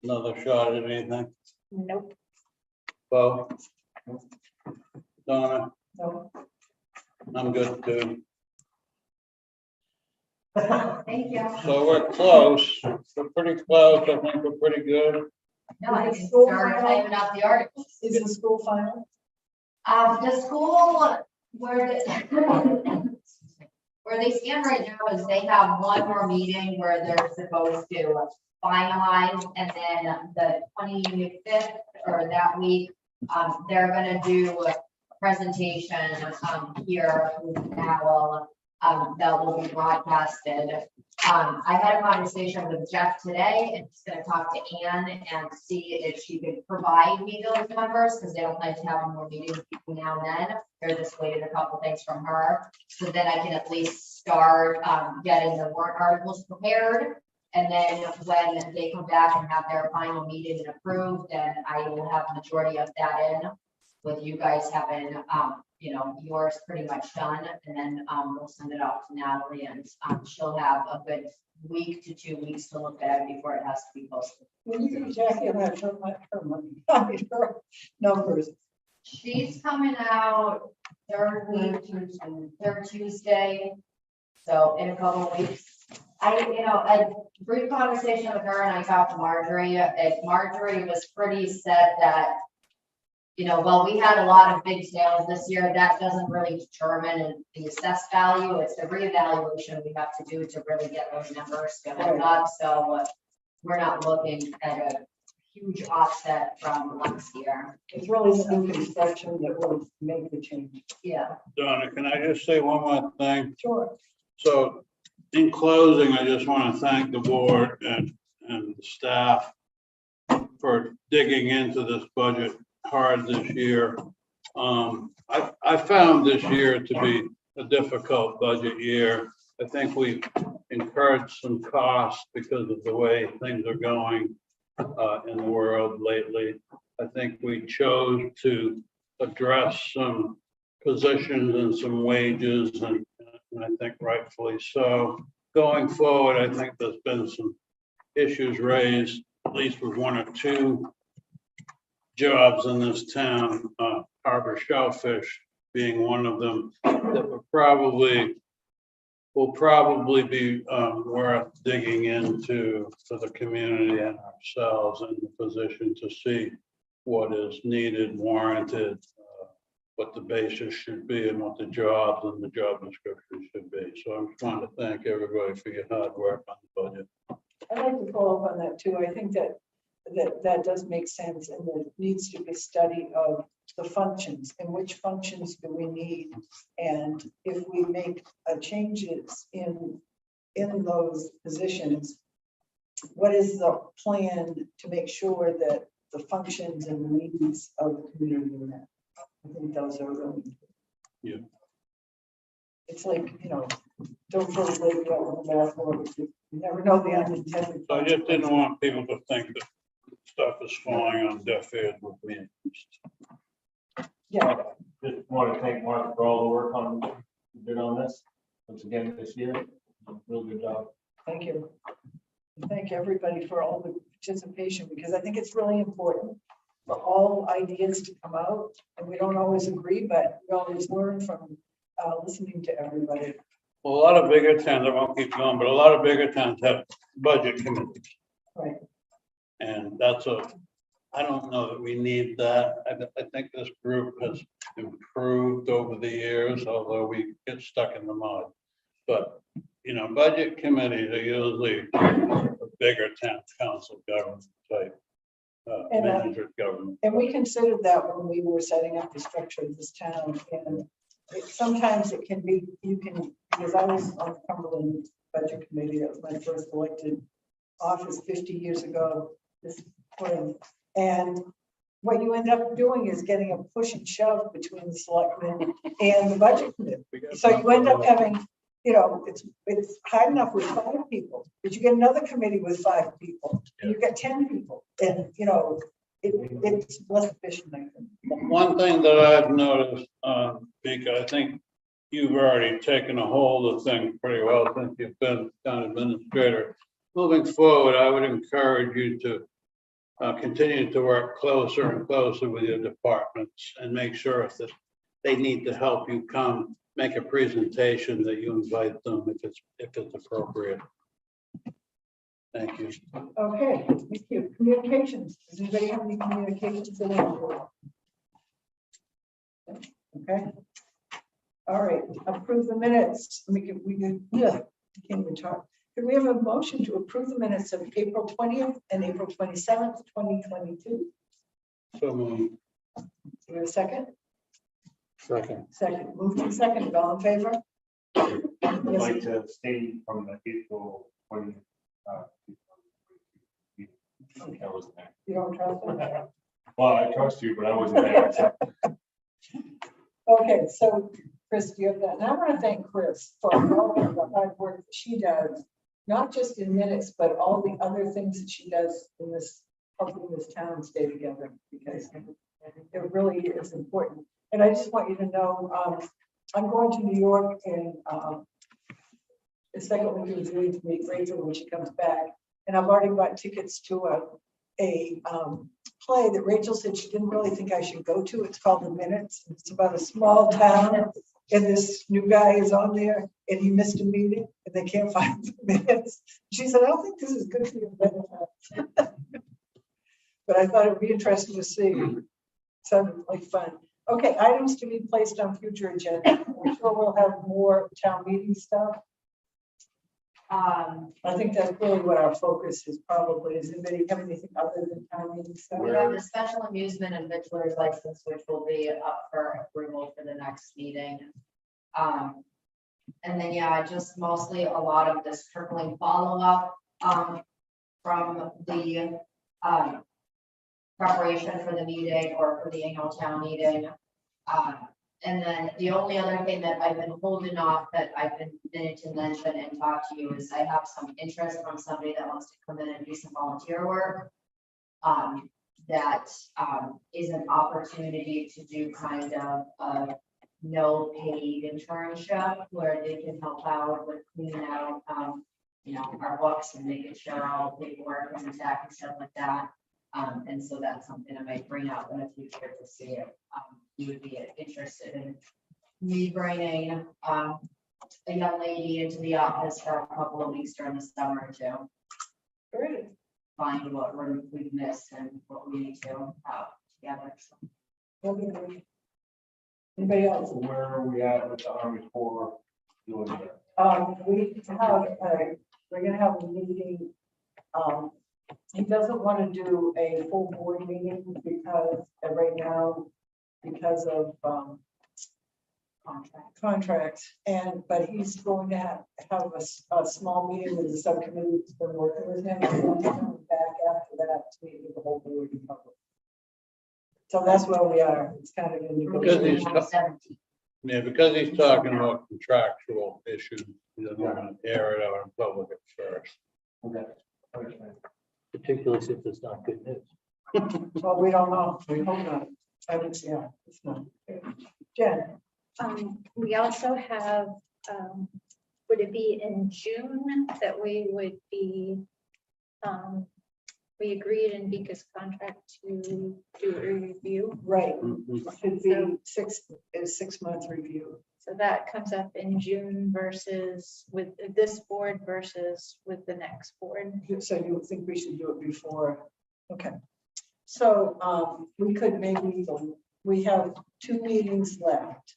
G: another shot at anything?
E: Nope.
G: Bo? Donna?
E: No.
G: I'm good too.
J: Thank you.
G: So we're close. We're pretty close. I think we're pretty good.
J: No, I can start typing up the articles.
E: Is the school final?
J: The school where where they stand right now is they have one more meeting where they're supposed to finalize, and then the 25th or that week, they're gonna do a presentation here in Owl that will be broadcasted. I had a conversation with Jeff today, and he's gonna talk to Ann and see if she could provide me those numbers, because they don't like to have more meetings between now and then. They're just waiting a couple things from her, so then I can at least start getting the warrant articles prepared. And then when they come back and have their final meeting and approved, then I will have the majority of that in, with you guys having, you know, yours pretty much done, and then we'll send it off to Natalie, and she'll have a good week to 2 weeks to look at it before it has to be posted.
E: When you think Jackie about her money, her numbers.
J: She's coming out third Tuesday, so in a couple of weeks. A brief conversation with her, and I talked to Marjorie, and Marjorie was pretty set that, well, we had a lot of big sales this year, that doesn't really determine the assessed value. It's the reevaluation we have to do to really get those numbers going up. So we're not looking at a huge offset from last year.
E: It's really the new construction that will make the change.
J: Yeah.
G: Donna, can I just say one more thing?
E: Sure.
G: So in closing, I just want to thank the board and the staff for digging into this budget hard this year. I found this year to be a difficult budget year. I think we incurred some costs because of the way things are going in the world lately. I think we chose to address some positions and some wages, and I think rightfully so. Going forward, I think there's been some issues raised, at least with one or two jobs in this town, harbor shellfish being one of them, that will probably be worth digging into for the community and ourselves in the position to see what is needed, warranted, what the basis should be and what the jobs and the job description should be. So I just want to thank everybody for your hard work on the budget.
E: I'd like to follow up on that too. I think that does make sense, and there needs to be study of the functions and which functions do we need. And if we make changes in those positions, what is the plan to make sure that the functions and the needs of the community are met? I think those are really.
G: Yeah.
E: It's like, don't throw the baby out with the bathwater. You never know the unintended.
G: So I just didn't want people to think that stuff is falling on deaf ears with me.
E: Yeah,
K: Just want to thank Mark for all the work you did on this, once again this year. Real good job.
E: thank you. And thank everybody for all the participation, because I think it's really important for all ideas to come out. And we don't always agree, but we always learn from listening to everybody.
G: Well, a lot of bigger towns, I won't keep going, but a lot of bigger towns have budget committees.
E: Right.
G: And I don't know that we need that. I think this group has improved over the years, although we get stuck in the mud. But, budget committees are usually a bigger town council government type, manager government.
E: And we considered that when we were setting up the structure of this town. And sometimes it can be, because I was on the Cumberland Budget Committee, that was my first elected office 50 years ago this spring. And what you end up doing is getting a push and shove between the selectmen and the budget committee. So you end up having, it's hard enough with 5 people, but you get another committee with 5 people, and you get 10 people, and it's less efficient, I think.
G: One thing that I've noticed, Mika, I think you've already taken a hold of things pretty well since you've been town administrator. Moving forward, I would encourage you to continue to work closer and closer with your departments and make sure that they need to help you make a presentation that you invite them if it's appropriate. Thank you.
E: Okay, thank you. Communications. Does anybody have any communications? Okay. All right, approve the minutes. We can, can't even talk. Could we have a motion to approve the minutes of April 20th and April 27th, 2022?
G: So moved.
E: Do we have a second?
G: Second.
E: Second. Moved and second. All in favor?
K: I'd
E: Yes.
K: like to abstain from the April 20th. I wasn't there.
E: You don't trust them?
K: Well, I trust you, but I wasn't there. So.
E: Okay, so Chris, do you have that? And I want to thank Chris for all of the hard work that she does, not just in minutes, but all the other things that she does in this, helping this town stay together, because it really is important. And I just want you to know, I'm going to New York in the second week of June to meet Rachel when she comes back. And I've already bought tickets to a play that Rachel said she didn't really think I should go to. It's called The Minutes. It's about a small town, and this new guy is on there, and he missed a meeting, and they can't find the minutes. She said, I don't think this is good for you. But I thought it would be interesting to see. Sounded like fun. Okay, items to be placed on future agenda. I'm sure we'll have more town meeting stuff. I think that's really what our focus is probably. Does anybody have anything other than town meeting stuff?
J: We have the special amusement and victualers license, which will be up for approval for the next meeting. And then, yeah, just mostly a lot of this trickling follow-up from the preparation for the meeting or for the annual town meeting. And then the only other thing that I've been holding off that I've been meaning to mention and talk to you is I have some interest from somebody that wants to come in and do some volunteer work. That is an opportunity to do kind of a no paid internship where they can help out with cleaning out, our books and making sure all the paperwork is intact and stuff like that. And so that's something I might bring out in a future to see if you would be interested in me bringing a young lady into the office for a couple of weeks during the summer to
E: Great.
J: find what we've missed and what we need to have together.
E: Okay. Anybody else?
K: Where are we at with the Army Corps doing that?
E: We're gonna have a meeting. He doesn't want to do a full board meeting because right now, because of, contracts, but he's going to have a small meeting with the subcommittee that's been working with him. And then come back after that to meet with the whole board in public. So that's where we are. It's kind of in
G: Because he's,
E: negotiation.
G: yeah, because he's talking about contractual issues, he doesn't want to air it out in public at first.
K: Okay. Understand.
C: Particularly since it's not good news.
E: Well, we don't know. We hope not. I would, yeah, it's not. Jen,
H: We also have, would it be in June that we would be, we agreed in Vika's contract to do a review.
E: right,
G: Mhm.
E: should be 6 month review.
H: So that comes up in June versus with this board versus with the next board.
E: So you think we should do it before? Okay. So we could maybe, we have 2 meetings left.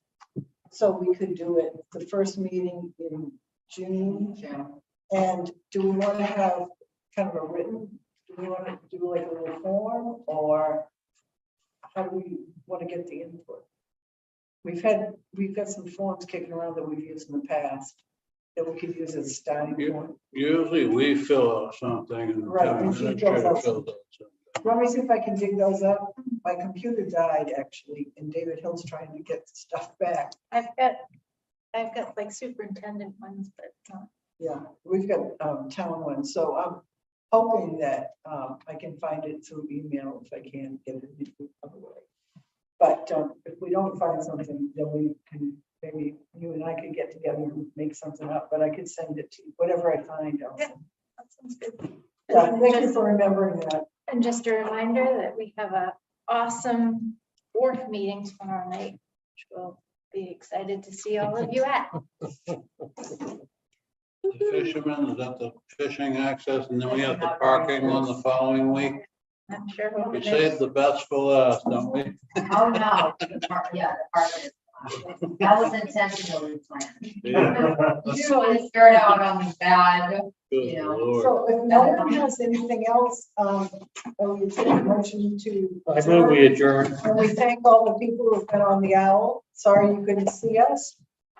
E: So we could do it the first meeting in June. And do we want to have kind of a written, do we want to do like a little form, or how do we want to get the input? We've got some forms kicking around that we've used in the past that we could use as a starting point.
G: Usually we fill out something and the
E: Right,
G: town
E: and she
G: administrator
E: fills out
G: fills out something.
E: Let me see if I can dig those up. My computer died actually, and David Hill's trying to get stuff back.
H: I've got like superintendent ones, but
E: Yeah, we've got town ones, so I'm hoping that I can find it through email if I can get it the other way. But if we don't find something, then we can, maybe you and I could get together and make something up, but I could send it to you, whatever I find. I'll send.
H: that sounds good.
E: Yeah, thank you for remembering that.
H: And just a reminder that we have a awesome wharf meeting tomorrow night, which we'll be excited to see all of you at.
G: The fishermen, is that the fishing access, and then we have the parking on the following week?
H: I'm sure. who
G: We
H: it
G: saved
H: is.
G: the best for last, don't we?
J: Oh, no, the part is, that was intentionally planned.
G: Yeah.
J: You just want to start out on the bad,
G: Good
J: you know.
G: Lord.
E: So if no one has anything else, we take a motion to.
C: I move we adjourn.
E: And we thank all the people who've been on the owl. Sorry you couldn't see us.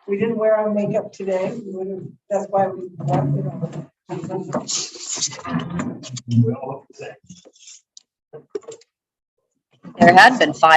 E: We didn't wear our makeup today. We would've- That's why we walked it on.
K: We all look the same.
D: There had been 5